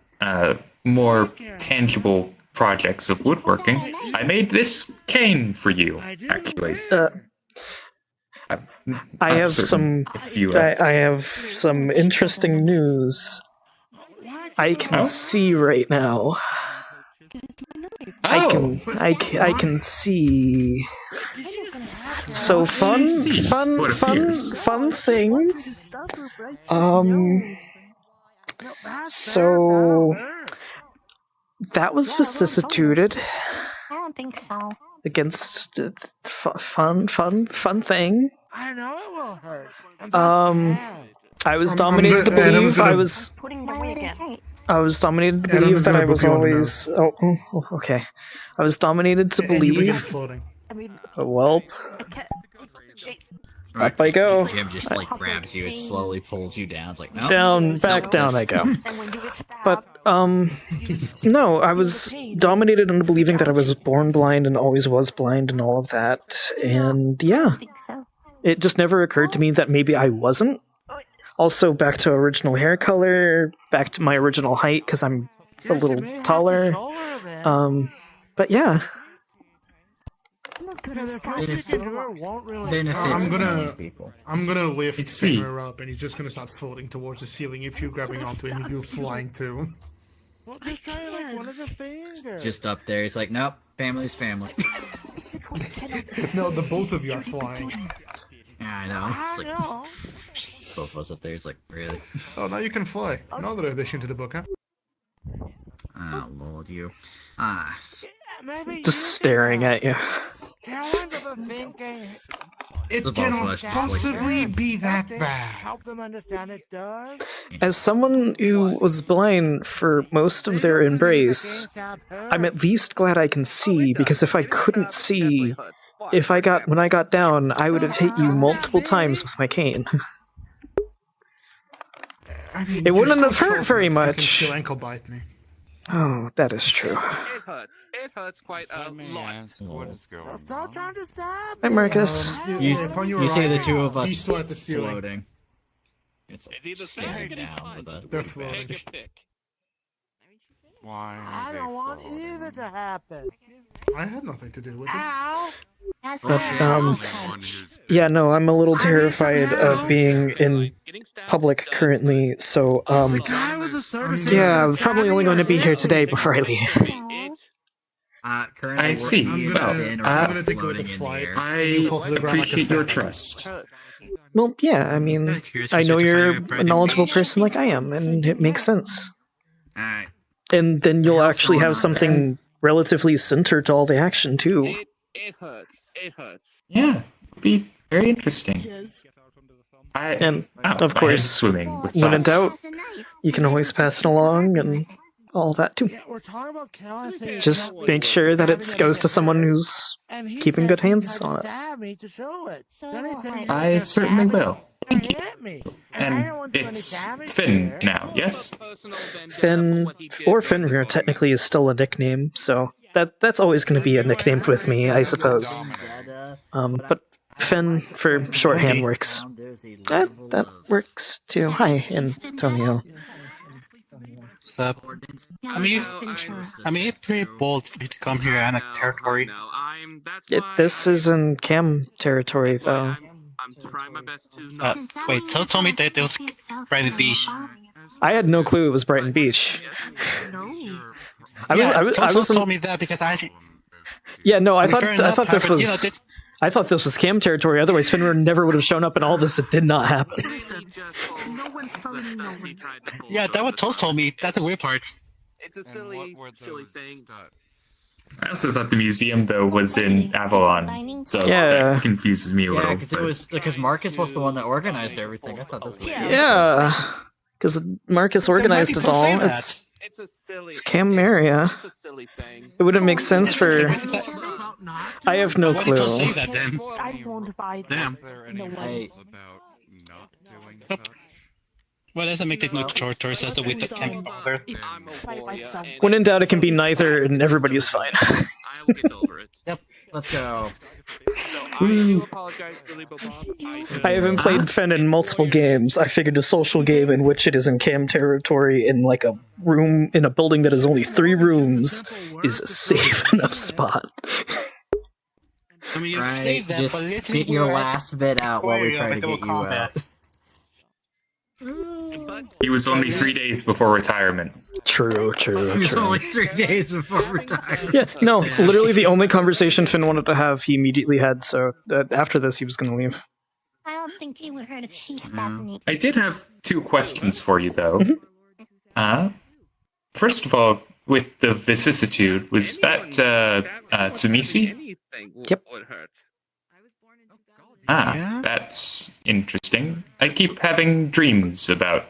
S9: more tangible projects of woodworking, I made this cane for you, actually.
S10: I have some interesting news. I can see right now. I can see. So fun thing. So that was vicissitude.
S14: I don't think so.
S10: Against fun thing.
S19: I know it will hurt.
S10: I was dominated to believe I was. I was dominated to believe that I was always. Okay. I was dominated to believe. Well, up I go.
S24: Jim just grabs you, it slowly pulls you down. It's like no.
S10: Back down I go. But no, I was dominated into believing that I was born blind and always was blind and all of that, and yeah, it just never occurred to me that maybe I wasn't. Also, back to original hair color, back to my original height because I'm a little taller. But yeah.
S6: I'm gonna lift Fenrir up, and he's just gonna start floating towards the ceiling. If you're grabbing onto him, you're flying too.
S19: Well, just try one of the fingers.
S24: Just up there, it's like nope, family's family.
S6: No, the both of you are flying.
S24: Yeah, I know. It's like both of us up there. It's like really.
S6: Oh, now you can fly. Another addition to the book, huh?
S24: Oh, Lord, you.
S10: Just staring at you.
S6: It
S24: The
S6: cannot
S24: Buffalo
S6: possibly be that bad.
S19: Help them understand it does.
S10: As someone who was blind for most of their embrace, I'm at least glad I can see, because if I couldn't see, when I got down, I would have hit you multiple times with my cane.
S6: I mean,
S10: It wouldn't
S6: you're
S10: have
S6: so
S10: hurt
S6: short
S10: very
S6: that you can
S10: much.
S6: still ankle bite me.
S10: Oh, that is true.
S1: It hurts. It hurts quite a lot.
S19: Stop trying to stab
S10: Hi, Marcus.
S24: You see the two of us
S6: He's still at the ceiling.
S24: floating. It's
S1: either
S24: staring
S1: getting
S24: down
S1: punched.
S24: with a
S6: They're
S24: big
S6: floating.
S24: fish.
S4: Why?
S19: I don't want either to happen.
S6: I had nothing to do with it.
S19: Ow!
S10: But, yeah, no, I'm a little terrified of being in public currently, so, yeah, I'm probably only going to be here today before I leave.
S24: Currently
S9: I see.
S24: we're
S9: Well,
S24: in or
S6: I'm gonna take it with
S24: floating
S6: the
S24: in
S6: flight.
S24: the air.
S9: I
S6: fall to the ground like a
S9: appreciate your
S6: phantom.
S9: trust.
S10: Well, yeah, I mean, I know you're a knowledgeable person like I am, and it makes sense.
S24: Alright.
S10: And then you'll actually have something relatively centered to all the action, too.
S1: It hurts. It hurts.
S9: Yeah, it'd be very interesting.
S10: And, of
S9: my head's
S10: course,
S9: swimming with
S10: when in
S9: thoughts.
S10: doubt, you can always pass it along, and all that, too.
S19: We're talking about chaos.
S10: Just make sure that it goes to someone who's keeping good hands on it.
S19: Stab me to show it. Then he said he
S9: I certainly will.
S19: Thank you. Hit me.
S9: And it's Finn now, yes?
S10: Finn, or Fenrir, technically is still a nickname, so that's always going to be a nickname with me, I suppose. But Finn for shorthand works. That works too. Hi, Antonio.
S23: Sup? I mean, it's pretty bold for you to come here and a territory.
S10: This isn't Cam territory, though.
S1: I'm trying my best to not.
S23: Wait, told me that it was Brighton Beach.
S10: I had no clue it was Brighton Beach. I was
S23: told me that because I.
S10: Yeah, no, I
S23: fair
S10: thought
S23: enough,
S10: this
S23: Harvard,
S10: was. I thought this was Cam territory. Otherwise, Fenrir never would have shown up in all this. It did not happen.
S23: Yeah, that what Toast told me. That's the weird part.
S1: It's a silly thing.
S9: I also thought the museum, though, was in Avalon, so
S10: Yeah.
S9: that confuses me a little.
S24: Because Marcus was the one that organized everything. I thought this was
S10: Yeah, because Marcus organized it all. It's Cam Maria. It wouldn't make sense for. I have no
S23: Why did
S10: clue.
S23: you say that then?
S11: I won't buy
S23: Damn.
S24: Hey.
S23: Well, doesn't make it no choice as a with the camp over.
S10: When in doubt, it can be neither, and everybody's fine.
S1: I'll get over it.
S24: Yep, let's go.
S1: I do apologize, Billy Bob.
S10: I haven't played Fen in multiple games. I figured a social game in which it is in Cam territory in like a room in a building that has only 3 rooms is a safe enough spot.
S23: I mean, you
S24: Right,
S23: say that,
S24: just
S23: but literally
S24: get your
S23: we're at
S24: last bit out while we
S23: Aquarium
S24: try to
S23: and
S24: get
S23: double
S24: you out.
S23: combat.
S9: He was only 3 days before retirement.
S10: True.
S24: He was only 3 days before retirement.
S10: Yeah, no, literally the only conversation Finn wanted to have, he immediately had, so after this, he was going to leave.
S14: I don't think he would hurt if she stabbed me.
S9: I did have 2 questions for you, though. First of all, with the vicissitude, was that Tsumishi?
S10: Yep.
S9: That's interesting. I keep having dreams about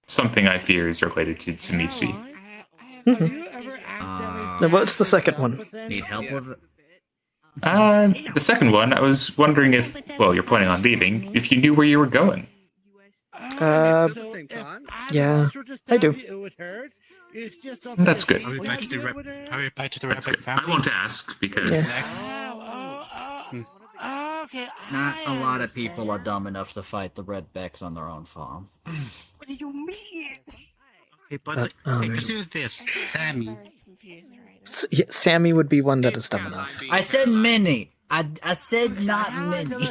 S9: something I fear is related to Tsumishi.
S10: Now, what's the second one?
S24: Need help with it?
S9: The second one, I was wondering if, well, you're planning on leaving, if you knew where you were going.
S10: Yeah, I do.
S9: That's good.
S23: I'll reply to the
S9: That's
S23: Rabbit
S9: good.
S23: family.
S9: I won't ask, because...
S24: Not a lot of people are dumb enough to fight the redbacks on their own farm.
S11: What do you mean?
S23: Okay, but consider this, Sammy.
S10: Sammy would be one that is dumb enough.
S24: I said many. I said not many.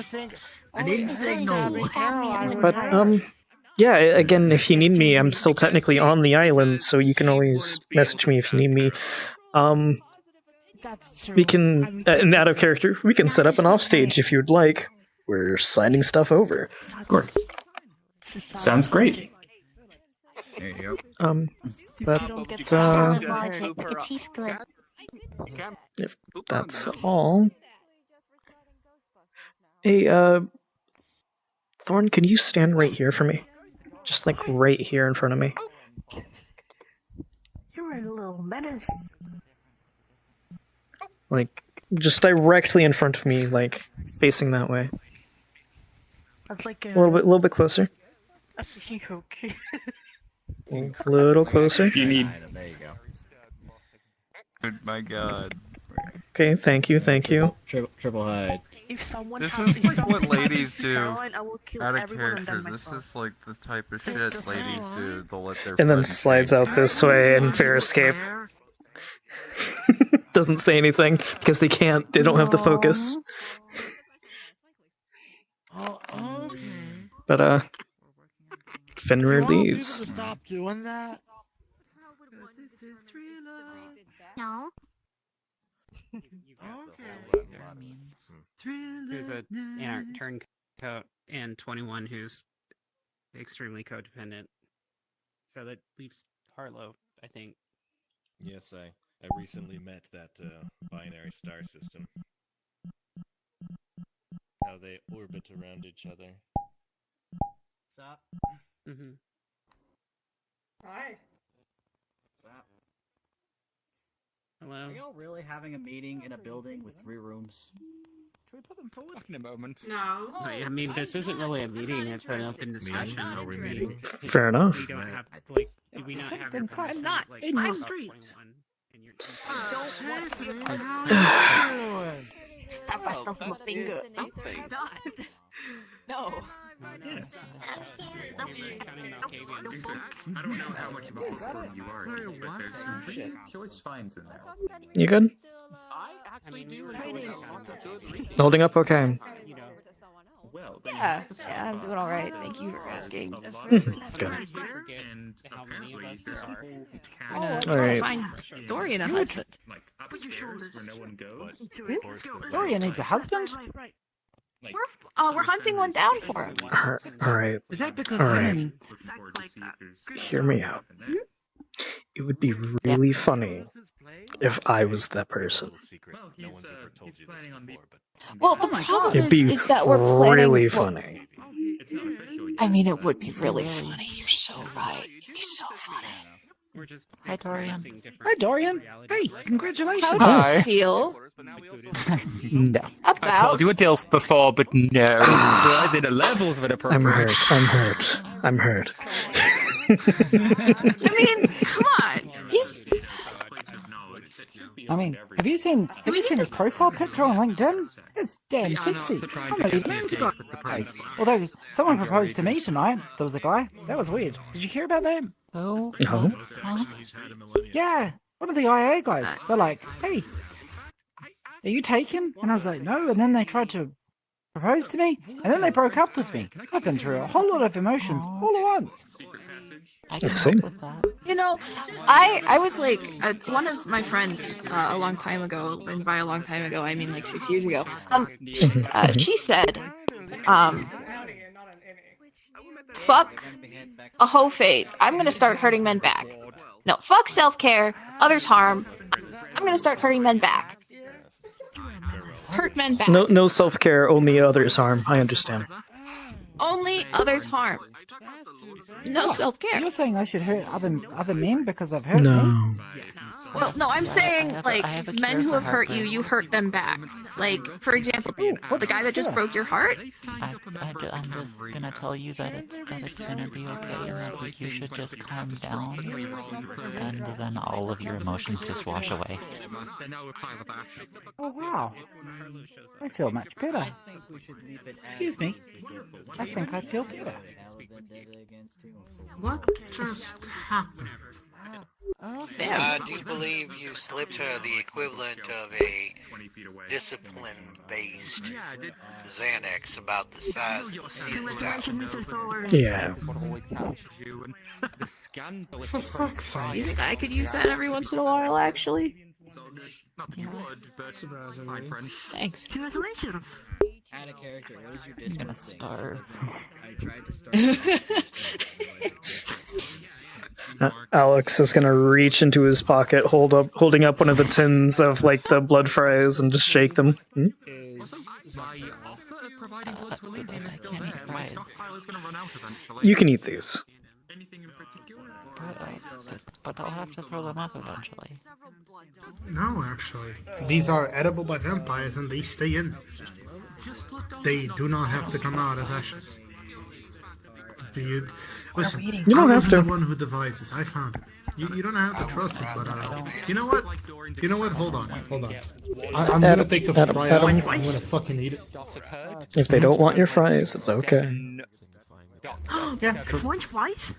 S24: I didn't say no.
S10: But, yeah, again, if you need me, I'm still technically on the island, so you can always message me if you need me. We can, and out of character, we can set up an offstage if you'd like. We're signing stuff over.
S9: Of course. Sounds great.
S24: There you go.
S10: But if that's all, hey, Thorn, can you stand right here for me? Just like right here in front of me.
S11: You're a little menace.
S10: Like, just directly in front of me, like, facing that way.
S11: That's like
S10: A little bit closer.
S11: Okay.
S10: A little closer.
S9: Do you need...
S4: There you go. Oh my god.
S10: Okay, thank you.
S24: Triple hide.
S11: If someone
S4: This
S11: has,
S4: is like what ladies do
S11: Caroline, I will kill
S4: out of
S11: everyone and then
S4: character. This
S11: myself.
S4: is like the type of shit ladies do. They'll let their
S10: And then
S4: friends
S10: slides out this way and fair escape. Doesn't say anything because they don't have the focus. But Fenrir leaves.
S19: Stop doing that.
S14: No.
S12: There's a turncoat and 21 who's extremely codependent. So that leaves Harlow, I think.
S7: Yes, I recently met that binary star system. How they orbit around each other.
S12: Stop. Mm-hmm.
S13: Hi.
S12: Hello.
S24: Are y'all really having a meeting in a building with 3 rooms? Should we put them forward?
S17: In a moment.
S13: No.
S12: I mean, this isn't really a meeting, it's an open discussion.
S10: Fair enough.
S12: We don't have, like, we not have your
S11: I'm not
S12: like,
S11: in your
S12: point
S11: street.
S12: one and your
S11: Stab myself with my finger. No.
S12: Yes.
S17: I don't know how much of a bookworm you are, but there's some pretty choice finds in there.
S10: You good? Holding up okay.
S17: Well,
S18: Yeah, I'm doing all right. Thank you for asking.
S10: Good.
S17: And apparently there's a whole
S18: I'm gonna
S10: All right.
S18: find Dorian a husband.
S17: like upstairs where no one goes.
S16: Dorian needs a husband?
S18: We're hunting one down for him.
S10: Alright.
S18: Is that because
S10: Alright.
S18: I'm
S10: Hear me out. It would be really funny if I was that person.
S17: He's planning on being...
S18: Well, the problem
S10: It'd be
S18: is that we're planning.
S10: really
S18: well,
S10: funny.
S18: I mean, it would be really funny. You're so right. It'd be so funny.
S12: We're just
S18: Hi, Dorian.
S16: Hi, Dorian. Hey, congratulations.
S18: How do you feel
S17: No. I've
S18: about?
S17: told you a DILF before, but no. Rise in the levels of inappropriate.
S10: I'm hurt.
S18: I mean, come on. He's.
S16: I mean, have you seen his profile picture on LinkedIn? It's damn sexy. I'm not even into guys. Although someone proposed to me tonight, there was a guy. That was weird. Did you hear about that?
S18: Oh.
S10: No.
S16: Yeah, one of the IA guys. They're like, "Hey, are you taken?" And I was like, "No." And then they tried to propose to me, and then they broke up with me. I've been through a whole lot of emotions all at once.
S18: I can help with that. You know, I was like, one of my friends a long time ago, and by a long time ago, I mean like 6 years ago, she said, fuck a hoe phase. I'm gonna start hurting men back. No, fuck self-care, others harm. I'm gonna start hurting men back. Hurt men back.
S10: No self-care, only others harm. I understand.
S18: Only others harm. No self-care.
S16: So you're saying I should hurt other men because I've hurt men?
S18: Well, no, I'm saying, like, men who have hurt you, you hurt them back. Like, for example, the guy that just broke your heart?
S20: I'm just gonna tell you that it's gonna be okay, and that you should just calm down, and then all of your emotions just wash away.
S16: Oh wow, I feel much better. Excuse me, I think I feel better.
S5: What just happened?
S8: Do you believe you slipped her the equivalent of a discipline-based Xanax about the size of a
S11: Congratulations, Mr. Thorne.
S10: Yeah.
S18: For fuck's sake. You think I could use that every once in a while, actually? Thanks.
S11: Congratulations.
S24: Out of character, what is your discipline?
S20: Gonna starve.
S24: I tried to start.
S10: Alex is gonna reach into his pocket, holding up one of the tins of like the blood fries, and just shake them. Hmm?
S17: My offer of providing blood to Elysium is still there. My stockpile is going to run out eventually.
S10: You can eat these.
S17: Anything in particular?
S20: But I'll have to throw them up eventually.
S6: No, actually. These are edible by vampires and they stay in. They do not have to come out as ashes. Listen,
S10: you don't have to.
S6: I'm the one who devises. I found it. You don't have to trust it, but you know what? You know what? Hold on. I'm gonna take a fry out. I'm gonna fucking eat it.
S10: If they don't want your fries, it's okay.
S6: Yeah.
S11: French fries?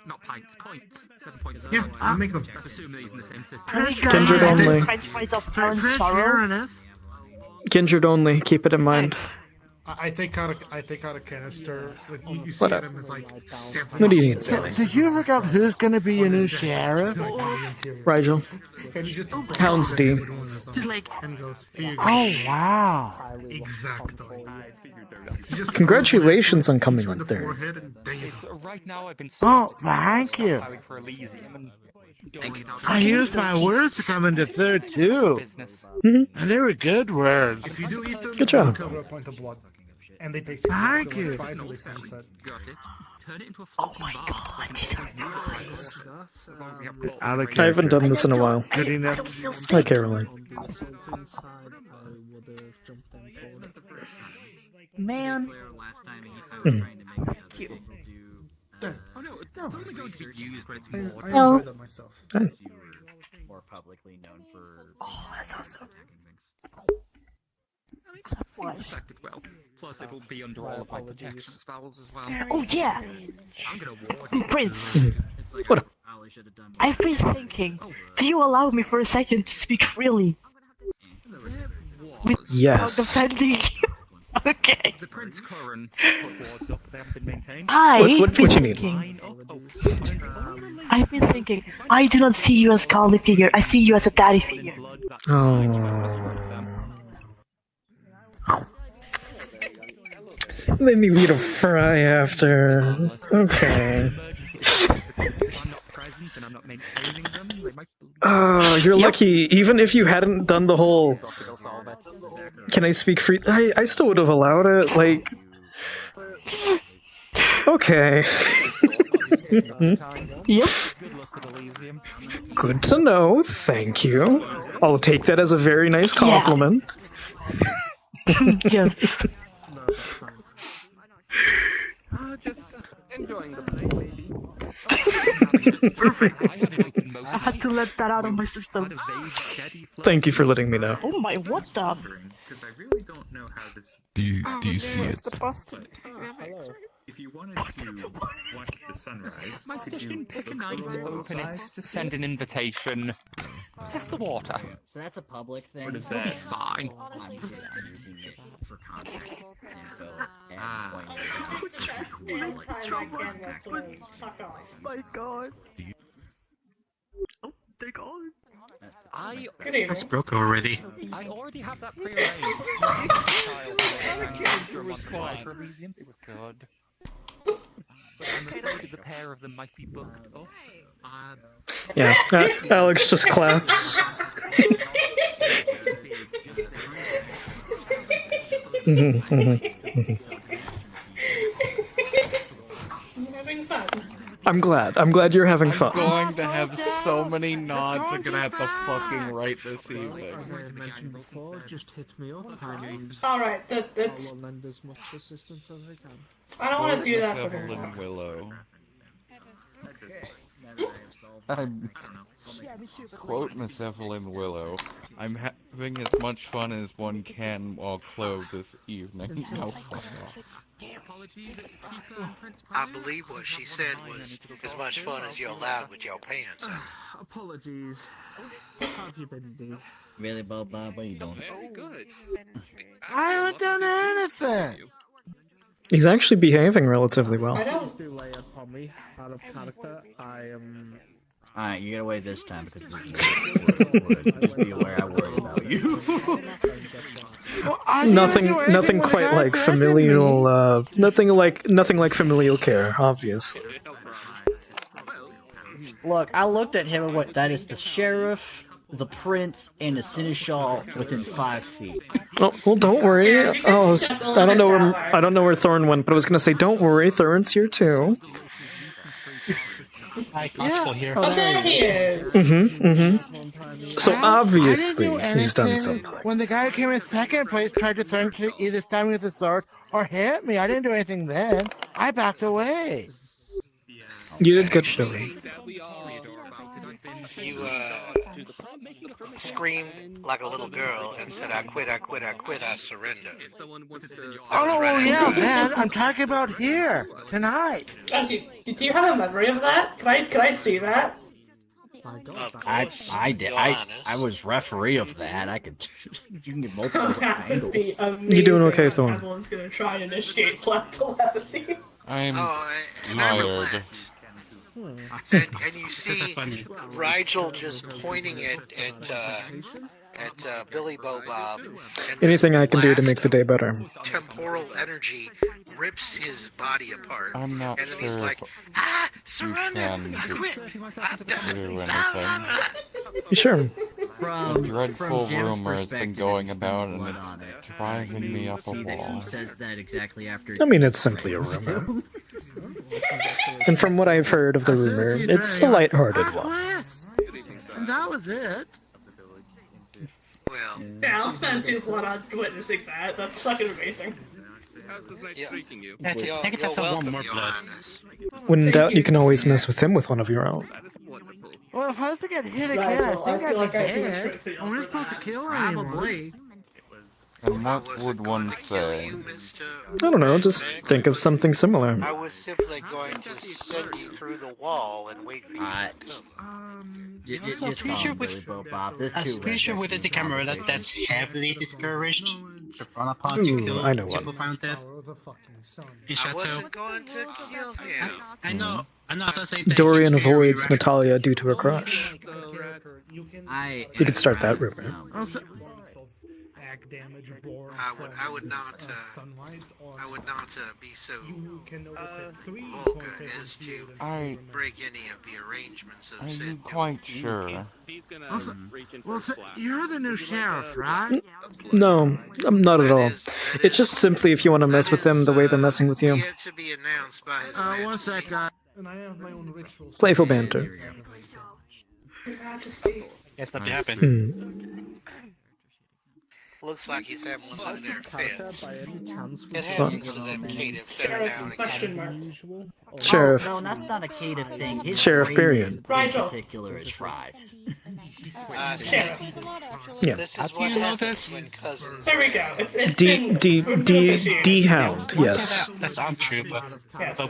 S17: Not pints, points. 7 points.
S6: Yeah, I'll make them.
S17: Let's assume they're using the same system.
S10: Kindred only.
S11: French fries of Karen Sorrow.
S10: Kindred only. Keep it in mind.
S6: I take out a canister. Like, you see
S10: Whatever.
S6: them as like 7.
S10: What do you need?
S19: Did you ever got who's gonna be your new sheriff?
S10: Rigel. Houndsdee.
S11: He's like,
S6: and goes, here you go.
S19: Oh wow!
S6: Exactly.
S10: Congratulations on coming on third.
S6: Forehead and there you go.
S17: Right now, I've been
S19: Oh, thank you.
S17: for Elysium.
S19: I used my words to come into third too, and they were good words.
S6: If you do eat them,
S10: Good job.
S6: you cover a point of blood. And they taste
S19: Thank
S6: so
S19: you.
S6: fries and they stand set.
S17: Got it. Turn it into a floating bar.
S10: I haven't done this in a while.
S19: Good enough.
S10: Hi, Caroline.
S11: man.
S17: Cute. Oh no, it's only going to be used when it's
S6: I
S17: more.
S6: enjoyed that myself.
S24: More publicly known for.
S11: Oh, that's awesome.
S17: It's affected well. Plus, it'll be under all of my protection spells as well.
S11: Oh yeah,
S17: I'm gonna ward
S11: Prince.
S10: What?
S11: I've been thinking. Do you allow me for a second to speak freely?
S10: Yes.
S11: Defending. Okay.
S17: The Prince current wards up, they haven't been maintained.
S10: What you need?
S11: I've been thinking. I do not see you as a Carly figure. I see you as a daddy figure.
S10: Oh. Let me eat a fry after. Okay. You're lucky. Even if you hadn't done the whole "can I speak free," I still would have allowed it. Like, okay.
S11: Yep.
S10: Good to know. Thank you. I'll take that as a very nice compliment.
S11: Yes.
S1: Just enjoying the play, maybe.
S11: Perfect. I had to let that out of my system.
S10: Thank you for letting me know.
S11: Oh my, what the?
S17: Because I really don't know how this.
S2: Do you see it?
S17: If you wanted to watch the sunrise, my suggestion: pick a night, open it, send an invitation, test the water.
S24: So that's a public thing.
S17: What is that? Fine.
S24: I'm using it for contact info and
S11: My God. Oh, they're gone.
S8: That's broke already.
S17: I already have that prearranged. It was good. But I'm afraid the pair of them might be booked up.
S10: Yeah, Alex just claps.
S13: I'm having fun.
S10: I'm glad you're having fun.
S4: I'm going to have so many nods. I'm gonna have to fucking write this evening.
S15: As I mentioned before, just hit me up and
S13: Alright,
S15: I will lend as much assistance as I can.
S13: I don't want to do that
S4: Miss
S13: for her.
S4: Evelyn Willow. I'm quote Miss Evelyn Willow. I'm having as much fun as one can while clothed this evening. No, fuck off.
S8: I believe what she said was as much fun as you're allowed with your pants on.
S15: Apologies. How have you been, D?
S24: Really, Bob? What are you doing?
S1: Very good.
S19: I haven't done anything.
S10: He's actually behaving relatively well.
S15: Please do lay upon me. Out of character, I am...
S24: Alright, you get away this time because be aware I worry about you.
S10: Nothing quite like familial. Nothing like familial care, obviously.
S16: Look, I looked at him and went, that is the sheriff, the prince, and the seneschal within 5 feet.
S10: Oh, well, don't worry. Oh, I don't know where Thorn went, but I was gonna say, don't worry, Thorn's here too.
S23: Hi, Constable here.
S13: Oh, there he is.
S10: So obviously he's done something.
S19: When the guy who came in second place tried to threaten to either stab me with a sword or hit me, I didn't do anything then. I backed away.
S10: You did good, Billy.
S8: You screamed like a little girl and said, I quit, I quit, I quit, I surrender.
S19: Oh, yeah, man. I'm talking about here, tonight.
S13: Do you have a memory of that? Can I see that?
S16: I did. I was referee of that. I could. You can get multiple handles.
S10: You doing okay, Thorn?
S13: Everyone's gonna try and initiate telepathy.
S4: I'm
S8: tired. And you see Rigel just pointing at Billy Bo Bob.
S10: Anything I can do to make the day better.
S8: Temporal energy rips his body apart.
S4: I'm not
S8: and then
S4: sure
S8: he's like, surrender! I quit!
S4: do anything.
S10: Sure.
S4: A dreadful
S16: Jim's
S4: rumor has been
S16: perspective,
S4: going
S16: it's
S4: about,
S16: no
S4: and
S16: blood
S4: it's
S16: on it.
S4: driving me
S16: You
S4: up a
S16: see that
S4: wall.
S16: he says that exactly after.
S10: I mean, it's simply a rumor. And from what I've heard of the rumor, it's a lighthearted one.
S19: And that was it.
S8: Well,
S13: yeah, I'll spend 2 blood on witnessing that. That's fucking amazing.
S10: When in doubt, you can always mess with him with one of your own.
S19: Well, if I was to get hit again, I think I'd be dead. I'm just supposed to kill anyone.
S16: Probably.
S4: And what would one say?
S10: I don't know, just think of something similar.
S8: I was simply going to send you through the wall and wait for you to come.
S16: Just calm, Billy Bo Bob. This
S23: I'm
S16: too
S23: pretty sure within the camera that's heavily discouraged. The run upon to kill
S10: I know
S23: people
S10: what.
S23: found dead. In
S8: I
S23: Chateau.
S8: wasn't going to kill him.
S23: I know. I'm not saying that
S10: Dorian
S23: he's very
S10: avoids
S23: rational.
S10: Natalia due to a crush. You could start that rumor.
S8: I would not be so vulgar as to break any of the arrangements of
S4: Are
S8: said.
S4: you quite sure?
S19: Well, you're the new sheriff, right?
S10: No, I'm not at all. It's just simply if you want to mess with them the way they're messing with you.
S8: To be announced by his
S19: One sec, guy. And I have my own rituals.
S10: Playful banter.
S13: Your Majesty.
S23: Yes, that happened.
S8: Looks like he's having one of their fits. It
S10: What?
S8: happens to them caitiffs every now and again.
S10: Sheriff.
S16: Oh, no, that's not a caitiff thing. His
S10: Sheriff,
S16: brain
S10: period.
S16: In particular is fried.
S8: Sheriff.
S10: Yeah.
S8: This is what happens when cousins.
S13: There we go. It's
S10: D-Hound, yes.
S23: That's untrue, but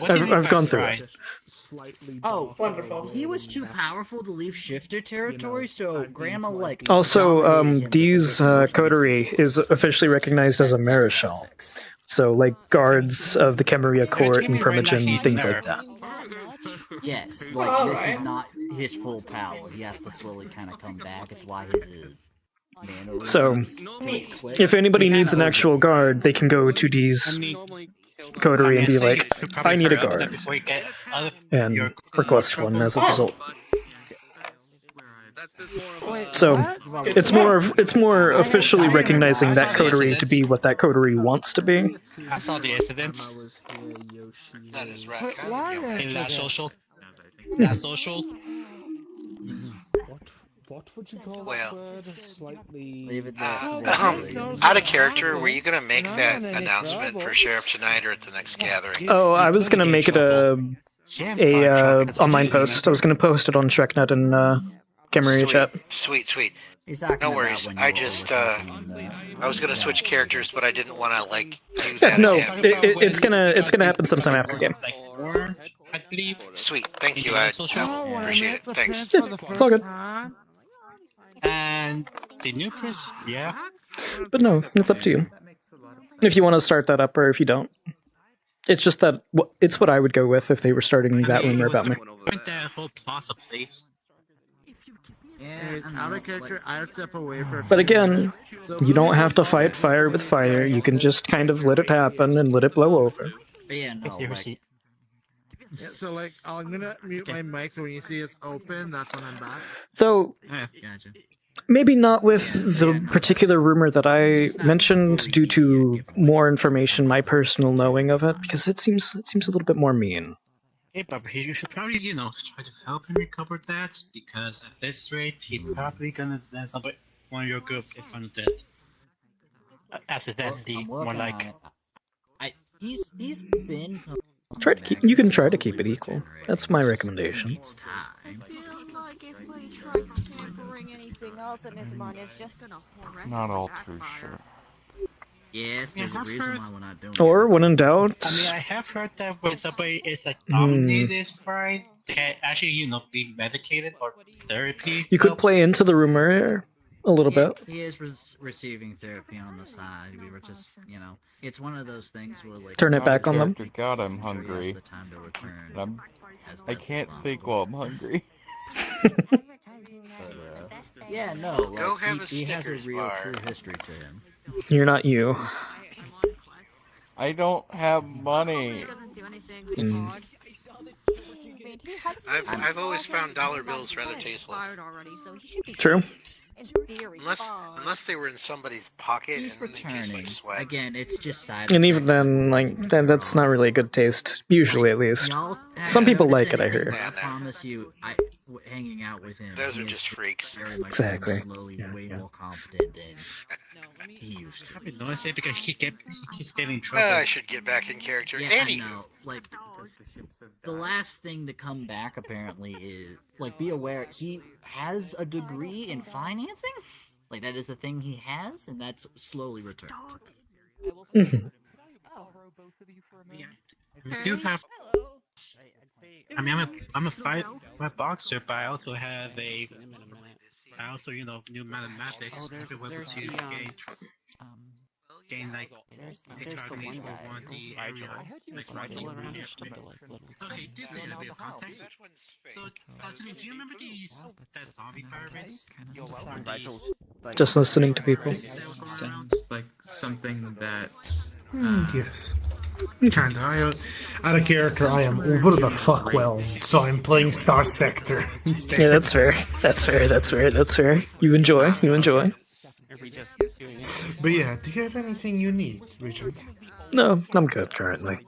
S23: what
S10: I've gone through it.
S16: Oh,
S13: wonderful.
S16: He was too powerful to leave shifter territory, so Grandma like.
S10: Also, D's coterie is officially recognized as a Marischal. So, like, guards of the Camarilla court and Primogen, things like that.
S16: Yes, like this is not his full power. He has to slowly kind of come back. It's why his
S10: So, if anybody needs an actual guard, they can go to D's coterie and be like, I need a guard. And request one as a result. So, it's more officially recognizing that coterie to be what that coterie wants to be.
S23: I saw the incident.
S8: That is right.
S23: In that social. That social.
S15: What would you call
S8: Well,
S15: that word? Slightly...
S16: Leave it there.
S8: Out of character, were you going to make that announcement for Sheriff tonight or at the next gathering?
S10: Oh, I was gonna make it a online post. I was gonna post it on ShrekNet and Camarilla chat.
S8: Sweet. No worries. I just, I was going to switch characters, but I didn't want to, like, do that
S10: No,
S8: again.
S10: it's gonna happen sometime after game.
S23: I believe.
S8: Sweet. Thank you. I appreciate it. Thanks.
S10: Yeah, it's all good.
S23: And the new prince, yeah.
S10: But no, it's up to you. If you want to start that up or if you don't. It's just that it's what I would go with if they were starting that rumor about me.
S23: The whole plaza place.
S19: Out of character, I'd step away for.
S10: But again, you don't have to fight fire with fire. You can just kind of let it happen and let it blow over.
S16: But yeah, no, like,
S19: Yeah, so like I'm gonna mute my mic so when you see it's open, that's when I'm back.
S10: Though,
S23: Gotcha.
S10: maybe not with the particular rumor that I mentioned due to more information, my personal knowing of it, because it seems a little bit more mean.
S23: Hey, Bubba, you should probably, try to help him recover that, because at this rate, he's probably gonna dance up one of your group if I'm dead. Accidentally, more like.
S24: He's been.
S10: Try to keep. You can try to keep it equal. That's my recommendation.
S24: It's time.
S5: Like if we try tampering anything else in his mind, it's just gonna
S4: Not all too sure.
S24: Yes, there's a reason why we're not doing it.
S10: Or when in doubt.
S23: I mean, I have heard that when somebody is like dominated fried, they can actually, being medicated or therapy.
S10: You could play into the rumor a little bit.
S24: He is receiving therapy on the side. We were just, it's one of those things where like
S10: Turn it back on them.
S4: God, I'm hungry.
S24: The time to return.
S4: I can't think while I'm hungry.
S24: Yeah, no.
S8: Go
S24: Like,
S8: have a
S24: he has a
S8: Snickers
S24: real
S8: bar.
S24: true history to him.
S10: You're not you.
S4: I don't have money.
S8: I've always found dollar bills rather tasteless.
S10: True.
S8: Unless they were in somebody's pocket and then they taste like sweat.
S24: Again, it's just side.
S10: And even then, that's not really a good taste. Usually, at least. Some people like it, I hear.
S24: I promise you, hanging out with him.
S8: Those are just freaks.
S24: Very much
S10: Exactly.
S24: Slowly, way more confident than he used to.
S23: Probably notice it because he keeps getting in trouble.
S8: I should get back in character.
S24: Yeah,
S8: Anywho.
S24: I know. Like, the last thing to come back apparently is be aware he has a degree in financing. Like that is a thing he has, and that's slowly returned.
S23: I do have. I mean, I'm a boxer, but I also have a. I also, knew mathematics. I've been able to gain like a target for one of the area, like writing. Okay, do a little bit of context. So, do you remember that zombie pirates?
S10: Just listening to people.
S9: Sounds like something that.
S6: Yes. Kinda. Out of character, I am over the fuck well, so I'm playing Star Sector instead.
S10: Yeah, that's fair. That's fair. You enjoy.
S6: But yeah, do you have anything you need, Richard?
S10: No, I'm good currently.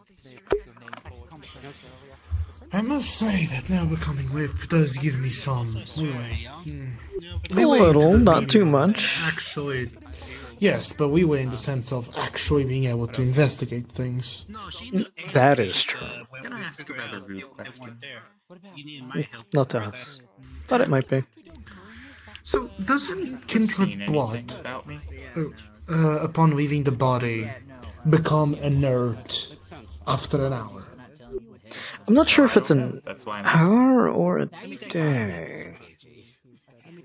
S6: I must say that now becoming whip does give me some leeway.
S10: A little, not too much.
S6: Actually, yes, but leeway in the sense of actually being able to investigate things.
S10: That is true.
S9: Can I ask a rather rude question?
S10: Not to us. Thought it might be.
S6: So, doesn't kindred blood,
S9: About me?
S6: upon leaving the body, become inert after an hour?
S10: I'm not sure if it's an hour or a day.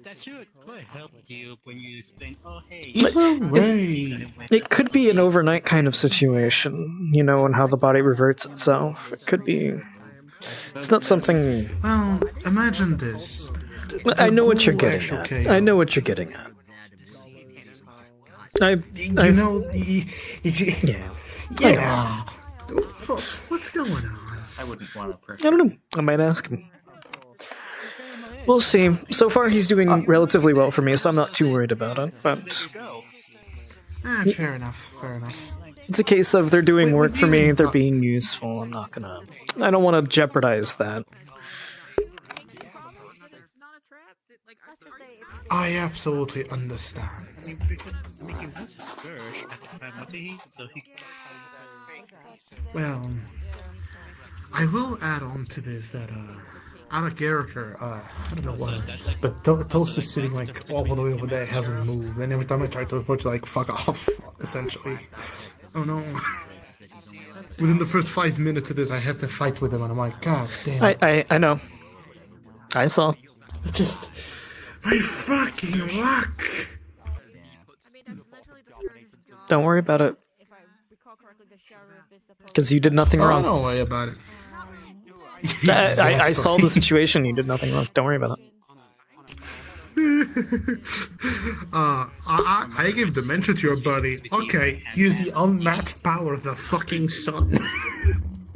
S23: That should help you when you explain,
S6: Either way.
S10: It could be an overnight kind of situation, and how the body reverts itself. It could be. It's not something.
S6: Well, imagine this.
S10: I know what you're getting at. I know what you're getting at.
S6: Yeah. What's going on?
S9: I wouldn't want to
S10: I
S9: pressure.
S10: don't know. I might ask him. We'll see. So far, he's doing relatively well for me, so I'm not too worried about it. But
S6: Fair enough.
S10: it's a case of they're doing work for me, they're being useful. I don't want to jeopardize that.
S6: I absolutely understand. Well, I will add on to this that, out of character, I don't know why, but Toast is sitting all the way over there, hasn't moved, and every time I try to approach, fuck off, essentially. Oh no. Within the first 5 minutes of this, I had to fight with him, and I'm like, God damn.
S10: I know. I saw.
S6: Just my fucking luck.
S10: Don't worry about it. Because you did nothing wrong.
S6: Don't worry about it.
S10: I saw the situation. You did nothing wrong. Don't worry about it.
S6: I gave dementia to your buddy. Okay, use the unmatched power of the fucking sun.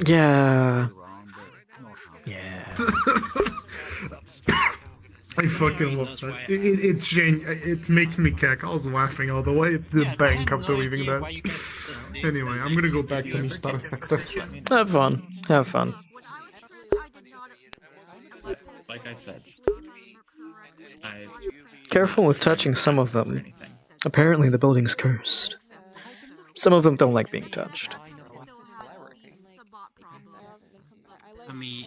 S10: Yeah. Yeah.
S6: I fucking love that. It makes me cackle. I was laughing all the way at the bank after leaving that. Anyway, I'm gonna go back to my star sector.
S10: Have fun. Have fun.
S9: Like I said,
S10: Careful with touching some of them. Apparently the building's cursed. Some of them don't like being touched.
S23: I mean,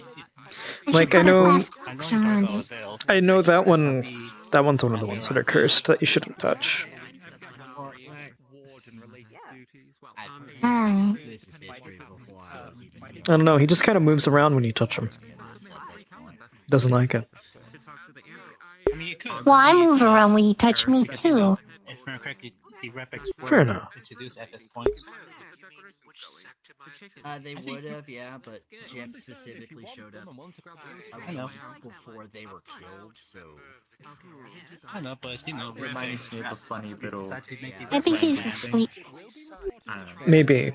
S10: Like I know that one. That one's one of the ones that are cursed that you shouldn't touch. I don't know. He just kind of moves around when you touch him. Doesn't like it.
S14: Well, I move around when you touch me too.
S23: if I remember correctly, the Repex
S10: Fair
S23: were
S10: enough.
S23: introduced at this point.
S24: They would have, yeah, but Jim specifically showed up
S23: I know.
S24: before they were killed, so...
S23: I know, but you know,
S9: reminds me of a funny little...
S14: I think he's asleep.
S10: Maybe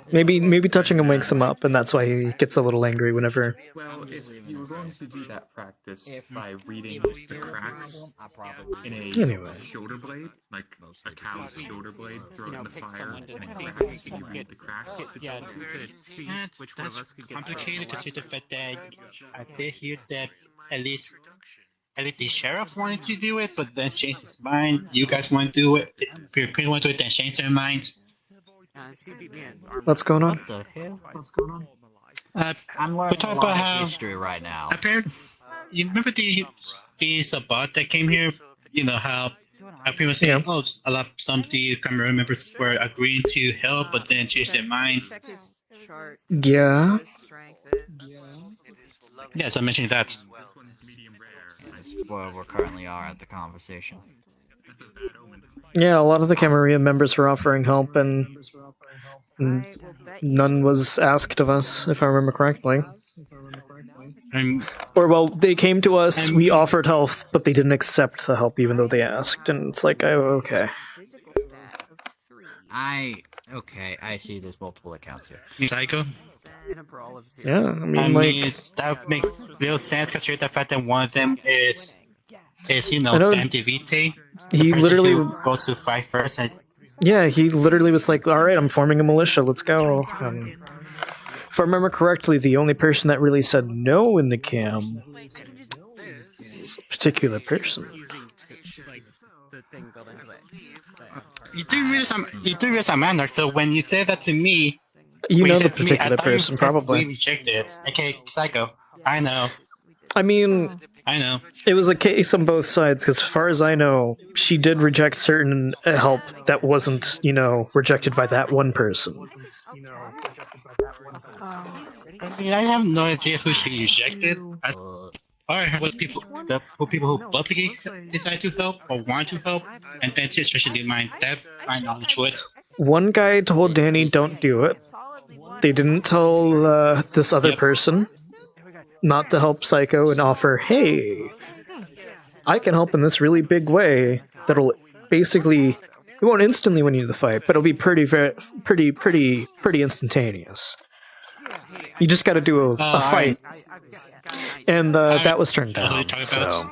S10: touching him wakes him up, and that's why he gets a little angry whenever.
S9: Well, if you were going to do that practice by reading the cracks in a shoulder blade, like a cow's shoulder blade, throw it in the fire, and it cracks, and you read the cracks.
S23: That's complicated because the fact that I did hear that at least the sheriff wanted to do it, but then changed his mind. You guys want to do it, people want to do it, then changed their mind.
S10: What's going on?
S24: What the hell? What's going on? I'm learning a lot of history right now.
S23: Apparently, you remember the bot that came here? You know how I pretty much saying, oh, some of the camera members were agreeing to help, but then changed their minds.
S10: Yeah.
S23: Yeah, so I mentioned that.
S24: That's where we currently are at the conversation.
S10: Yeah, a lot of the Camarilla members were offering help, and none was asked of us, if I remember correctly. Or, well, they came to us, we offered help, but they didn't accept the help even though they asked, and it's like, oh, okay.
S24: Okay, I see there's multiple accounts here.
S23: Psycho?
S10: Yeah, I mean,
S23: that makes real sense considering the fact that one of them is you know, Dan DeVite.
S10: He literally
S23: goes to fight first.
S10: Yeah, he literally was like, alright, I'm forming a militia, let's go. If I remember correctly, the only person that really said no in the cam was a particular person.
S23: You do realize I'm Mandark, so when you say that to me...
S10: You know the particular person, probably.
S23: We rejected it. Okay, Psycho. I know.
S10: I mean...
S23: I know.
S10: It was a case on both sides, because as far as I know, she did reject certain help that wasn't, you know, rejected by that one person.
S23: I mean, I have no idea who she rejected. Or was people who publicly decide to help or want to help, and then to especially mind that my knowledge would.
S10: One guy told Danny, don't do it. They didn't tell this other person not to help Psycho and offer, hey, I can help in this really big way that'll basically, it won't instantly win you the fight, but it'll be pretty instantaneous. You just got to do a fight, and that was turned down. So.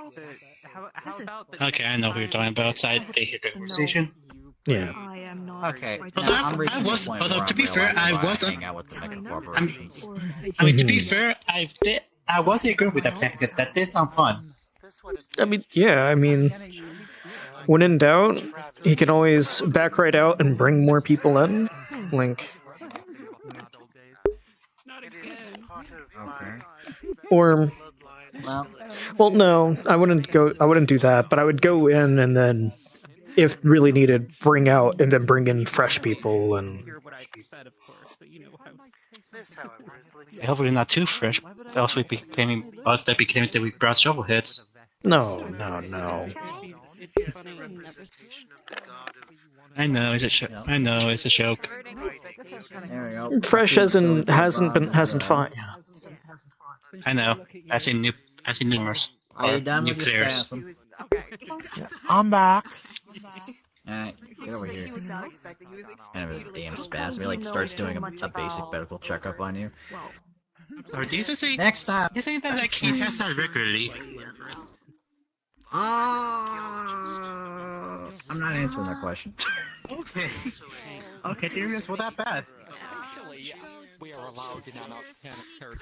S23: Okay, I know who you're talking about. I did hear the conversation.
S10: Yeah.
S24: Okay.
S23: To be fair, to be fair, I was agreeing with that fact that did sound fun.
S10: I mean, yeah, when in doubt, he can always back right out and bring more people in. Link.
S24: Okay.
S10: Or, well, no, I wouldn't do that, but I would go in and then, if really needed, bring out and then bring in fresh people and...
S23: Hopefully not too fresh, else we'd be claiming that we brought shovelheads.
S10: No.
S23: I know it's a joke.
S10: Fresh hasn't fought.
S23: I know. I see numerous.
S24: Are you done
S23: new
S24: with your
S23: players.
S24: spasm?
S19: I'm back.
S24: Alright, get over here. Kind of a damn spasm. He like starts doing a basic medical checkup on you.
S23: Sorry, do you just say
S24: Next time?
S23: You're saying that he has that regularly?
S16: I'm not answering that question.
S23: Okay. Okay, Darius, well that bad.
S17: We are allowed in our character.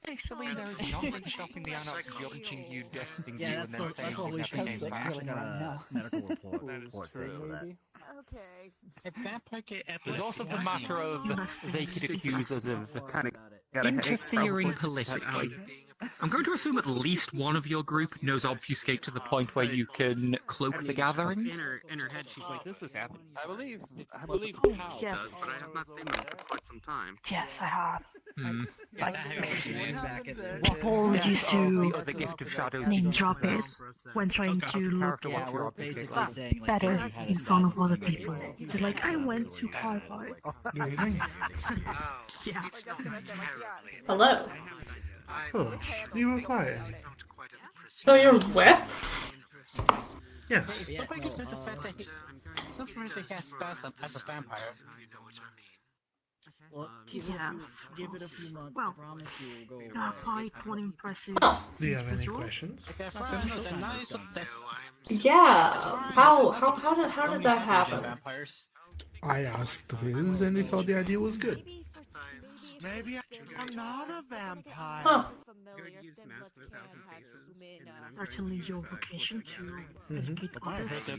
S5: Actually,
S17: there's nothing stopping the anarch judging you, testing you,
S16: Yeah,
S17: and then saying you never came back.
S16: Medical report for that.
S5: Okay.
S17: There's also the matter of they could accuse us of
S12: kind of
S17: interfering politically. I'm going to assume at least one of your group knows obfuscate to the point where you can cloak the gathering.
S12: In her head, she's like, "This is happening."
S1: I believe Hal
S12: yes.
S1: does, but I have not seen them for quite some time.
S11: Yes, I have.
S17: What
S11: Apologies to
S17: the gift of shadows
S11: name drop it when trying to look better in front of other people. It's like, I went to Harvard. Yeah.
S13: Hello.
S6: Oh, you were quiet.
S13: So you're whip?
S6: Yes.
S23: As a vampire.
S16: Well,
S11: Yes.
S16: give it a few months.
S11: Well,
S16: I promise you will go
S11: not
S16: away.
S11: quite one impressive
S6: Do you have any
S11: individual.
S6: questions?
S13: Yeah. How did that happen?
S6: I asked Wiz, and he thought the idea was good.
S4: Maybe I'm not a vampire.
S13: Huh.
S11: Certainly your vocation to educate others.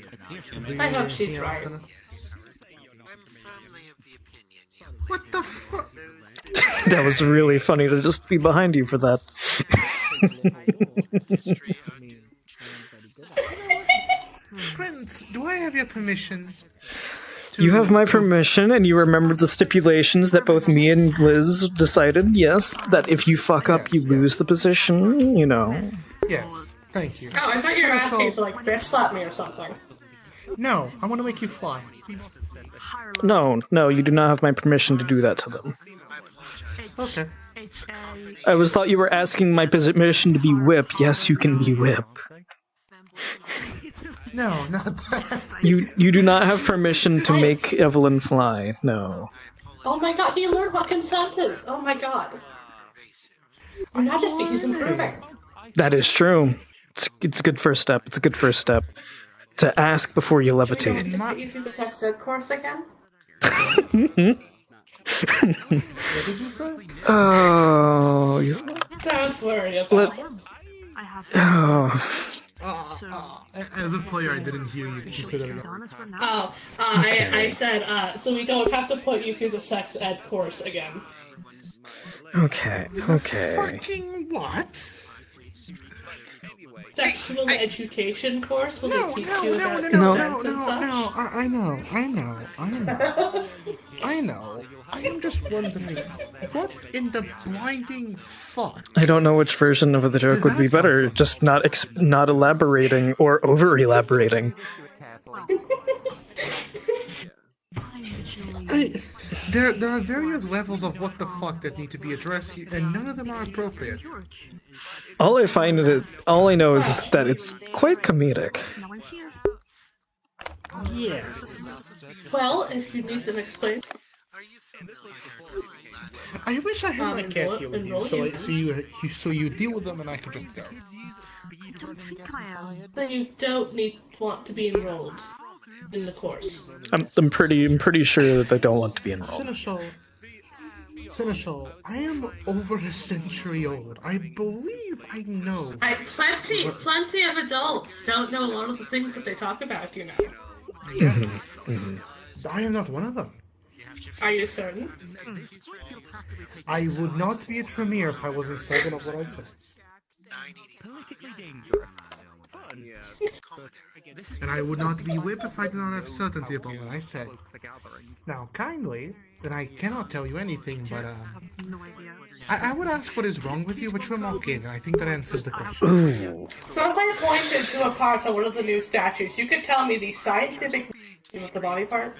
S13: I hope she's right.
S6: What the fuck?
S10: That was really funny to just be behind you for that.
S6: Prince, do I have your permission?
S10: You have my permission, and you remember the stipulations that both me and Liz decided, yes, that if you fuck up, you lose the position, you know.
S6: Yes, thank you.
S13: Oh, I thought you were asking to like bitch slap me or something.
S6: No, I want to make you fly.
S10: No, you do not have my permission to do that to them.
S6: Okay.
S10: I thought you were asking my permission to be whip. Yes, you can be whip.
S6: No, not that.
S10: You do not have permission to make Evelyn fly. No.
S13: Oh my god, he learned what consent is. Oh my god. Your Majesty, he's improving.
S10: That is true. It's a good first step. It's a good first step. To ask before you levitate.
S13: Should we use the sex ed course again?
S6: What did you say?
S10: Oh.
S13: Don't worry about it.
S6: As a player, I didn't hear you. You said that again.
S13: Oh, I said, so we don't have to put you through the sex ed course again.
S10: Okay.
S6: Fucking what?
S13: Sexual education course where they teach you about
S10: No.
S13: consent and such?
S6: No, I know. I am just wondering, what in the blinding fuck?
S10: I don't know which version of the joke would be better. Just not elaborating or over elaborating.
S6: There are various levels of what the fuck that need to be addressed here, and none of them are appropriate.
S10: All I know is that it's quite comedic.
S6: Yes.
S13: Well, if you need them explained.
S6: I wish I had my cat here with you, so you deal with them and I could just go.
S13: Then you don't want to be enrolled in the course.
S10: I'm pretty sure that they don't want to be enrolled.
S6: Seneschal, I am over a century old. I believe I know.
S13: Plenty of adults don't know a lot of the things that they talk about, you know.
S6: Yes. I am not one of them.
S13: Are you certain?
S6: I would not be a Tremere if I wasn't certain of what I said.
S17: Politically dangerous. Fun.
S6: And I would not be whip if I did not have certainty about what I said. Now, kindly, then I cannot tell you anything, but I would ask what is wrong with you, but you're mocking, and I think that answers the question.
S10: Ooh.
S13: So if I pointed to a part of one of the new statues, you could tell me the scientific name of the body part?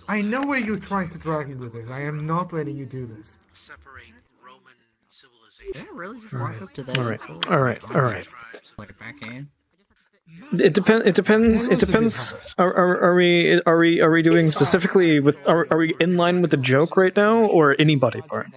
S6: I know where you're trying to drag me with this. I am not letting you do this.
S24: Yeah, really? Just walk up to that.
S10: All right.
S24: Like a backhand.
S10: It depends. It depends. Are we doing specifically with? Are we in line with the joke right now, or any body part?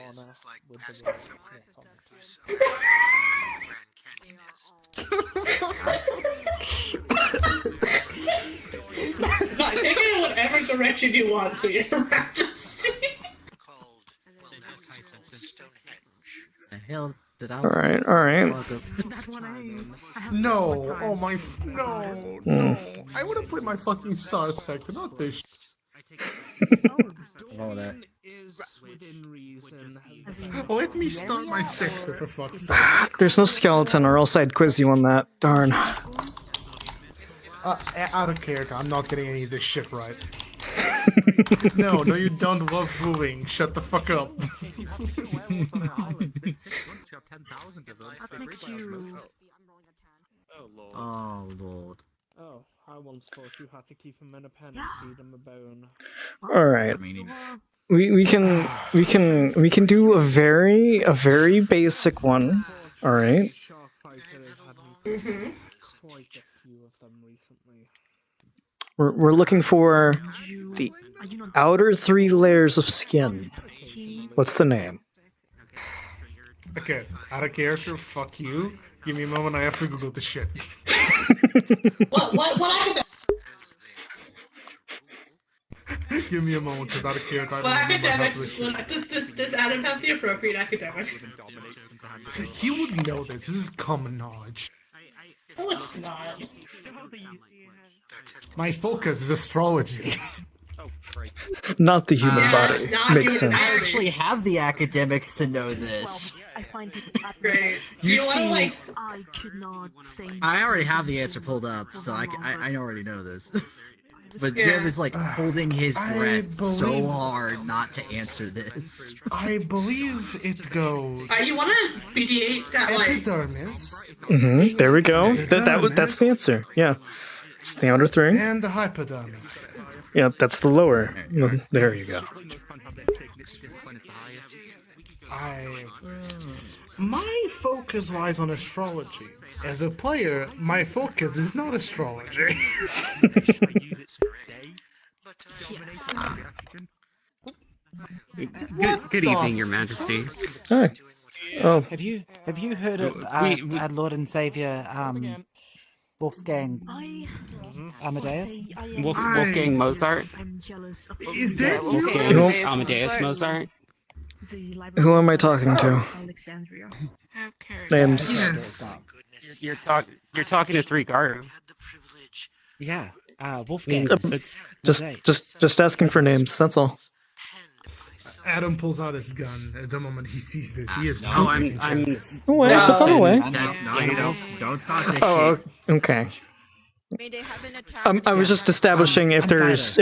S13: Take it in whatever direction you want to, Your Majesty.
S24: The hell did I?
S10: All right.
S6: No, oh my, no. I would have put my fucking star sector, not this. Let me start my sector for fuck's sake.
S10: There's no skeleton, or else I'd quiz you on that. Darn.
S6: Out of character, I'm not getting any of this shit right. No, you don't love moving. Shut the fuck up.
S5: That makes you...
S24: Oh lord.
S15: Oh, I once thought you had to keep him in a pen and feed him a bone.
S10: All right. We can do a very basic one. All right. We're looking for the outer 3 layers of skin. What's the name?
S6: Okay, out of character, fuck you. Give me a moment, I have to Google the shit.
S13: What
S6: Give me a moment, because out of character,
S13: What
S6: I don't remember
S13: academics?
S6: half the shit.
S13: Does Adam have the appropriate academic?
S6: He would know this. This is common knowledge.
S13: No, it's not.
S6: My focus is astrology.
S10: Not the human body. Makes
S24: I
S10: sense.
S24: actually have the academics to know this.
S5: I find it
S13: great.
S24: You see,
S5: I could not stay.
S24: I already have the answer pulled up, so I already know this. But
S13: Yeah.
S24: Jim is like holding his breath so
S6: believe-
S24: hard not to answer this.
S6: I believe it goes.
S13: You want to mediate that, like...
S6: Epidermis
S10: There we go. That's the answer. Yeah. It's the outer 3.
S6: and the hypodermis.
S10: Yeah, that's the lower. There you go.
S6: My focus lies on astrology. As a player, my focus is not astrology.
S12: Good evening, Your Majesty.
S10: Hi. Oh.
S16: Have you heard of our Lord and Savior Wolfgang Amadeus?
S12: Wolfgang Mozart?
S6: Is that
S12: Wolfgang
S10: you?
S12: Amadeus Mozart?
S10: Who am I talking to? Names.
S6: Yes.
S12: You're talking to 3 Garu.
S16: Yeah, Wolfgang.
S10: Just asking for names. That's all.
S6: Adam pulls out his gun at the moment he sees this. He is
S12: No,
S6: not
S12: I'm.
S6: taking chances.
S10: Away, put that away.
S24: Don't start this
S10: Oh,
S24: shit.
S10: okay. I was just establishing if it's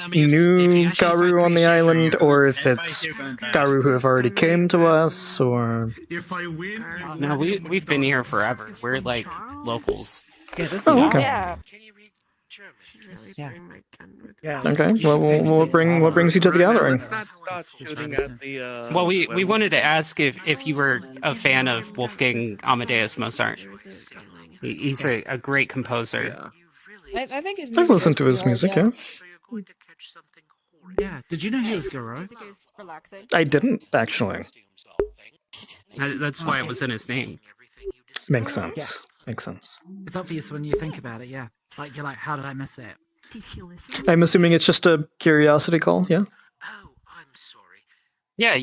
S10: new Garu on the island, or if it's Garu who have already came to us, or...
S6: If I win...
S12: No, we've been here forever. We're like locals.
S16: Yeah, this is
S10: okay.
S16: Yeah.
S10: Okay, well, what brings you to the gathering?
S12: Well, we wanted to ask if you were a fan of Wolfgang Amadeus Mozart. He's a great composer.
S5: I think his
S10: I've listened to his music, yeah.
S16: Yeah. Did you know he was Guru?
S10: I didn't, actually.
S12: That's why it was in his name.
S10: Makes sense. Makes sense.
S16: It's obvious when you think about it. Yeah. Like you're like, how did I miss that?
S10: I'm assuming it's just a curiosity call, yeah?
S12: Yeah,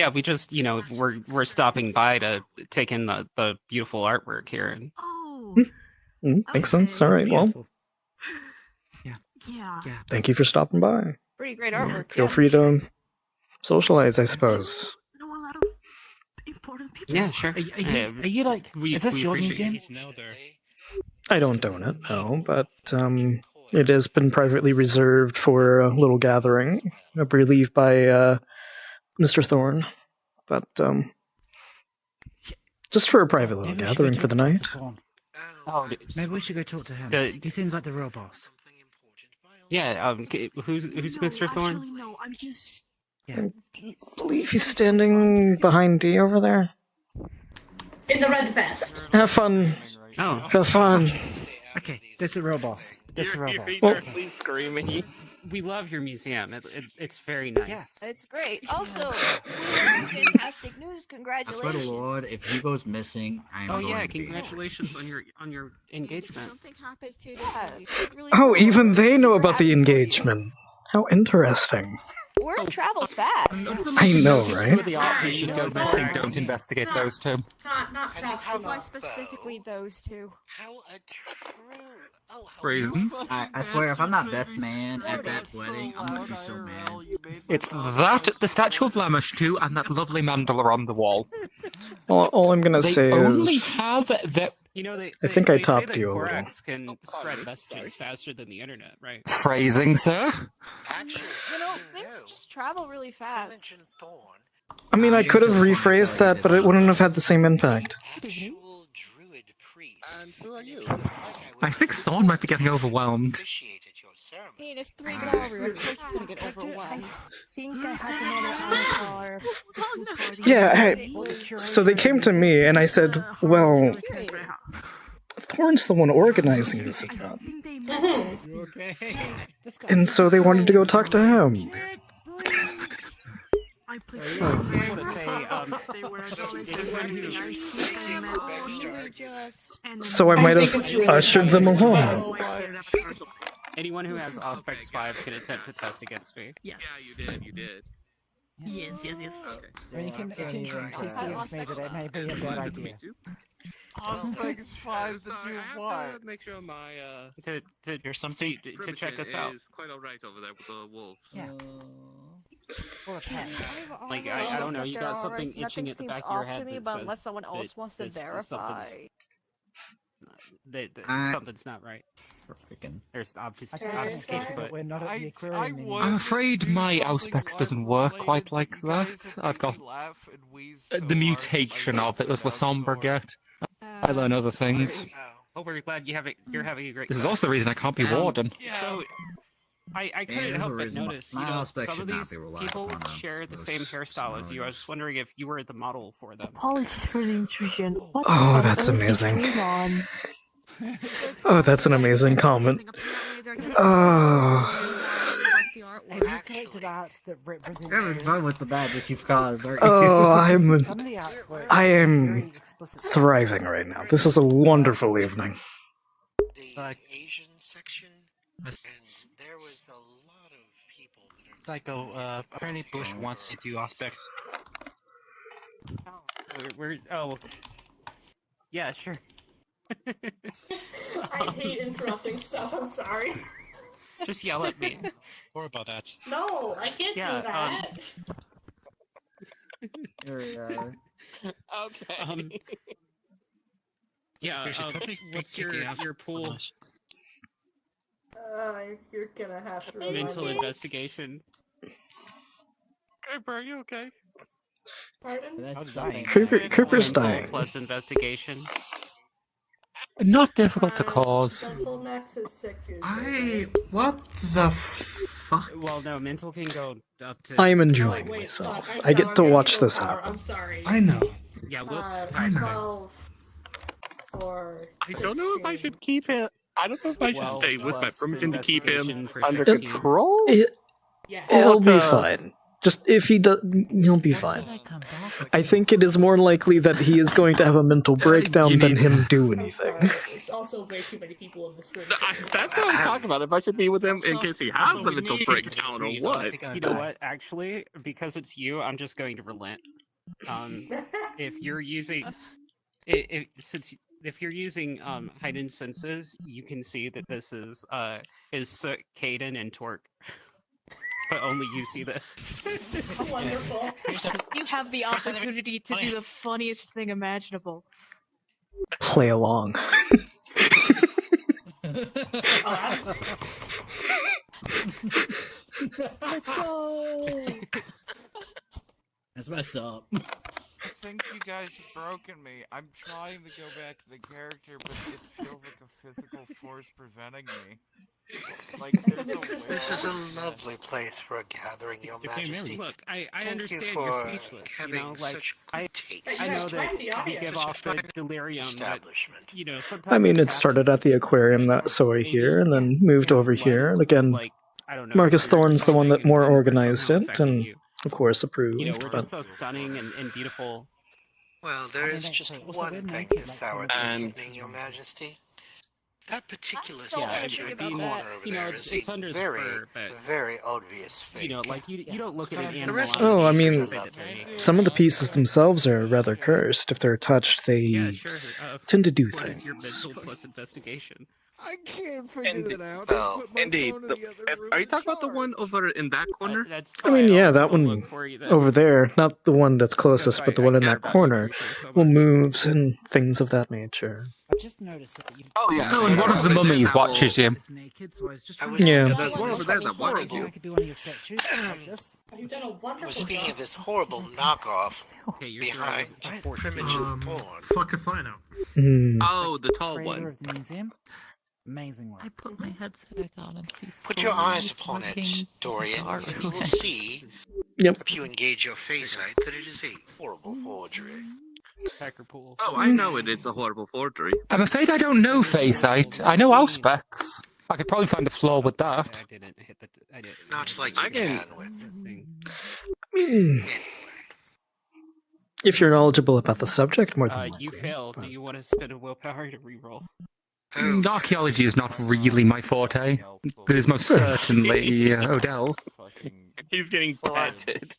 S12: we just, we're stopping by to take in the beautiful artwork here. And...
S10: Makes sense. All right, well,
S5: Yeah.
S10: thank you for stopping by.
S18: Pretty great artwork.
S10: Feel free to socialize, I suppose.
S12: Yeah, sure.
S16: Are you like, is this your museum?
S10: I don't own it, no, but it has been privately reserved for a little gathering, I believe by Mr. Thorne. But just for a private little gathering for the night.
S16: Oh, maybe we should go talk to him. He seems like the real boss.
S12: Yeah, who's Mr. Thorne?
S5: No, I'm just...
S10: I believe he's standing behind D over there.
S13: In the red vest.
S10: Have fun.
S12: Oh.
S10: Have fun.
S16: Okay, this is a real boss. This is a real boss.
S1: Well, please screaming.
S12: We love your museum. It's very nice.
S18: It's great. Also, fantastic news.
S24: I
S18: Congratulations.
S24: swear to Lord, if he goes missing, I'm
S12: Oh
S24: going
S12: yeah,
S24: to be...
S12: congratulations on your engagement.
S5: Something happens to really
S10: Oh, even they know about the engagement. How interesting.
S18: Word travels fast.
S10: I know, right?
S17: The art pieces go missing. Don't investigate those two.
S5: Why specifically those two?
S8: How true.
S17: Reasons.
S24: I swear, if I'm not best man at that wedding, I'm gonna be so mad.
S17: It's that, the statue of Lamashtu, and that lovely mandala on the wall.
S10: All I'm gonna say
S17: only
S10: is...
S17: have that.
S12: You know,
S10: I think I
S12: say
S10: topped
S12: that
S10: you a little.
S12: Korax can spread messages faster than the internet, right?
S17: Phrasing, sir.
S18: You know, things just travel really fast.
S10: I mean, I could have rephrased that, but it wouldn't have had the same impact.
S1: And who are you?
S17: I think Thorn might be getting overwhelmed.
S5: I mean, it's 3 gallery. Of course he's gonna get overwhelmed.
S10: Yeah, so they came to me, and I said, well, Thorn's the one organizing this event. And so they wanted to go talk to him.
S12: I just want to say,
S10: So I might have ushered them along.
S12: anyone who has Auspex 5 can attempt to test against me.
S1: Yes. Yeah, you did.
S16: Yes.
S20: Or you can taste against me, but it may be a bad idea.
S4: Auspex 5 to do what?
S1: Make sure my
S12: to check us out.
S1: Is quite alright over there with the wolves.
S20: Yeah.
S12: Like I don't know, you got something itching at the back of your head that says
S18: unless someone else wants to verify.
S12: Something's not right. There's obfuscation, but
S20: we're not at the aquarium.
S17: I'm afraid my Auspex doesn't work quite like that. I've got the mutation of it, as La Sombre get. I learn other things.
S12: Oh, we're glad you're having a great.
S17: This is also the reason I can't be warden.
S12: So, I couldn't help but notice, you know, some of these people share the same hairstyle as you. I was just wondering if you were the model for them.
S11: Apologies for the intrusion.
S10: Oh, that's amazing. Oh, that's an amazing comment. Oh.
S24: Having fun with the bad that you've caused, aren't you?
S10: Oh, I am thriving right now. This is a wonderful evening.
S8: The Asian section, and there was a lot of people that are...
S23: Psycho, apparently Bush wants to do Auspex.
S12: Yeah, sure.
S13: I hate interrupting stuff, I'm sorry.
S12: Just yell at me.
S23: Or about that.
S13: No, I can't do that.
S4: There we are.
S1: Okay.
S12: Yeah, what's your pool?
S13: You're gonna have to
S12: Mental investigation.
S1: Hey, bro, are you okay?
S13: Pardon?
S10: Cooper's dying.
S12: Plus investigation.
S17: Not difficult to cause.
S13: Mental max is 6 years.
S6: What the fuck?
S12: Well, no, mental can go up to...
S10: I'm enjoying myself. I get to watch this happen.
S13: I'm sorry.
S6: I know.
S12: Yeah,
S6: I know.
S13: 4,
S1: I don't know if I should keep him. I don't know if I should stay with my permission to keep him under
S12: 16.
S1: control.
S10: It'll be fine. Just if he does, he'll be fine. I think it is more likely that he is going to have a mental breakdown than him do anything.
S13: There's also way too many people in this room.
S1: That's what I'm talking about. If I should be with him in case he has a mental breakdown or what.
S12: You know what? Actually, because it's you, I'm just going to relent. If you're using, if you're using heightened senses, you can see that this is Soot, Caden, and Torque. But only you see this.
S13: Wonderful.
S18: You have the opportunity to do the funniest thing imaginable.
S10: Play along.
S24: That's messed up.
S4: think you guys have broken me. I'm trying to go back to the character, but it feels like a physical force preventing me. Like,
S8: this is a lovely place for a gathering, Your Majesty.
S12: Look, I
S8: Thank
S12: understand
S8: you
S12: you're
S8: for
S12: speechless. You
S8: having
S12: know, like
S8: such good taste.
S12: I know that we
S8: Such
S12: give
S8: a
S12: off the
S8: fine
S12: delirium, but
S8: establishment.
S12: you know, sometimes
S10: I mean, it
S12: captains
S10: started at the aquarium that saw here, and then moved over here, and again,
S12: like, I don't know,
S10: Marcus
S12: weird or
S10: Thorne's the one that
S12: something,
S10: more
S12: and we're
S10: organized
S12: somehow
S10: it,
S12: affecting
S10: and
S12: you.
S10: of course approved.
S12: You know, we're
S10: but
S12: just so stunning and beautiful.
S8: Well, there is just one thing to sour this evening, Your Majesty. That particular statue in the corner over there is
S12: it's
S8: a
S12: under the
S8: very,
S12: fur, but,
S8: very obvious fake.
S12: you know, like you don't look at an
S8: The
S12: animal.
S8: rest of
S10: oh,
S8: the
S10: I
S8: pieces
S10: mean,
S8: are lovely.
S10: some of the pieces themselves are rather cursed. If they're touched, they tend to do
S12: What is your
S10: things.
S12: mental plus investigation?
S4: I can't figure that out.
S1: Oh, indeed. Are you talking about the one over in that corner?
S10: I mean, yeah, that one over there, not the one that's closest, but the one in that corner, will move and things of that nature.
S24: I just noticed that you.
S1: Oh, yeah.
S17: Oh, and one of the mummies watches him.
S24: Naked, so I was just
S10: Yeah.
S1: There's one over there that watches you.
S24: I could be one of your statues like this.
S13: You've done a
S8: We're
S13: wonderful
S8: speaking
S13: job.
S8: of this horrible knockoff
S12: Hey,
S8: behind Primogen porn.
S15: Fuck if I know.
S1: Oh, the tall
S24: Creator
S1: one.
S24: of the museum. Amazing work.
S20: I put my headset back on and see.
S8: Put your eyes upon it, Dorian, and you will see,
S10: Yep.
S8: if you engage your phasite, that it is a horrible forgery.
S12: Packerpool.
S1: Oh, I know it is a horrible forgery.
S17: I'm afraid I don't know Phasite. I know Auspex. I could probably find a flaw with that.
S12: I didn't hit the. I didn't.
S8: Not like you can with.
S10: If you're knowledgeable about the subject, more than
S12: You
S10: likely.
S12: failed. Do you want to spend a willpower to reroll?
S17: Archaeology is not really my forte. It is most certainly Odell.
S1: He's getting petted.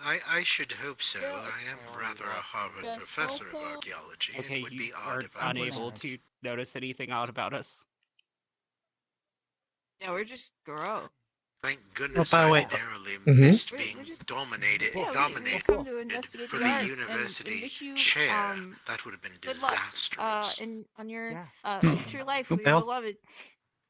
S8: I should hope so. I am rather a Harvard professor of archaeology.
S12: Okay,
S8: It would
S12: you
S8: be
S12: are
S8: odd if I
S12: unable
S8: wasn't.
S12: to notice anything odd about us.
S18: Yeah, we're just gross.
S8: Thank goodness
S23: by the
S8: I
S23: way-
S8: narrowly missed being dominated
S18: come to investigate
S8: for
S18: the
S8: the
S18: art, and
S8: university
S18: wish you,
S8: chair. That would have been
S18: good luck,
S8: disastrous.
S18: on your
S17: Hmm.
S18: future life with
S23: Well,
S18: your beloved.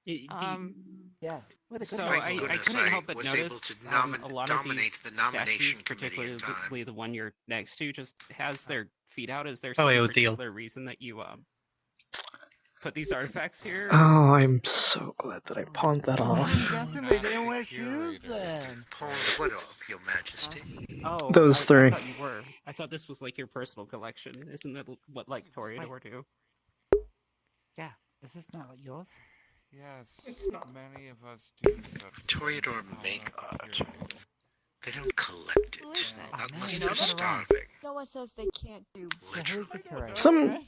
S24: Yeah.
S12: So
S8: Thank
S12: I
S8: goodness
S12: couldn't
S8: I
S12: help but
S8: was able
S12: notice
S8: to
S12: a lot of
S8: dominate
S12: these
S8: the nomination
S12: statues,
S8: committee in time.
S12: particularly the one you're next to, just has their feet out. Is there
S23: Oh,
S12: some
S23: yeah, deal.
S12: particular reason that you put these artifacts here?
S10: Oh, I'm so glad that I pawned that off.
S19: I'm guessing they didn't wear shoes then.
S8: Pawn what off, Your Majesty?
S12: Oh,
S10: Those
S12: I
S10: three.
S12: thought you were. I thought this was like your personal collection. Isn't that what like Toreador do?
S24: Yeah. Is this not like yours?
S4: Yes,
S13: It's not.
S4: many of us do.
S8: Toreador make art. They don't collect it,
S24: that?
S8: unless
S24: You know
S8: they're
S24: that?
S8: starving.
S18: No one says they can't do.
S24: Yeah, who's the curator?
S10: Some.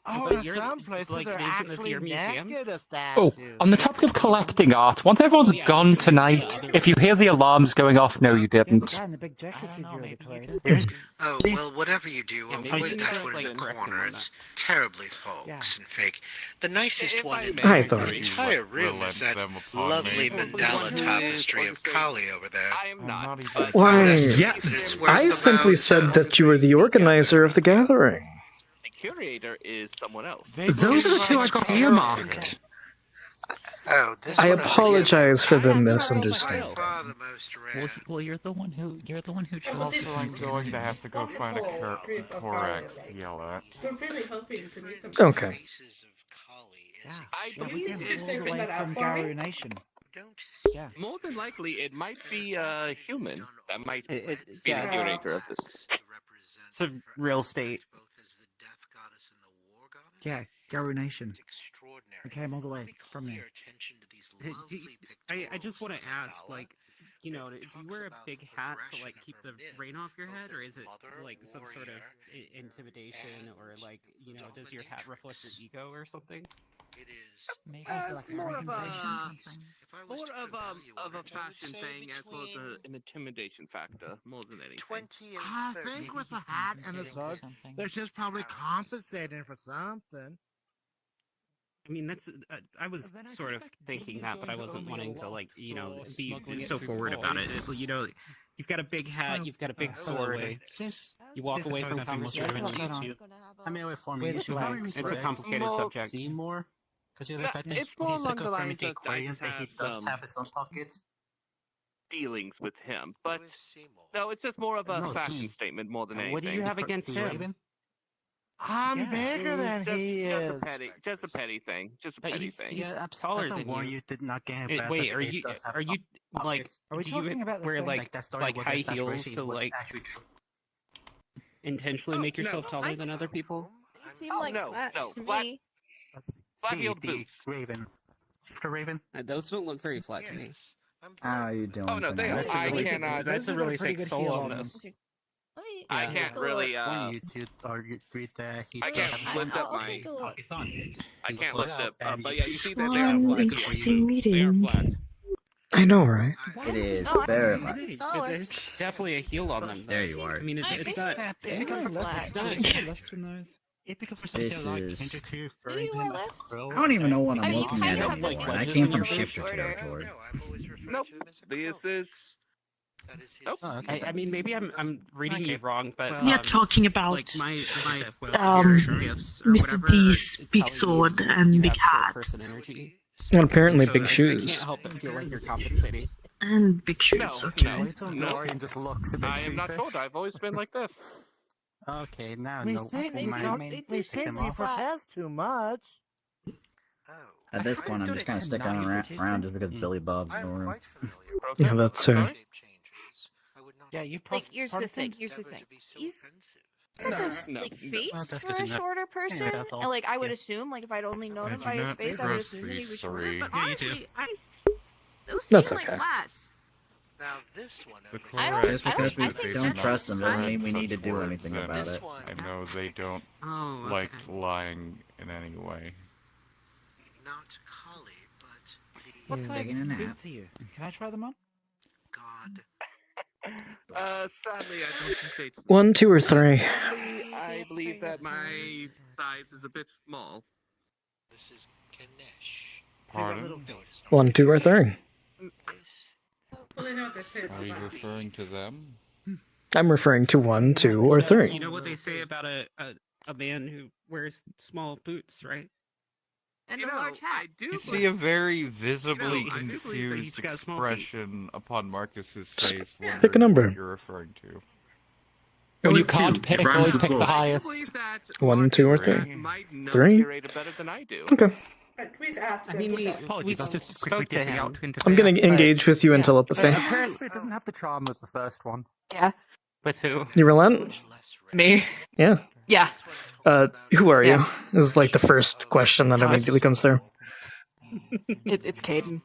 S19: Oh,
S12: But
S19: and
S12: you're,
S19: some places
S12: like,
S19: are
S12: isn't this
S19: actually
S12: your museum?
S19: naked as
S17: Oh,
S19: statues.
S17: on the topic of collecting art, once everyone's gone tonight, if you hear the alarms going off, no, you
S24: Yeah, the
S17: didn't.
S24: guy in the big jacket said you're the curator.
S8: Oh, well, whatever you do,
S12: Yeah, maybe
S8: avoid
S12: you
S8: that
S12: can,
S8: one in
S12: like,
S8: the
S12: correct him
S8: corner.
S12: on
S8: It's terribly false and fake. The nicest one in
S10: I
S8: the
S10: thought-
S8: entire room is that lovely mandala tapestry of Kali over there.
S1: I am not.
S10: Why?
S17: Yeah.
S10: I simply said that you were the organizer of the gathering.
S1: The curator is someone else.
S17: Those are the two I got earmarked.
S8: Oh, this
S10: I
S8: one over
S10: apologize for the
S8: here,
S10: misunderstanding.
S8: by far the most rare.
S20: Well, you're the one who chose.
S4: Also, I'm going to have to go find a Korax to yell at.
S13: We're really hoping to meet them.
S10: Okay.
S8: Pieces of Kali is
S1: I
S24: Yeah, we
S1: believe
S24: came
S1: it's
S24: all the way
S13: figure that out
S24: from
S13: for me?
S24: Garu Nation.
S8: don't see
S24: Yeah.
S1: more than likely it might be a human that might be
S12: It-
S1: the
S12: yeah.
S1: curator of this.
S12: It's a real estate.
S8: both as the death goddess and the war goddess.
S24: Yeah, Garu Nation.
S8: It's extraordinary.
S24: I came all the way
S8: Let me call
S24: from there.
S8: your attention to these
S12: Do
S8: lovely
S12: you- I just
S8: pictorials
S12: want to
S8: of
S12: ask,
S8: Mandala.
S12: like, you know, do you wear a big hat to like keep the rain off your head, or is it like some sort of intimidation, or like, you know, does your hat reflect your ego or something?
S8: It is
S24: Maybe
S1: it's
S24: like
S1: more of
S24: organization
S1: a-
S24: something.
S8: if I was
S1: More
S8: to
S1: of
S8: evaluate
S1: a
S8: it, I would
S1: fashion
S8: say
S1: thing as well as
S8: between
S1: an intimidation factor, more than anything.
S8: 20 and
S19: I
S8: 30.
S19: think with the hat and the suit, they're just probably compensating for something.
S12: I mean, that's I was sort of thinking that, but I wasn't wanting to like, you know, be so forward about it. You know, you've got a big hat, you've got a big sword. You walk away from conversation.
S23: I mean, wait for me.
S24: Where's
S23: You should
S24: the
S23: probably
S24: light?
S12: It's a
S23: research
S12: complicated subject.
S23: Seymour, because
S1: Yeah,
S23: the fact that
S1: it's more
S23: he's like
S1: along the
S23: confirming
S1: lines
S23: the
S1: of I
S23: aquarium
S1: just
S23: that he
S1: have
S23: does
S1: some-
S23: have his own pockets.
S1: dealings with him. But no, it's just more of a fashion statement more than anything.
S12: What do you have against him?
S19: I'm bigger than he is.
S1: Just a petty thing. Just a petty thing.
S12: He's taller than you.
S23: Did not get
S12: Wait, wait, are you like?
S16: Are we
S12: do you
S16: talking about the
S12: wear
S16: thing?
S12: like high heels to like intentionally make yourself taller than other people?
S18: They seem like flats to me.
S1: Flat-heeled boots.
S23: Raven. Mr. Raven.
S12: Those don't look very flat to me.
S16: How are you doing?
S1: Oh no, they
S16: tonight?
S1: I cannot.
S12: That's a really thick sole on those.
S1: I can't really.
S23: When you two target with
S1: I can't lift up my.
S23: It's on.
S1: I can't lift up. But yeah, you see that they
S10: One
S1: are flat.
S10: interesting
S1: They are
S10: meeting.
S1: flat.
S10: I know, right?
S16: It is
S18: Oh,
S16: very
S18: I
S16: much.
S18: think
S12: There's definitely a heel on them.
S16: There you are.
S12: I mean, it's not.
S23: It's
S12: not.
S23: Typical for
S16: This
S23: something like
S16: is-
S23: Ginger referring to him as a crow.
S16: I don't even know what I'm
S18: I mean,
S16: looking
S18: kind
S16: at
S18: of
S16: anymore.
S18: like
S16: I
S18: legends
S16: came
S18: in
S16: from
S18: the
S16: shifter
S18: shorter.
S16: territory.
S1: Nope. This is. Nope.
S12: I mean, maybe I'm reading you wrong, but
S13: We are talking about
S12: like my gifts or
S13: Mr.
S12: whatever
S13: D's
S12: is
S13: big
S12: telling
S13: sword
S12: you
S13: and big
S12: have short
S13: hat.
S12: person energy.
S10: And apparently
S12: So
S10: big
S12: I
S10: shoes.
S12: can't help but feel like you're compensating.
S13: And big shoes,
S1: No,
S13: okay.
S1: no.
S23: Dorian just looks a bit
S1: I am not
S23: sheepish.
S1: told. I've always been like this.
S23: Okay, now
S19: We
S23: no.
S19: think he
S23: my-
S19: don't-
S23: my-
S19: we think
S23: him
S19: he
S23: off.
S19: protest too much.
S16: At this point, I'm just kind of sticking around just because Billy Bob's in the room.
S10: Yeah, that's fair.
S16: Yeah, you
S18: Like, here's the thing. He's got the
S1: No.
S18: like face
S23: that's
S18: for
S23: good
S18: a
S23: to know.
S18: shorter person,
S23: Anyway, that's all.
S18: and like I would
S23: Yeah.
S18: assume, like if I'd only known him
S6: I
S18: by
S6: do
S18: his
S6: not
S18: face, I would
S6: trust
S18: assume that he
S6: these
S18: was shorter.
S6: three.
S18: But
S23: Yeah, you do.
S18: honestly, those
S10: That's
S18: seem like
S10: okay.
S18: flats.
S8: Now this one.
S6: The
S18: I don't-
S6: correct
S16: Just because we
S18: I think
S16: don't
S18: that's
S16: trust them doesn't mean we
S6: such
S16: need to do
S6: words,
S16: anything
S6: and
S16: about it.
S6: I know they don't
S12: Oh,
S6: like lying in any way.
S8: Not Kali, but
S16: What
S8: the
S16: taking a nap?
S8: boots
S16: are you? Can I try them on?
S8: god.
S1: Sadly, I don't think
S10: 1, 2, or 3.
S1: I believe that my size is a bit small.
S8: This is Ganesh.
S6: Pardon?
S10: 1, 2, or 3.
S6: Are you referring to them?
S10: I'm referring to 1, 2, or 3.
S12: You know what they say about a man who wears small boots, right?
S18: And a large hat.
S6: You see a very visibly
S12: I do believe that he's
S6: confused
S12: got small feet.
S6: expression upon Marcus's face.
S10: pick a
S6: wondering
S10: number.
S6: What you're referring to.
S17: When you can't pick, always pick the highest.
S10: 1, 2, or 3.
S1: Might know
S10: 3.
S1: curator better than I do.
S10: Okay.
S13: Please ask.
S12: I mean, we
S17: Apologies, I was just
S12: spoke
S17: quickly
S12: to
S17: dipping
S12: him.
S17: out to
S10: I'm gonna
S17: interfere.
S10: engage with you in telepathy.
S17: Apparently, it doesn't have the charm of the first one.
S18: Yeah.
S12: With who?
S10: You relent?
S18: Me.
S10: Yeah.
S18: Yeah.
S10: Who are you?
S18: Yeah.
S10: This is like the first question that immediately comes through.
S18: It's Caden.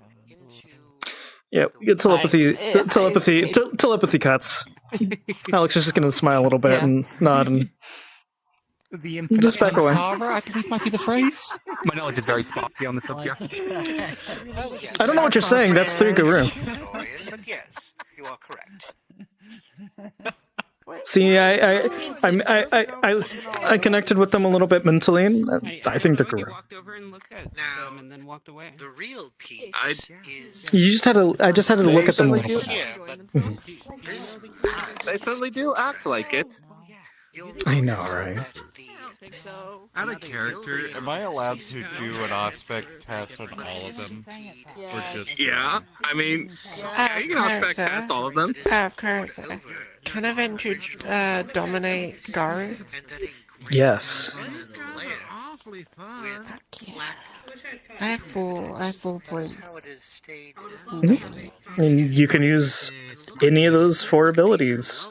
S10: Yeah, we get telepathy, telepathy cuts. Alex is just gonna smile a little bit and nod and
S17: The infinite
S10: just back away.
S17: samsara, I believe might be the phrase. My knowledge is very sparkly on the subject.
S10: I don't know what you're saying. That's 3 Guru.
S8: But yes, you are correct.
S10: See, I connected with them a little bit mentally, and I think they're
S12: You
S10: Guru.
S12: walked over and looked at them and then walked away.
S8: The real piece is.
S10: You just had to. I just had to look at them a little bit.
S8: Yeah, but this
S1: They certainly do act like it.
S10: I know, right?
S18: think so.
S6: Out of character, am I allowed to do an aspects test on all of them? Or just
S1: Yeah, I mean, yeah, you can aspect test all of them.
S2: Character. Can I venture dominate Garu?
S10: Yes.
S19: Awfully fun.
S2: I have 4 points.
S10: Mhm. And you can use any of those 4 abilities.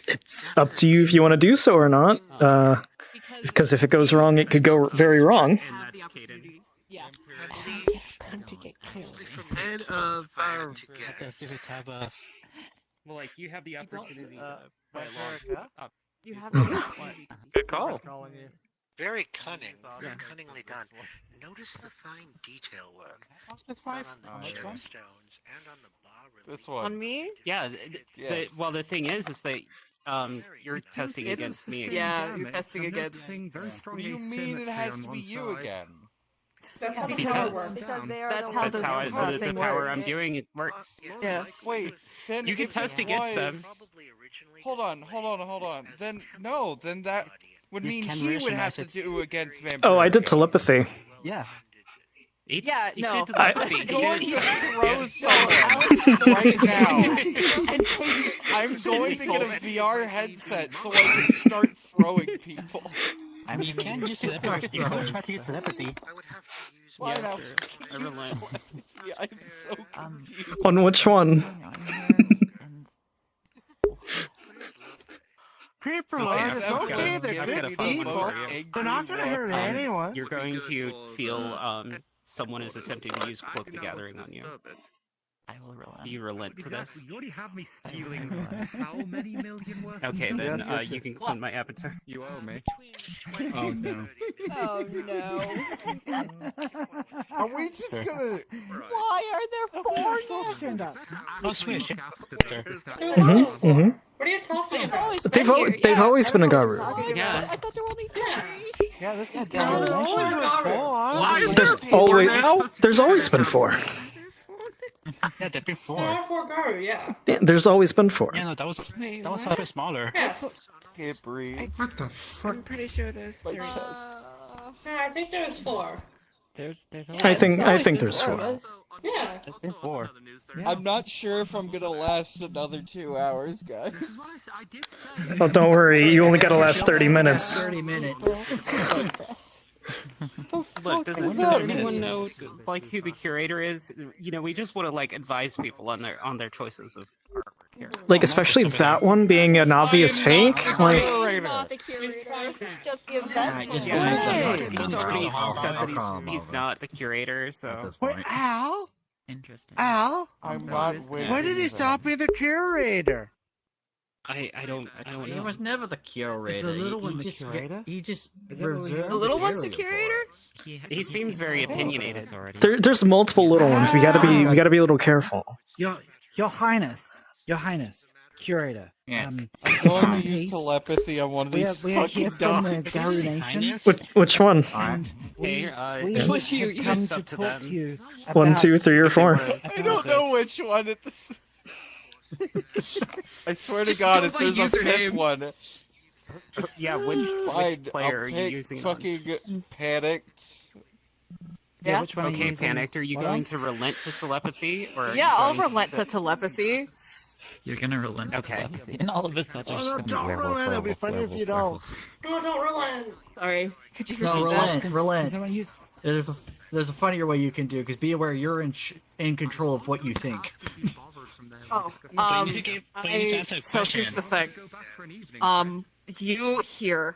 S10: It's up to you if you want to do so or not. Because if it goes wrong, it could go very wrong.
S2: Time to get killed.
S1: Head of our...
S12: Well, like, you have the opportunity to play
S19: Erica?
S18: You have
S1: Good call.
S8: Very cunning, very cunningly done. Notice the fine detail work done on the gemstones and on the bas-relief.
S6: This one.
S18: On me?
S12: Yeah. Well, the thing is that you're testing
S18: It's
S12: against me. Again.
S18: Yeah, you're testing against.
S6: What do you mean it has to be you again?
S13: That's how the
S18: Because-
S13: power works.
S18: because they are
S13: That's
S18: the
S13: how
S18: ones
S12: That's
S18: that
S12: how
S18: the
S12: the
S18: thing
S12: power
S18: works.
S12: I'm doing it works.
S18: Yeah.
S6: Wait, then
S12: You can
S6: if
S12: test
S6: it
S12: against
S6: was-
S12: them.
S6: Hold on. Then that would mean
S23: can
S6: he would have
S23: rationalize
S6: to
S23: it.
S6: do against Vampire.
S10: Oh, I did telepathy.
S23: Yeah.
S18: Yeah,
S12: He
S18: no.
S12: did telepathy.
S4: going to throw someone right now. I'm going to get a VR headset so I can start throwing people.
S23: I mean, you can use telepathy. You can try to use telepathy.
S4: Why
S12: Yeah,
S4: not?
S12: sure. I relent.
S4: Yeah, I'm so confused.
S10: On which one?
S19: People
S4: Oh,
S19: are,
S4: yeah.
S19: it's
S4: I've
S19: okay,
S4: got-
S19: they're
S4: I've
S19: good
S4: got a fun one
S19: people.
S4: for you.
S19: They're not gonna hurt anyone.
S12: You're going to feel someone is attempting to use Cloak the Gathering on you.
S20: I will relent.
S12: Do you relent to this?
S17: You already have me stealing how many million worth?
S12: Okay, then you can clean my avatar.
S17: You owe me.
S12: Oh no.
S18: Oh no.
S4: Are we just gonna...
S18: Why are there four
S19: turned up?
S23: Oh, sweet.
S10: Mm-hmm.
S13: What are you talking about?
S10: They've always been a Garu.
S12: Yeah.
S18: I thought there were only three.
S19: Yeah, this is
S10: There's always been 4.
S23: Yeah, there've been 4.
S13: There are 4 Garu, yeah.
S10: Yeah, there's always been 4.
S23: Yeah, no, that was a bit smaller.
S13: Yeah.
S4: Can't breathe.
S6: What the fuck?
S2: I'm pretty sure there's 3.
S13: Yeah, I think there's 4.
S20: There's
S10: I think there's 4.
S13: Yeah.
S23: There's been 4.
S4: I'm not sure if I'm gonna last another 2 hours, guys.
S10: Oh, don't worry, you only gotta last 30 minutes.
S24: 30 minutes.
S12: Look, does anyone know like who the curator is? You know, we just want to like advise people on their choices of artwork here.
S10: Like, especially that one being an obvious fake. Like,
S18: Not the curator. Just give that.
S12: He's already said that he's not the curator, so.
S19: Wait, Al?
S20: Interesting.
S19: Al?
S4: I'm not winning.
S19: When did he stop being the curator?
S12: I don't
S24: He
S12: know.
S24: was never the curator.
S20: Is the little one the
S24: just,
S20: curator?
S24: He just
S20: Is that what we
S24: reserved
S20: heard?
S18: The little
S24: the
S18: one's the
S24: area
S18: curator?
S12: He seems very opinionated.
S10: there's multiple little ones. We gotta be a little careful.
S16: Your Highness, curator.
S24: Yes.
S4: I'm going to use telepathy on one of these
S16: We are here
S4: fucking
S16: from the
S4: dogs.
S16: Garu Nation.
S10: Which one?
S24: Alright.
S16: We
S12: Hey,
S16: have
S12: you
S16: come
S12: it's
S16: to
S12: up to
S16: talk
S12: them.
S16: to you
S10: 1,
S16: about
S10: 2, 3, or 4.
S4: I don't know which one it is. I swear to God, if there's a fifth one,
S12: Yeah, which
S4: fine.
S12: player
S4: I'll
S12: are you
S4: pick
S12: using?
S4: fucking Panic.
S16: Yeah, which one are you
S12: Okay,
S16: using?
S12: Panicked, are you
S16: What
S12: going
S16: else?
S12: to relent to telepathy, or are
S18: Yeah,
S12: you
S18: I'll
S12: going
S18: relent to telepathy.
S20: You're gonna relent to
S12: Okay.
S20: telepathy. And all of his thoughts are just gonna be
S19: Don't
S20: werewolf,
S19: relent, it'll be
S20: werewolf,
S19: funny if
S20: werewolf,
S19: you don't.
S20: werewolf.
S13: No, don't relent.
S18: Sorry. Could you
S24: No,
S18: repeat that?
S24: relent.
S16: Someone use
S24: There's a funnier way you can do, because be aware you're in control of what you think.
S18: Oh,
S23: But you need to answer a
S18: so here's
S23: question.
S18: the thing. You hear,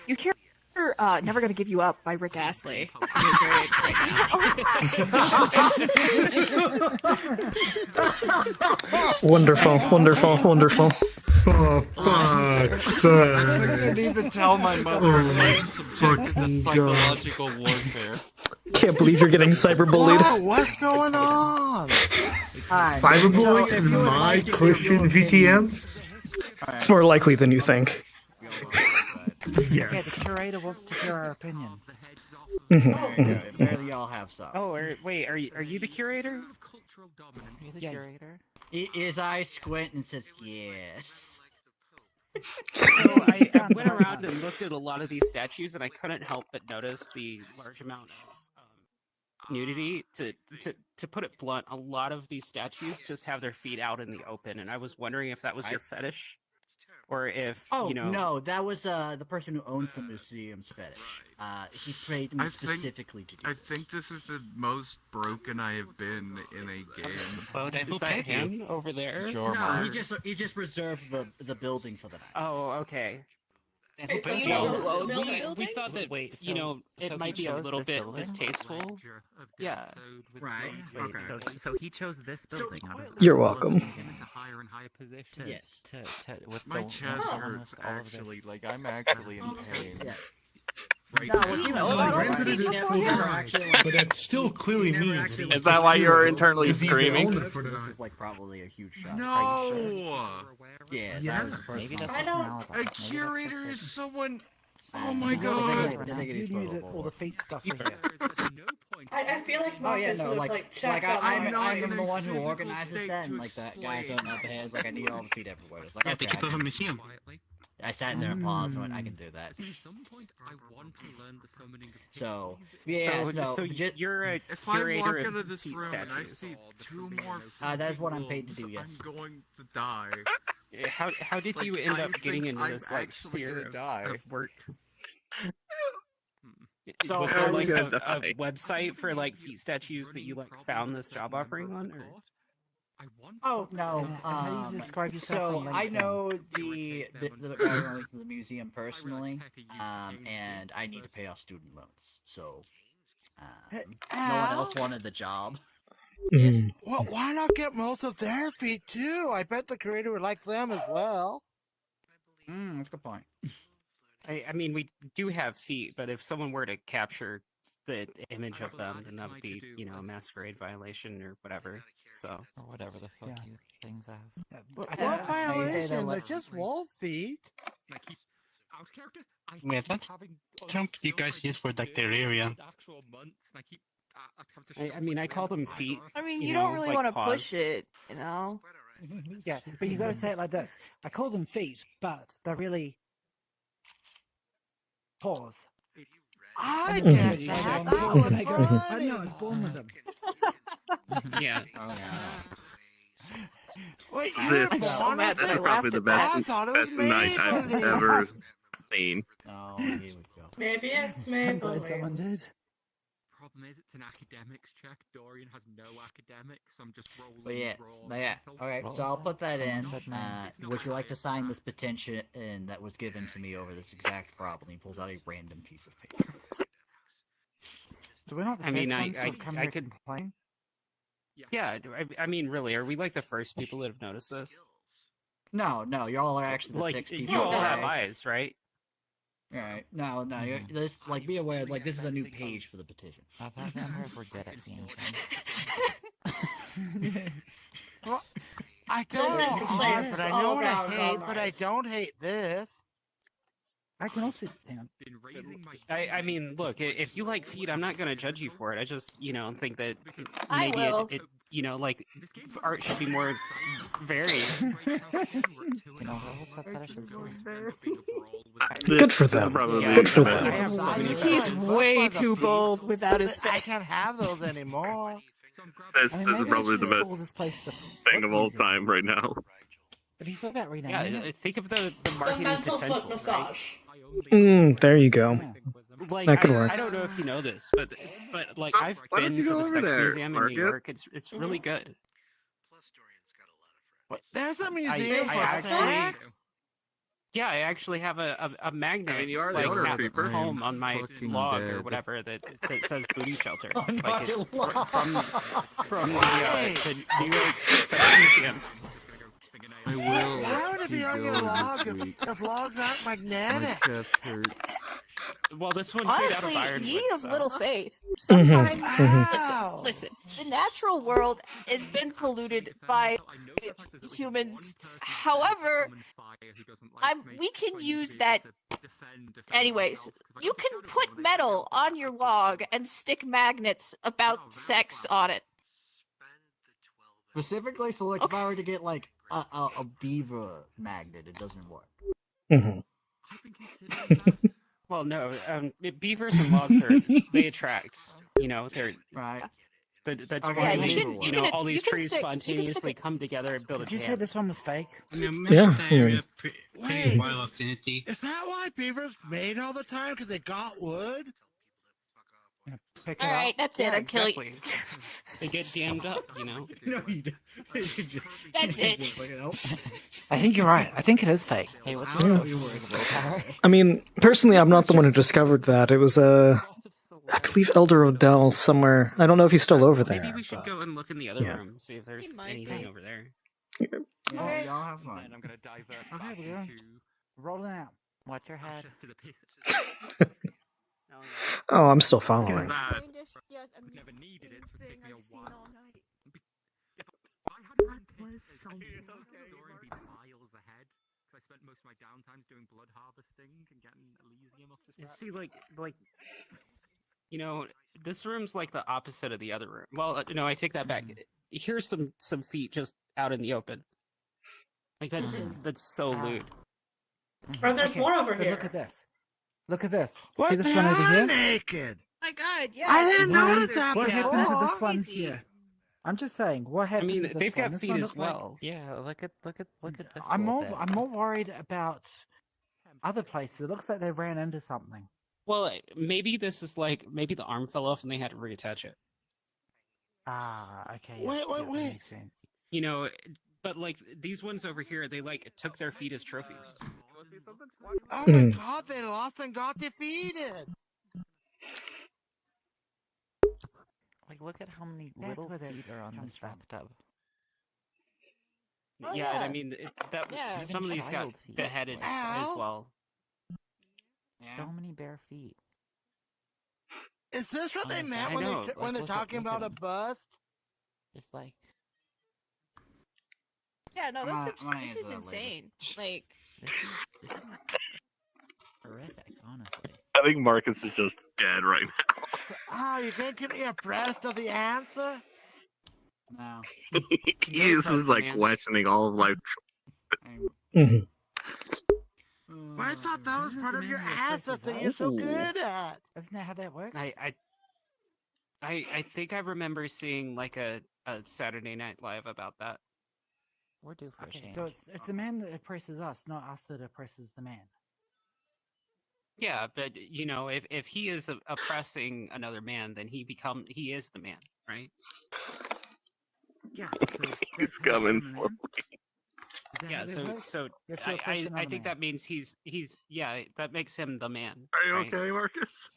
S18: you hear, Never Gonna Give You Up by Rick Astley.
S10: Wonderful.
S6: For fuck's sake.
S4: I couldn't even tell my mother
S6: Oh
S4: was
S6: my
S4: subjected to
S6: fucking God.
S4: psychological warfare.
S10: Can't believe you're getting cyberbullied.
S19: Whoa, what's going on?
S6: Cyberbullying in my Christian VTM?
S10: It's more likely than you think.
S16: Yeah,
S6: Yes.
S16: the curator wants to hear our opinions.
S24: There y'all have some.
S12: Oh, wait, are you the curator?
S20: You're the
S16: Yeah.
S20: curator?
S24: His eyes squint and says, yes.
S12: So I went around and looked at a lot of these statues, and I couldn't help but notice the large amount of nudity. To put it blunt, a lot of these statues just have their feet out in the open, and I was wondering if that was your fetish, or if
S24: No, that was the person who owns the museum's fetish. He paid me specifically to do
S3: I think this is the most broken I have been in a game.
S23: Well, then who
S12: Is that
S23: paid you?
S12: him over there?
S24: No, he just reserved the building for the night.
S12: Oh, okay.
S23: Then who
S18: Do
S23: paid
S18: you
S23: you?
S18: know who owns the
S12: We
S18: building?
S12: thought that
S20: Wait,
S12: you know
S20: so
S12: it might
S20: he
S12: be a
S20: chose
S12: little
S20: this
S12: bit
S20: building?
S12: distasteful. Yeah.
S24: Right.
S20: Wait,
S24: Okay.
S20: so he chose this building out of
S10: You're welcome.
S3: Higher and higher position.
S24: Yes.
S20: With
S3: My
S20: the-
S3: chest
S20: all of
S3: hurts,
S20: this- all of
S3: actually.
S20: this.
S3: Like, I'm actually in pain.
S24: Yeah.
S3: Right
S24: No,
S3: now.
S24: what you know
S6: Oh,
S24: about
S6: granted it is full time, but that still clearly means that
S1: Is that why you're internally
S6: Because he even
S1: screaming?
S6: owned it for the
S24: This
S6: night.
S24: is like probably a huge shot.
S3: No!
S24: Yes.
S6: Yes.
S20: Maybe that's
S13: I
S20: what's
S13: don't-
S20: an alibi.
S3: A
S20: Maybe that's
S3: curator
S20: what's
S3: is someone. Oh
S24: I
S3: my
S24: think
S3: God!
S24: it is
S16: You knew that all the fake stuff was here.
S13: I feel like
S24: Oh
S13: Marcus
S24: yeah, no,
S13: would have
S24: like
S13: checked
S24: I,
S13: out
S24: I'm,
S13: my-
S24: I'm
S3: in
S24: the
S3: a
S24: one who
S3: physical
S24: organizes
S3: state
S24: that,
S3: to
S24: and like that guy
S3: explain.
S24: don't have the hands, like I need all the feet everywhere. It's like
S23: Yeah, to
S24: okay.
S23: keep up a museum.
S24: I sat there and paused and went, I can do that.
S12: At some point, I want to learn the summoning of
S24: So, yeah,
S12: so you're a
S4: If I
S12: curator
S4: walk
S12: of
S4: into this
S12: feet
S4: room and I
S12: statues.
S4: see 2 more
S24: that's what I'm paid to do, yes.
S4: I'm going to die.
S12: How did you
S4: Like,
S12: end
S4: I
S12: up getting
S4: think
S12: into
S4: I'm
S12: this like
S4: actually
S12: sphere
S4: gonna die.
S12: of work?
S24: So,
S12: Was there
S24: I'm
S12: like
S24: gonna
S12: a website for like feet statues that you like found this job offering on? Or?
S24: Oh no!
S16: how do you describe yourself
S24: So
S16: on
S24: I
S16: LinkedIn?
S24: know the guy who owns the museum personally, and I need to pay off student loans. So no one else wanted the job.
S19: Well, why not get most of their feet too? I bet the creator would like them as well.
S24: That's a good point.
S12: I mean, we do have feet, but if someone were to capture the image of them, then that would be, a masquerade violation or whatever. So
S20: or whatever the fuck you things have.
S19: What violation? They're just wolf feet.
S23: Wait, what term do you guys use for like terrarium?
S12: I mean, I call them feet.
S18: I mean,
S12: you
S18: you
S12: know,
S18: don't really
S12: like
S18: want to
S12: paws.
S18: push it, you know?
S16: Yeah, but you gotta say it like this. I call them feet, but they're really paws.
S19: I
S16: And
S19: get
S16: then
S19: that.
S16: they
S19: That
S16: go,
S19: was
S16: they go,
S19: funny.
S16: I know, I was born with them.
S12: Yeah.
S19: Wait,
S1: This,
S19: you're born with
S1: this is
S19: them?
S1: probably the
S19: I thought it was
S1: best night I've
S19: Maybelline.
S1: ever seen.
S24: Oh, here we go.
S13: Maybe it's
S16: I'm glad
S13: Maybelline.
S16: someone did.
S12: Problem is, it's an academics check. Dorian has no academics. I'm just rolling.
S24: But yeah. Okay, so I'll put that in. Would you like to sign this petition that was given to me over this exact problem? He pulls out a random piece of paper.
S16: So we're not the
S12: I mean,
S16: first ones
S12: I
S16: to come
S12: I
S16: here
S12: could.
S16: complain.
S12: Yeah, I mean, really, are we like the first people that have noticed this?
S24: No, y'all are actually the
S12: Like,
S24: 6 people.
S12: you all have
S24: today.
S12: eyes, right?
S24: Alright, no, you're, this, like, be aware, like, this is a new page for the petition.
S20: I thought vampires were good at seeing things.
S19: Well, I don't know art, but I know what I hate, but I don't hate this.
S16: I can also, hang on.
S12: I mean, look, if you like feet, I'm not gonna judge you for it. I just, think that
S18: I
S12: maybe
S18: will.
S12: it like art should be more varied.
S10: Good for them. Good for them.
S2: He's way too bold without his
S19: I
S2: face.
S19: can't have those anymore.
S1: This,
S16: I mean,
S1: this is
S16: maybe I
S1: probably
S16: should
S1: the
S16: just call
S1: best
S16: this place the
S1: thing of all time right now.
S16: Have you thought about renaming
S12: Yeah,
S16: it?
S12: think of the
S13: The
S12: marketing
S13: mental
S12: potential,
S13: foot
S12: right?
S13: massage.
S10: There you go.
S12: Like,
S10: That could work.
S12: I don't know if you know this, but like I've
S1: Why
S12: been
S1: don't you
S12: to
S1: go
S12: the
S1: over
S12: Sex
S1: there,
S12: Museum in New
S1: Market?
S12: York. It's really good.
S19: What? There's a museum
S12: I
S19: for
S12: actually-
S19: sex?
S12: Yeah, I actually have a magnet
S1: I mean, you are the
S12: like
S1: owner,
S12: at
S1: creeper.
S12: home on my
S4: fucking
S12: log or
S4: dead.
S12: whatever that says booty shelter.
S24: On
S12: like
S24: my
S12: it's
S24: log.
S12: from
S19: Why?
S12: the New York Sex Museum.
S4: I will.
S19: Why would it be on your log if logs aren't
S4: My
S19: magnetic?
S4: chest hurts.
S12: Well, this one's made out
S18: Honestly,
S12: of iron.
S18: ye of
S12: so-
S18: little faith. Sometimes,
S19: Ow.
S18: listen, the natural world has been polluted by humans. However, we can use that. Anyways, you can put metal on your log and stick magnets about sex on it.
S24: Specifically, so like if I were to get like a beaver magnet, it doesn't work.
S10: Mhm.
S12: Well, no, beavers and logs they attract. They're
S24: Right.
S12: that's
S24: Okay,
S12: why
S24: yeah,
S12: they,
S24: you can-
S12: all these
S18: you can
S12: trees
S18: stick- you can
S12: spontaneously
S18: stick it.
S12: come together and build a
S16: Did you say
S12: dam.
S16: this one was fake?
S23: You
S10: Yeah,
S23: mentioned the area pretty
S19: Wait.
S23: wild affinity.
S19: Is that why beavers mate all the time? Because they got wood?
S16: Pick it
S18: All right,
S16: up.
S18: that's it.
S12: Yeah,
S18: I'm killing.
S12: exactly. They get dammed up,
S24: No, you don't.
S18: That's it.
S16: I think you're right. I think it is fake.
S20: Hey, what's
S24: I
S20: your
S24: don't know your words, bro.
S10: I mean, personally, I'm not the one who discovered that. It was, I believe Elder Odell somewhere. I don't know if he's still over there.
S12: Maybe we should
S10: but-
S12: go and look in the other
S10: yeah.
S12: room, see if there's
S18: He might
S12: anything
S18: be.
S12: over there.
S24: Yeah, y'all have fun.
S1: And I'm gonna divert
S16: Okay,
S1: back
S16: we're going.
S1: into
S16: Rolling out.
S20: Watch your head.
S1: ashes to the pit.
S10: Oh, I'm still following.
S1: That
S18: Yeah,
S1: never needed it. Would take me a while. Why had I Dorian be miles ahead? Because I spent most of my downtimes doing blood harvesting and getting Elysium off the scratch.
S12: See, this room's like the opposite of the other room. Well, no, I take that back. Here's some feet just out in the open. Like that's so lewd.
S13: Or there's more over
S16: but
S13: here.
S16: Look at this. Look at this.
S19: What
S16: See
S19: the
S16: this one over
S19: hell?
S16: here?
S19: Naked.
S5: My God, yeah.
S19: I didn't notice that
S16: What happened to
S19: before.
S16: this one here? I'm just saying, what
S12: I
S16: happened
S12: mean,
S16: to this
S12: they've
S16: one?
S12: got
S16: This
S12: feet
S16: one
S12: as
S16: looked like-
S12: well.
S20: Yeah, look at this.
S16: I'm
S20: little
S16: more
S20: bit.
S16: I'm more worried about other places. It looks like they ran into something.
S12: Well, maybe this is like maybe the arm fell off and they had to reattach it.
S16: Ah, okay. Yeah,
S19: Wait,
S16: yeah, that
S19: wait.
S16: makes sense.
S12: You know, but like these ones over here, they like took their feet as trophies.
S19: Oh my God, they lost and got defeated.
S20: Like, look at how many
S16: That's
S20: little
S16: where that
S20: feet are on
S16: comes
S20: this
S16: from.
S20: bathtub.
S5: Oh,
S12: yeah, and
S5: yeah.
S12: I mean
S5: Yeah.
S12: some of these got
S20: Child feet.
S12: beheaded
S19: Ow.
S12: as well.
S20: So many bare feet.
S19: Is this what they
S20: Honestly,
S19: meant
S12: I
S19: when
S12: know,
S19: when they're
S20: look at-
S19: talking
S20: look
S19: about
S20: at
S19: a
S20: 'em.
S19: bust?
S20: Just like,
S5: Yeah, no,
S16: I'm gonna
S5: this
S16: answer
S5: is
S16: that later.
S5: insane. Like,
S20: this is horrific, honestly.
S1: I think Marcus is just dead right now.
S19: Oh, you think you'd be abreast of the answer?
S16: No.
S1: He is just like questioning all of life.
S6: Mhm.
S19: But I thought that was part of your assets that you're so good at.
S16: Isn't that how that works?
S12: I think I remember seeing like a Saturday Night Live about that.
S20: We're due for a
S16: Okay,
S20: change.
S16: so it's the man that oppresses us, not us that oppresses the man.
S12: Yeah, but you know, if he is oppressing another man, then he is the man, right?
S16: Yeah.
S1: He's coming slowly.
S12: Yeah, so I think that means he's yeah, that makes him the man.
S1: Are you
S12: right?
S1: okay, Marcus?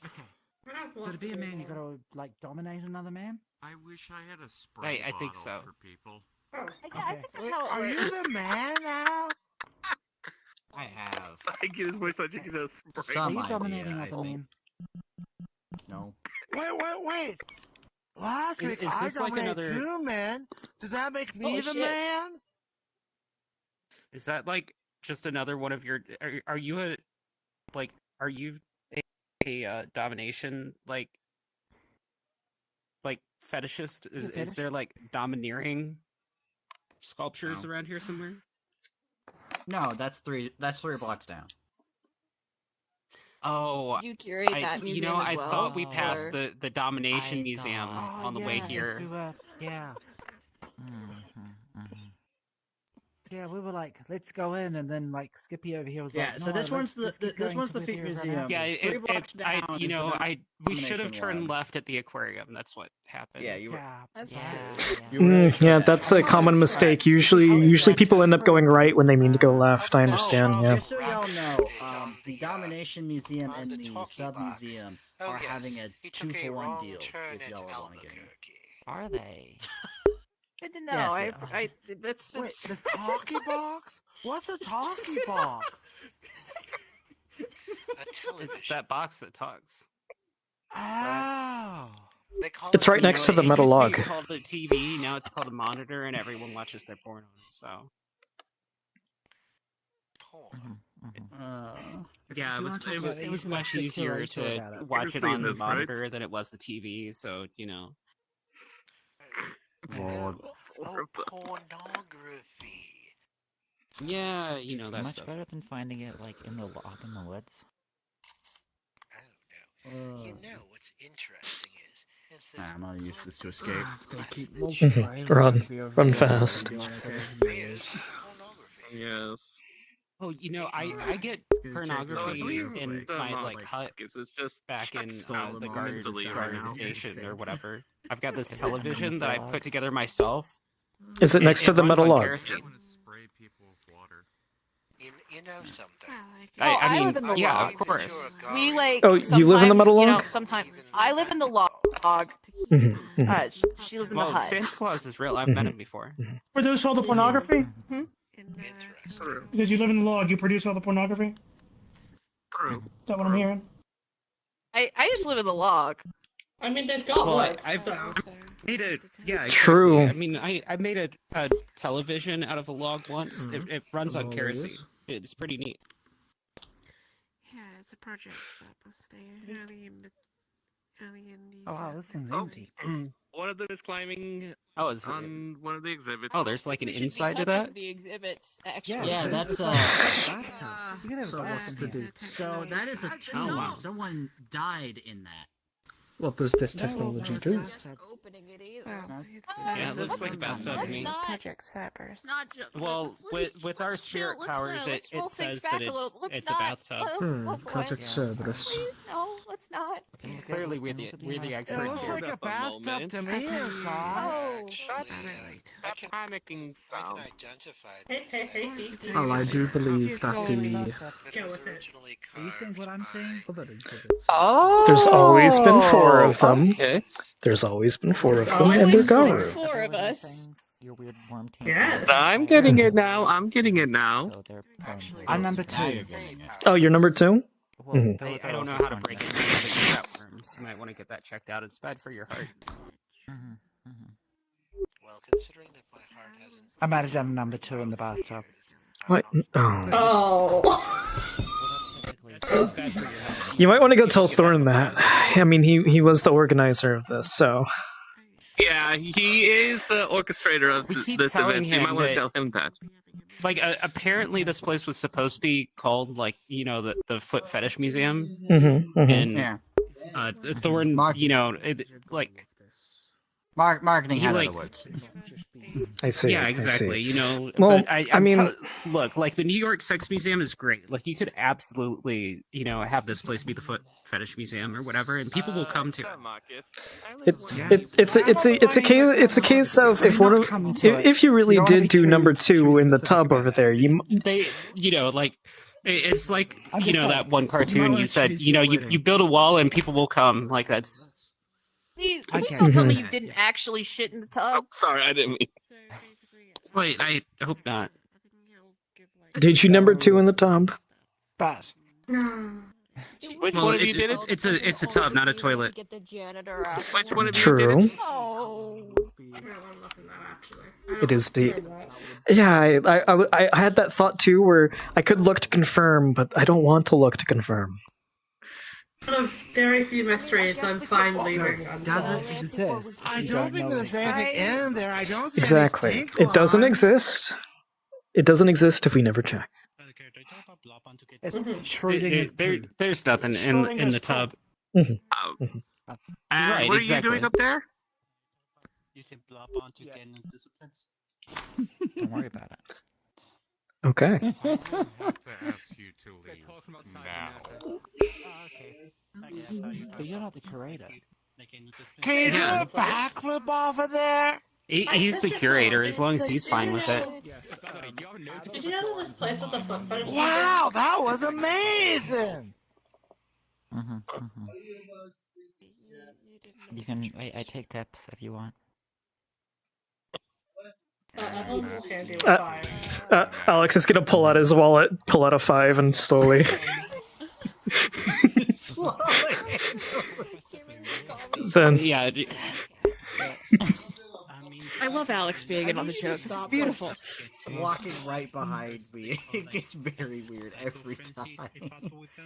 S16: So to be a man, you gotta like dominate another man.
S3: I wish I had a spray
S12: I think
S3: bottle
S12: so.
S3: for people.
S5: yeah, I think that's how it
S19: Are
S5: works.
S19: you the man now?
S12: I have.
S1: I get his voice. I think he just spray.
S16: Are
S4: Some
S16: you
S4: idea,
S16: dominating
S4: I
S16: other
S4: think.
S16: men?
S4: No.
S19: Wait. Last
S12: Is-
S19: week
S12: is
S19: I
S12: this like
S19: dominated
S12: another-
S19: 2 men. Does that make me
S5: Holy
S19: the
S5: shit.
S19: man?
S12: Is that like just another one of your? Are you a like? Are you a domination like fetishist? Is
S16: fetish?
S12: there like domineering sculptures
S4: No.
S12: around here somewhere?
S4: No, that's three blocks down.
S12: Oh,
S5: Did you curate that
S12: you
S5: museum
S12: know,
S5: as
S12: I
S5: well?
S12: thought we passed
S5: Or-
S12: the domination
S20: I
S12: museum
S20: thought-
S12: on the way
S16: yeah,
S12: here.
S16: We were, yeah. Yeah, we were like, let's go in, and then like Skippy over here was
S4: Yeah,
S16: like,
S4: so
S16: no,
S4: this one's
S16: let's keep
S4: this
S16: going
S4: one's
S16: to
S4: the
S16: where
S4: feet
S16: they run
S4: museum.
S16: out.
S12: Yeah,
S4: Three blocks down
S12: you
S4: is
S12: know,
S4: the
S12: we should have
S4: domination
S12: turned
S4: one.
S12: left at the aquarium. That's what happened.
S4: Yeah, you were.
S16: Yeah,
S5: That's
S20: Yeah,
S5: true.
S6: Yeah, that's a common mistake. Usually people end up going right when they mean to go left. I understand, yeah.
S4: Just so y'all know, the Domination Museum and the Sub Museum are having a 2-for-1 deal if y'all want to get in.
S20: Are they?
S5: Good to know.
S4: Yes,
S5: I that's
S19: Wait, the talkie box? What's a talkie box?
S12: It's that box that talks.
S19: Oh.
S6: It's right next to the metal log.
S12: It's called the TV. Now it's called a monitor, and everyone watches their porn on it. So. Yeah, it was much easier to watch it on the monitor than it was the TV. So you know.
S8: Pornography.
S12: Yeah, you know that
S20: Much
S12: stuff.
S20: better than finding it like in the log in the woods.
S8: You know what's interesting is that
S4: I'm not used to this to escape.
S15: They keep
S6: Run fast.
S1: Yes.
S12: Oh, you know, I get pornography in my like hut.
S1: It's just
S12: back in
S1: stolen
S12: the
S1: all
S12: guard
S1: mentally right now.
S12: station or whatever. I've got this television that I put together myself.
S6: Is it next to the
S12: runs
S6: metal
S12: on
S6: log?
S12: kerosene.
S8: you know something.
S12: I
S18: I
S12: mean,
S18: live in the
S12: yeah,
S18: log.
S12: of course.
S18: We like.
S6: Oh, you live in the metal
S18: sometimes,
S6: log?
S18: You know, sometimes I live in the log.
S6: Mhm, mhm.
S18: She lives in the
S12: Well,
S18: hut.
S12: Santa Claus is real. I've met him before.
S15: Produce all the pornography?
S8: True.
S15: Because you live in the log, you produce all the pornography?
S1: True.
S15: Is that what I'm hearing?
S18: I just live in the log.
S13: I mean, they've got
S12: Well,
S13: wood.
S12: I've made a exactly.
S6: True.
S12: I mean, I made a television out of a log once. It runs on kerosene. It's pretty neat.
S5: Yeah, it's a project that was there early in the
S16: Oh wow, this thing's
S1: Oh.
S16: empty.
S1: Well, one of them is climbing
S12: on
S1: one of the exhibits.
S12: Oh, there's like an
S2: We should be
S12: inside to
S2: touching
S12: that?
S2: The exhibits, actually.
S24: Yeah, that's
S19: So what's the date?
S24: So that is a tomb.
S12: Oh, wow.
S24: Someone died in that.
S15: What does this technology do?
S2: Opening it either.
S12: Yeah, it looks like a bathtub to me.
S5: It's not just.
S12: Well, with our spirit powers, it says that it's a bathtub.
S15: Project Cerberus.
S2: No, let's not.
S12: Clearly, we're the experts here.
S19: like a bathtub to me inside.
S2: Oh,
S1: That panicking sound.
S15: Well, I do believe that the
S24: Go with it. Are you saying what I'm saying?
S15: other exhibits.
S1: Oh,
S10: There's always been 4 of them.
S1: Okay.
S10: There's always been 4 of them, and they're Garu.
S2: 4 of us.
S20: Your weird worm team.
S24: Yes.
S1: I'm getting it now. I'm getting it now.
S20: So they're
S24: I'm number 2.
S10: Oh, you're number 2?
S20: Well,
S10: Mhm.
S20: those
S12: I
S20: are
S12: don't know
S20: also
S12: how to break it down without worms. You might want to get that checked out. It's bad for your heart.
S8: Well, considering that my heart hasn't.
S19: I might have done number 2 in the bathtub.
S10: What? Oh.
S12: It's bad for your health.
S10: You might want to go tell Thorn that. I mean, he was the organizer of this, so.
S1: Yeah, he is the orchestrator of
S12: We keep
S1: this
S12: telling
S1: event. So you
S12: him
S1: might want to
S12: that-
S1: tell him that.
S12: Like, apparently this place was supposed to be called, like, you know, the Foot Fetish Museum. And
S24: Yeah.
S12: Thorn, you know, like...
S24: Marketing
S12: He,
S24: has
S12: like-
S24: the woods.
S10: I see.
S12: Yeah,
S10: I
S12: exactly.
S10: see.
S12: You know,
S10: Well,
S12: but
S10: I mean-
S12: look, like the New York Sex Museum is great. Like you could absolutely, you know, have this place be the Foot Fetish Museum or whatever, and people will come to it.
S10: It's a case of if you really did do number 2 in the tub over there, you
S12: You know, like it's like
S10: I'm
S12: you
S10: just
S12: know
S10: like,
S12: that one cartoon
S10: no,
S12: you said.
S10: she's
S12: You know,
S10: waiting.
S12: you build a wall and people will come. Like that's.
S2: Please
S12: Okay.
S2: don't tell me
S10: Mhm.
S2: you didn't actually shit in the tub.
S1: Sorry, I didn't mean.
S12: Wait, I hope not.
S10: did you number 2 in the tub?
S19: But
S1: Which
S12: Well,
S1: one of you did it?
S12: It's a tub, not a toilet.
S2: Get the janitor out.
S1: Which one of you
S10: True.
S1: did it?
S2: Oh.
S10: It is deep. Yeah, I had that thought too, where I could look to confirm, but I don't want to look to confirm.
S13: One of very few mysteries I'm fine leaving
S19: doesn't
S13: unsolved.
S19: exist.
S24: I don't think there's anything in there. I don't see
S10: Exactly.
S24: any stink
S10: It doesn't
S24: lines.
S10: exist. It doesn't exist if we never check.
S19: It's
S12: There's nothing in the tub.
S10: Mhm.
S1: And
S12: Right,
S1: what are
S12: exactly.
S1: you doing up there?
S20: Don't worry about it.
S10: Okay.
S4: I have to ask you to leave now.
S20: But you're not the curator.
S19: Can you
S12: Yeah.
S19: do a backflip off of there?
S12: He's the curator, as long as he's fine with it.
S13: Did you know that this place was a foot fetish?
S19: Wow, that was amazing!
S20: You can. I take tips if you want.
S10: Alex is gonna pull out his wallet, pull out a 5, and slowly. Then
S12: yeah.
S2: I love Alex being in on the joke. This is beautiful.
S24: Walking right behind me. It gets very weird every time.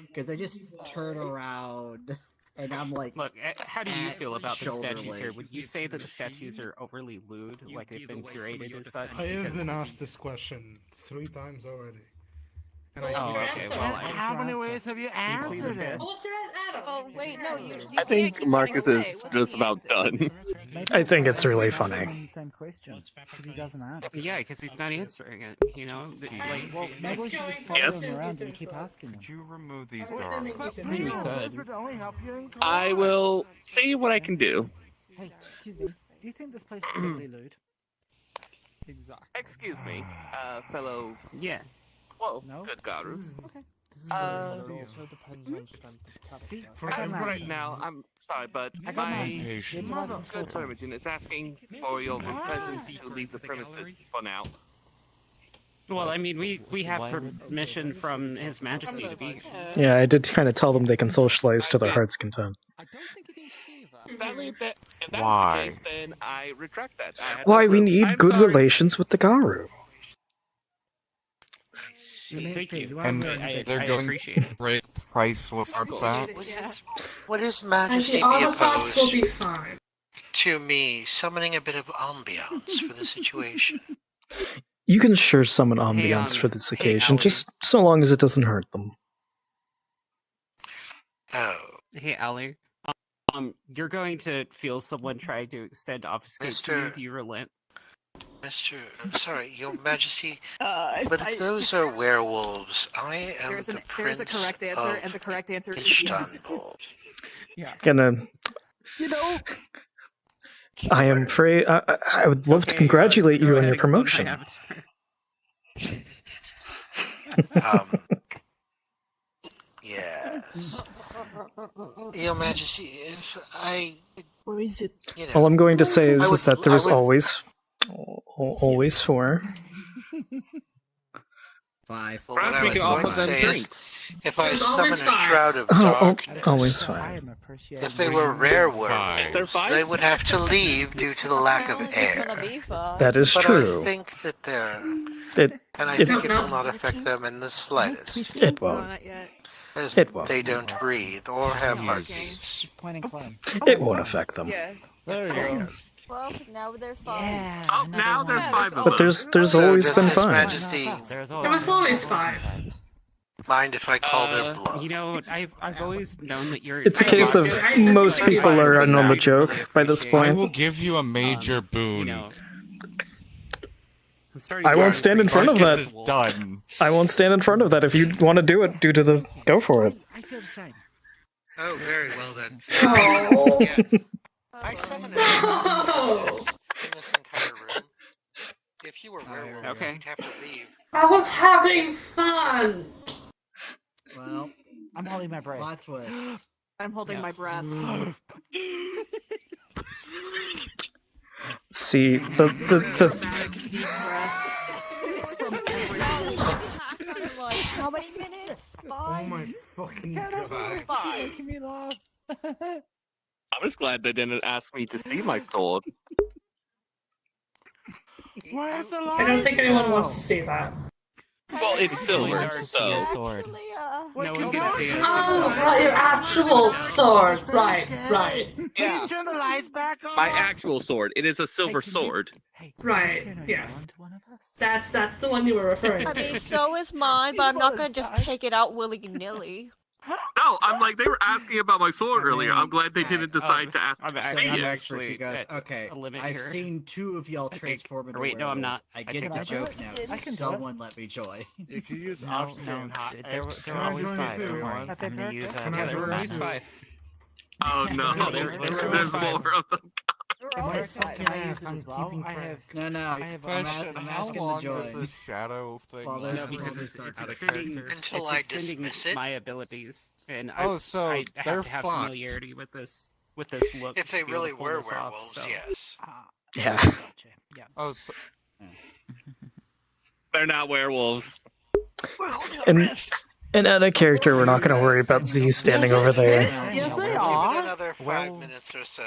S24: Because I just turn around and I'm like.
S12: Look, how do you
S24: at
S12: feel about the
S24: shoulder
S12: statues here?
S24: length.
S12: Would you say that the statues are overly lewd, like they've been curated as such?
S6: I have
S12: Because-
S6: been asked this question 3 times already. And
S12: Oh, okay. Well,
S19: How many ways have you answered it?
S2: Oh wait, no, you.
S1: I think Marcus is just about done.
S10: I think it's really funny.
S20: Same question. Because he doesn't answer.
S12: Yeah, because he's not answering it. You know, like,
S20: Well, maybe we should just follow
S1: Yes.
S20: him around and keep asking him.
S4: Could you remove these
S19: But
S4: guards?
S12: We
S19: this
S12: could.
S19: would only help you in
S1: I will see what I can do.
S20: Hey, excuse me. Do you think this place is overly lewd?
S1: Excuse me, fellow.
S12: Yeah.
S1: Whoa,
S20: No?
S1: good Garus.
S20: Okay.
S15: also depends on
S20: See,
S1: For
S20: I got an
S1: right
S20: answer.
S1: now, I'm sorry, but
S20: I got an
S1: my
S20: answer.
S4: Patient.
S1: good Termagin is asking for your presence to leave the premises for now.
S12: Well, I mean, we have permission from His Majesty to be here.
S10: Yeah, I did kind of tell them they can socialize to their heart's content.
S1: Sadly, if that's
S4: Why?
S1: the case, then I retract that. I had
S10: Why
S1: no
S10: we
S1: proof.
S10: need
S1: I'm
S10: good
S1: sorry.
S10: relations with the Garu.
S12: Thank you.
S4: And
S12: I
S4: they're going
S12: appreciate it.
S4: to rate price what that?
S8: What is Majesty
S13: Actually,
S8: be
S13: all the thoughts will
S8: opposed
S13: be fine.
S8: to to me summoning a bit of ambiance for the situation.
S10: You can sure summon ambience for this occasion, just so long as it doesn't hurt them.
S8: Oh.
S12: Hey, Allie. You're going to feel someone trying to extend obfuscate to you. Do you relent?
S8: I'm sorry, Your Majesty, but if those are werewolves, I am
S2: There's
S8: the
S2: a correct answer,
S8: of
S2: and the correct answer is yes.
S8: Istanbul.
S10: Gonna.
S2: You know.
S10: I am afraid. I would love to congratulate you on your promotion.
S8: Yes. Your Majesty, if I...
S2: Where is it?
S8: You know,
S10: All I'm going to say is that there was
S8: I would-
S10: always 4.
S24: 5.
S8: Well, what I was
S1: Perhaps we could
S8: going
S1: offer
S8: to
S1: them
S8: say
S1: drinks.
S8: is, if I
S24: There's
S8: summon a
S24: always 5.
S8: shroud of
S10: Oh,
S8: darkness,
S10: always 5.
S8: if they were rare werewolves,
S1: Is there 5?
S8: they would have to leave due to the lack of air.
S10: That is
S8: But
S10: true.
S8: I think that they're...
S10: It,
S8: And I
S10: it's,
S8: think it will not affect them in the slightest.
S10: It won't.
S8: As
S10: It won't.
S8: they don't breathe or have heartbeats.
S24: Just point and climb.
S10: It won't affect them.
S2: Yeah.
S19: There you go.
S2: Well, now there's 5.
S12: Yeah,
S1: now there's 5 of
S10: But
S1: them.
S10: there's always been
S8: His
S10: 5.
S8: Majesty,
S5: There was always 5.
S8: mind if I call their bluff?
S12: You know, I've always known that you're.
S10: It's a case of most people are in on the joke by this
S4: I
S10: point.
S4: will give you a major boon.
S10: I won't stand in front of that.
S4: Marcus is done.
S10: I won't stand in front of that. If you want to do it, go for it.
S24: I feel the same.
S8: Oh, very well then.
S5: Oh.
S8: Yeah. I summon a in this entire room. If you were werewolves,
S12: Okay.
S8: you'd have to leave.
S13: I was having fun.
S24: Well, I'm holding my breath. Lots with.
S2: I'm holding my breath.
S10: See,
S2: Deep breath. Like, how many minutes? 5?
S6: Oh my fucking god.
S2: 5.
S1: I'm just glad they didn't ask me to see my sword.
S19: Where's the
S13: I don't think anyone wants to see that.
S1: Well, it's silver,
S20: wants to see
S1: so...
S20: your sword.
S12: No one's gonna see it.
S13: Oh, right, your actual sword. Right.
S1: Yeah.
S19: Turn the lights back on.
S1: My actual sword. It is a silver sword.
S13: Right. Yes. That's the one you were referring
S2: I
S13: to.
S2: mean, so is mine, but I'm not gonna just take it out willy-nilly.
S1: No, I'm like, they were asking about my sword earlier. I'm glad they didn't decide to ask
S12: I'm
S1: to see
S12: actually-
S1: it.
S12: actually
S24: guys.
S12: at
S24: Okay,
S12: a limit
S24: I've
S12: here.
S24: seen 2 of y'all transform into
S12: wait, no, I'm
S24: werewolves.
S12: not.
S24: I
S12: I
S24: get
S12: take
S24: the
S12: that
S24: joke
S12: back.
S24: now.
S2: I can
S24: Someone let me joy.
S19: You can use
S20: No,
S19: option.
S20: there were
S6: Can I
S20: always
S6: join you
S20: 5.
S6: too?
S20: Don't worry.
S6: Can
S20: I'm gonna use
S6: I
S12: Yeah, there were always
S6: join?
S12: 5.
S1: Oh no,
S12: No, there were
S1: there's
S12: 5.
S1: more of them.
S6: My fucking
S24: I
S6: ass,
S24: use it
S6: I'm
S24: as well.
S6: keeping
S24: I
S6: track.
S24: have. No, I'm
S4: Question, how
S24: asking the
S4: long
S24: joy.
S4: does this shadow thing
S24: Well,
S4: last?
S24: there's
S12: No, because it's
S4: Out of
S12: extending,
S4: character?
S8: Until
S12: it's
S8: I
S12: extending
S8: dismiss it?
S12: my abilities, and
S4: Oh, so
S12: I
S4: they're
S12: have to have
S4: fucked.
S12: familiarity with this look.
S8: If they
S12: to be able
S8: really
S12: to pull
S8: were
S12: this off,
S8: werewolves,
S12: so.
S8: yes.
S10: Yeah.
S4: Oh, so,
S1: They're not werewolves.
S10: And out of character, we're not going to worry about Z standing over there.
S24: Yes, they
S8: Give it
S24: are.
S8: another 5 minutes or so.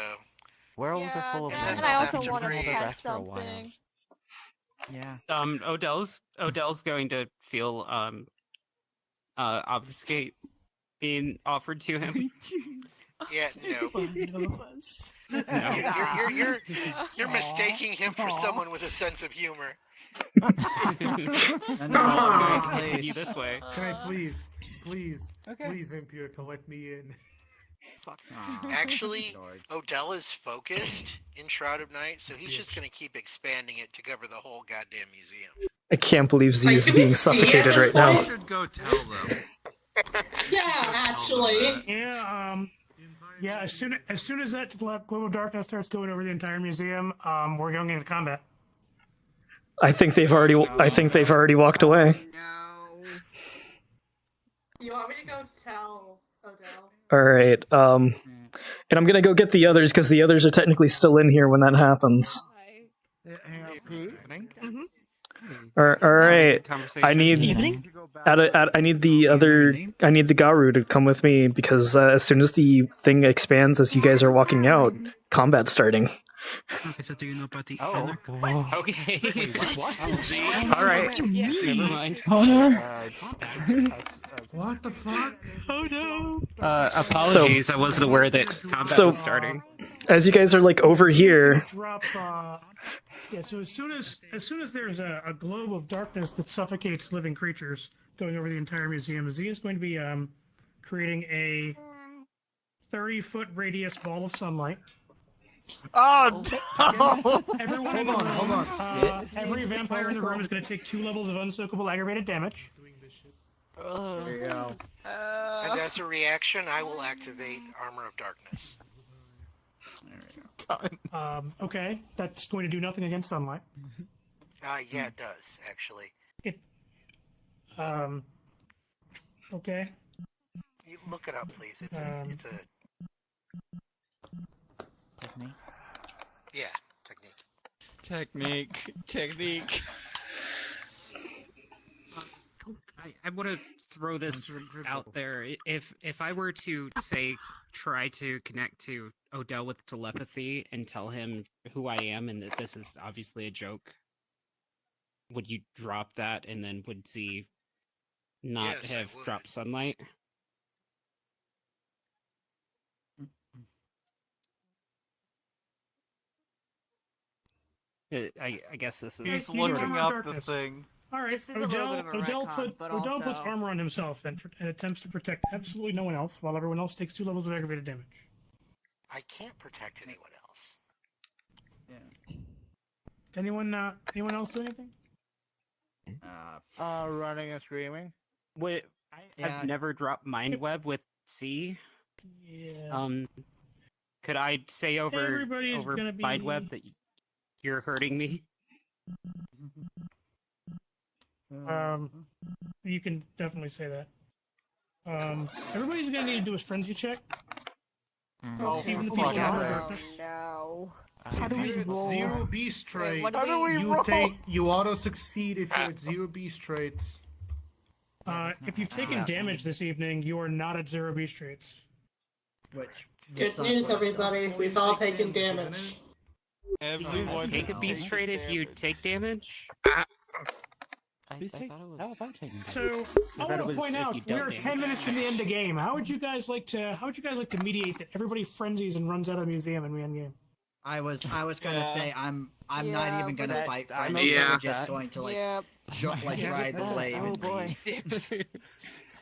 S20: Werewolves are full of
S8: and
S20: life.
S2: And I also
S8: They'll
S2: want to
S8: have to
S2: catch
S20: rest for a while.
S2: something.
S20: Yeah.
S12: Odell's going to feel obfuscate being offered to him.
S8: Yeah, no. You're mistaking him for someone with a sense of humor.
S12: Continue this way.
S6: Can I please, Vampirica, let me in?
S8: Actually, Odell is focused in Shroud of Night, so he's just going to keep expanding it to cover the whole goddamn museum.
S10: I can't believe Z is being suffocated right now.
S3: I should go tell them.
S13: Yeah, actually.
S7: Yeah, as soon as that glow of darkness starts going over the entire museum, we're going into combat.
S10: I think they've already walked away.
S13: You want me to go tell Odell?
S10: All right. And I'm gonna go get the others because the others are technically still in here when that happens. All right. I need the Garu to come with me because as soon as the thing expands as you guys are walking out, combat's starting.
S23: Okay, so do you know about the
S12: Oh. Okay.
S23: What?
S12: All right. Never mind.
S20: Oh no.
S6: What the fuck?
S12: Oh no. Apologies. I wasn't aware that combat was starting.
S10: As you guys are like over here,
S7: Drop. Yeah. So as soon as there's a globe of darkness that suffocates living creatures going over the entire museum, Z is going to be creating a 30-foot radius ball of sunlight.
S19: Oh no!
S7: Everyone in the room, hold on. Every vampire in the room is going to take 2 levels of unsoakable aggravated damage.
S19: There you go.
S8: And as a reaction, I will activate Armor of Darkness.
S7: Okay, that's going to do nothing against sunlight.
S8: Yeah, it does, actually.
S7: Okay.
S8: You look it up, please. It's a...
S20: Technique?
S8: Yeah, technique.
S4: Technique.
S12: I want to throw this out there. If I were to say try to connect to Odell with telepathy and tell him who I am and that this is obviously a joke, would you drop that and then would Z not have dropped sunlight? I guess this is...
S4: He's looking up the thing.
S7: All right,
S5: This is a little bit of a retcon, but
S7: Odell puts
S5: also-
S7: armor on himself and attempts to protect absolutely no one else, while everyone else takes 2 levels of aggravated damage.
S8: I can't protect anyone else.
S7: Anyone else do anything?
S19: Running and screaming.
S12: Wait, I've never dropped Mind Web with C.
S7: Yeah.
S12: Could I say over
S7: Everybody's gonna be-
S12: Mind Web that you're hurting me?
S7: You can definitely say that. Everybody's gonna need to do a frenzy check.
S6: Oh,
S7: Even the
S6: for
S7: people in
S6: fuck's
S7: the
S6: sake.
S7: darkness.
S5: No.
S7: How do we roll?
S6: 0 beast trait.
S5: What do we
S6: you
S5: roll?
S6: you auto succeed if you're at 0 beast traits.
S7: If you've taken damage this evening, you are not at 0 beast traits.
S13: Good news, everybody. We've all taken damage.
S4: Everyone
S12: take a beast trait if you take damage?
S7: So I want to point out we are 10 minutes from the end of the game. How would you guys like to mediate that everybody frenzies and runs out of the museum and we end game?
S24: I was gonna say I'm not even gonna fight for it.
S7: Yeah.
S24: We're just going to ride the wave.
S19: Oh boy.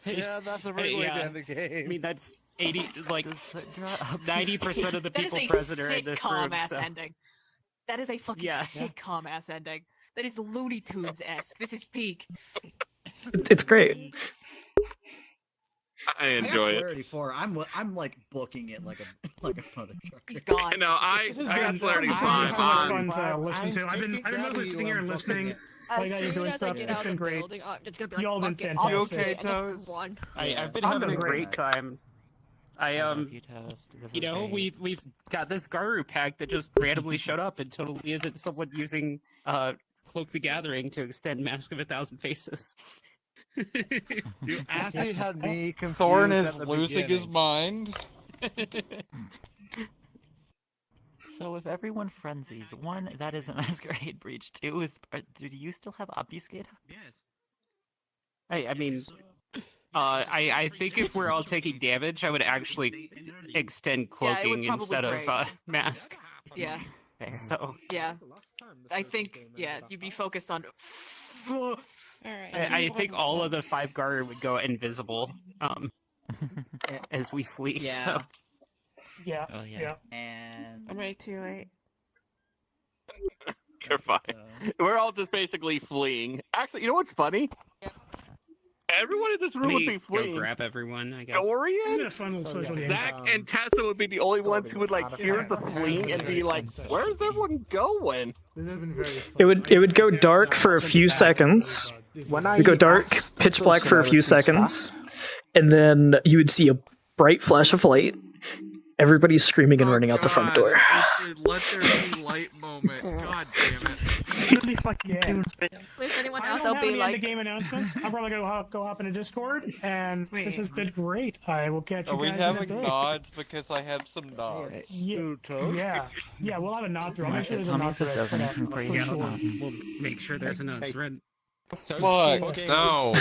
S19: Yeah, that's a great way to end the game.
S12: I mean, that's 90% of the
S11: That is
S12: people
S11: a
S12: present are in this room.
S11: sitcom-ass
S12: So.
S11: ending. That is a fucking
S12: Yeah.
S11: sitcom-ass ending. That is Looney Tunes-esque. This is peak.
S10: it's great.
S1: I enjoy it.
S24: 34. I'm like booking it like a motherfucker.
S11: He's gone.
S1: No, I got Clarity
S7: It's
S1: 5
S7: so much
S1: on.
S7: fun to listen to. I've been mostly sitting here and listening. Like how you're doing stuff. It's been great.
S5: I'm just gonna be like,
S7: Y'all been
S5: fuck it,
S7: fantastic.
S5: I'll just sit and just run.
S12: I've been
S7: I'm
S12: having a
S7: great.
S12: great time. We've got this Garu pack that just randomly showed up and totally isn't someone using Cloak the Gathering to extend Mask of 1,000 Faces.
S19: You actually had me confused.
S4: Thorn is
S19: at the
S4: losing his
S19: beginning.
S4: mind.
S20: So if everyone frenzies, 1, that is a Masquerade Breach. 2, is do you still have Obfuscate?
S12: Yes. I mean, I think if we're all taking damage, I would actually extend
S11: Yeah, it would
S12: cloaking
S11: probably
S12: instead of
S11: break.
S12: mask.
S11: Yeah.
S12: So
S11: Yeah. I think, you'd be focused on...
S12: I think all of the 5 Garu would go invisible as we flee.
S24: Yeah.
S12: So.
S7: Yeah.
S20: Oh, yeah.
S24: And
S5: I'm way too late.
S1: You're fine. We're all just basically fleeing. Actually, you know what's funny? Everyone in this room would be fleeing.
S12: Go grab everyone, I guess.
S1: Dorian, Zach, and Tessa would be the only ones who would hear the fleeing and be like, "Where's everyone going?"
S10: It would go dark for a few seconds. It would go dark, pitch black for a few seconds, and then you would see a bright flash of light, Everybody's screaming and running out the front door.
S4: Let there be light moment. God damn it.
S18: If anyone
S7: I
S18: else,
S7: don't
S18: I'll
S7: have
S18: be
S7: any
S18: like,
S7: end-of-game announcements. I'm probably gonna go hop into Discord, and this has been great. I will catch you
S4: Are we
S7: guys in a
S4: having
S7: bit.
S4: nods? Because I have some nods.
S7: Yeah, we'll have a nod thread. I'll make sure there's a
S20: Tommy
S7: nod
S20: just
S7: thread
S20: does
S7: for that,
S20: anything for you.
S7: sure.
S12: We'll make sure there's another thread.
S4: Fuck, no.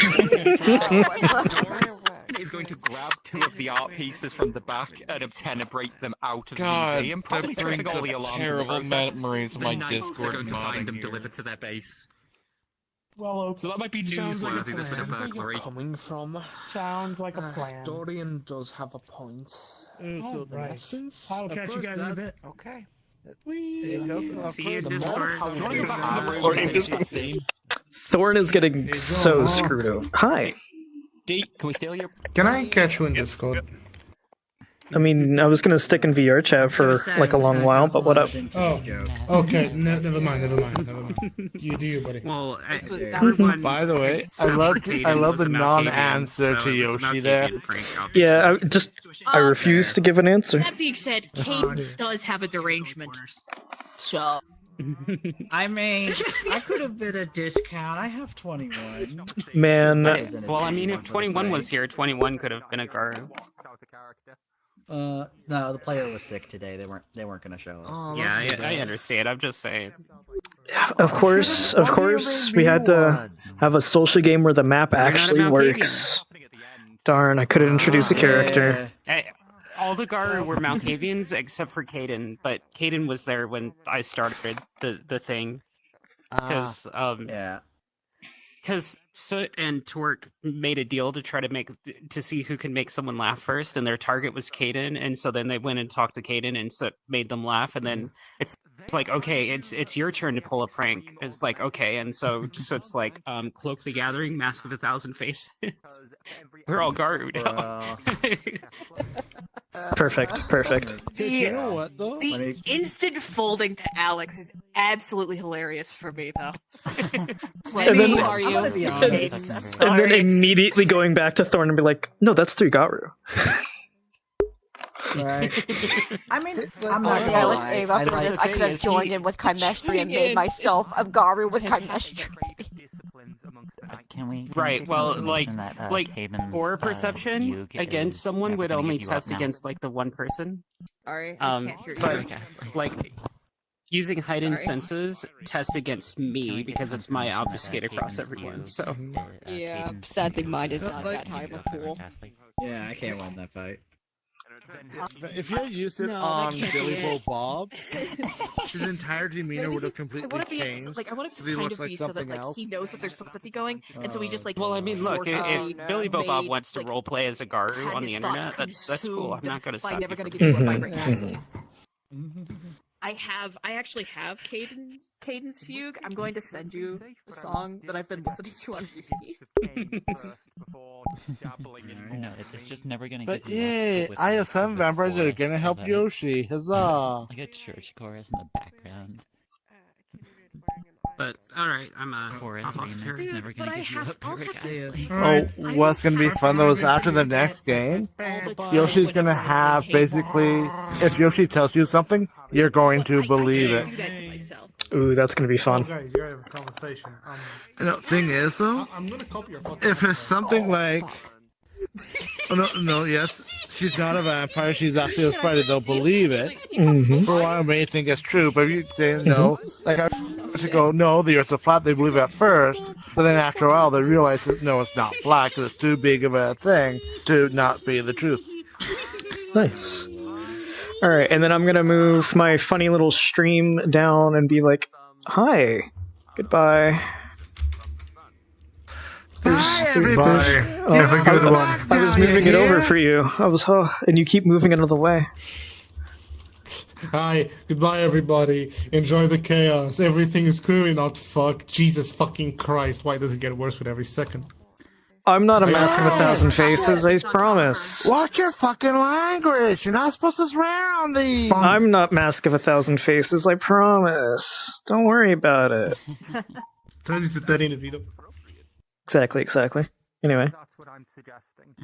S17: He's going to grab 2 of the art pieces from the back and obtain and break them out of
S4: God,
S17: the museum. Probably
S4: that brings
S17: tripping all
S4: up
S17: the alarms.
S4: terrible memories of my
S17: Knights
S4: Discord
S17: are going to
S4: modding
S17: find them
S4: here.
S17: delivered to their base.
S7: Well,
S17: So that might be
S7: sounds like a
S17: newsworthy, this bit of
S7: plan.
S17: burglary.
S15: Coming from.
S7: Sounds like a plan.
S15: Dorian does have a point.
S7: All
S15: In
S7: right.
S15: essence,
S7: I'll
S15: of
S7: catch you
S15: course,
S7: guys in a
S15: that's-
S7: bit.
S15: Okay.
S12: See you in
S15: The
S12: Discord.
S15: more-
S12: Do you want to go back to the
S17: Or
S12: room?
S17: interesting.
S10: Thorn is getting so screwed over. Hi.
S17: D, can we steal your...
S6: Can I catch you in Discord?
S10: I mean, I was gonna stick in VR chat for like a long while, but what up?
S6: Oh, okay. Never mind. You do you, buddy.
S12: Well,
S19: By the way, I love the non-answer to Yoshi there.
S10: Yeah, I refuse to give an answer.
S11: That being said, Kate does have a derangement. So.
S24: I mean, I could have been a discount. I have 21.
S10: Man.
S12: Well, I mean, if 21 was here, 21 could have been a Garu.
S24: No, the player was sick today. They weren't gonna show up.
S12: Yeah, I understand. I'm just saying.
S10: Of course, we had to have a social game where the map actually works. Darn, I couldn't introduce a character.
S12: All the Garu were Malkavians except for Caden, but Caden was there when I started the thing. Because Soot and Torque made a deal to try to see who can make someone laugh first, and their target was Caden, and so then they went and talked to Caden, and Soot made them laugh, and then it's like, okay, it's your turn to pull a prank. It's like, okay, and so it's like Cloak the Gathering, Mask of 1,000 Faces. We're all Garu now.
S10: Perfect.
S11: The instant folding to Alex is absolutely hilarious for me, though.
S10: And then,
S11: Who are you?
S10: and then immediately going back to Thorn and be like, no, that's 3 Garu.
S24: Right. I mean,
S18: I'm not
S24: gonna
S18: jealous,
S24: lie.
S18: Ava, because I could have joined in with chemistry and made myself a Garu with chemistry.
S20: Can we?
S12: Right. Well, like
S20: Caden's,
S12: aura perception
S20: you get
S12: against someone would
S20: gonna
S12: only
S20: give you up
S12: test
S20: now.
S12: against like the one person.
S11: Sorry, I can't hear you.
S12: But like using heightened
S11: Sorry.
S12: senses tests against me because it's my obfuscate across everyone. So
S11: Yeah, Scenting Mind is not that high of a pool.
S24: Yeah, I can't win that fight.
S19: If you had used it
S11: No, that
S19: on
S11: can't be
S19: Billy
S11: it.
S19: Bo Bob, his entire demeanor would have
S11: I
S19: completely
S11: want to be
S19: changed.
S11: like I want it
S19: so
S11: to
S19: he
S11: kind
S19: looks
S11: of be
S19: like
S11: so that
S19: something
S11: like
S19: else.
S11: he knows that there's sympathy going, and so he just like.
S12: well, I mean, look,
S11: forcefully
S12: if Billy Bob
S11: made,
S12: wants to
S11: like,
S12: roleplay as a Garu
S11: had
S12: on the
S11: his thoughts
S12: internet, that's cool. I'm not going to
S11: by
S12: stop
S11: never
S12: you
S11: gonna
S12: from
S11: give you a
S12: doing
S11: vibrant
S12: that.
S11: castle. I actually have Caden's Fugue. I'm going to send you the song that I've been listening to on repeat.
S20: No, it's just never gonna
S19: But
S20: get you
S19: yeah,
S20: up with
S19: ISM
S20: the
S19: vampires are
S20: chorus
S19: gonna help
S20: of
S19: Yoshi. Huzzah!
S20: like a church chorus in the background.
S12: But all right, I'm
S20: Chorus
S12: off
S20: remix
S12: here.
S20: never gonna get you up
S11: I'll
S20: there
S11: have to
S20: again.
S19: Oh, what's gonna be fun though is after the next game, Yoshi's gonna have basically, if Yoshi tells you something, you're going to believe it.
S10: Ooh, that's gonna be fun.
S6: Guys, you're having a conversation.
S19: No, thing is though,
S6: I'm gonna copy your photo.
S19: if it's something like, yes, she's not a vampire, she's actually a spider, they'll believe it. For a while, they think it's true, but if you say no, like I should go, no, the Earth's a flat, they believe it at first, but then after a while, they realize that no, it's not flat, because it's too big of a thing to not be the truth.
S10: Nice. Alright, and then I'm gonna move my funny little stream down and be like, hi, goodbye.
S6: Bye, everybody. Have a good one.
S10: I was moving it over for you. And you keep moving it out of the way.
S6: Hi, goodbye, everybody. Enjoy the chaos. Everything is clearly not fucked. Jesus fucking Christ, why does it get worse with every second?
S10: I'm not a mask of 1,000 faces, I promise.
S19: Watch your fucking language! You're not supposed to swear on these!
S10: I'm not mask of 1,000 faces, I promise. Don't worry about it.
S6: Exactly. Anyway.
S17: That's what I'm suggesting.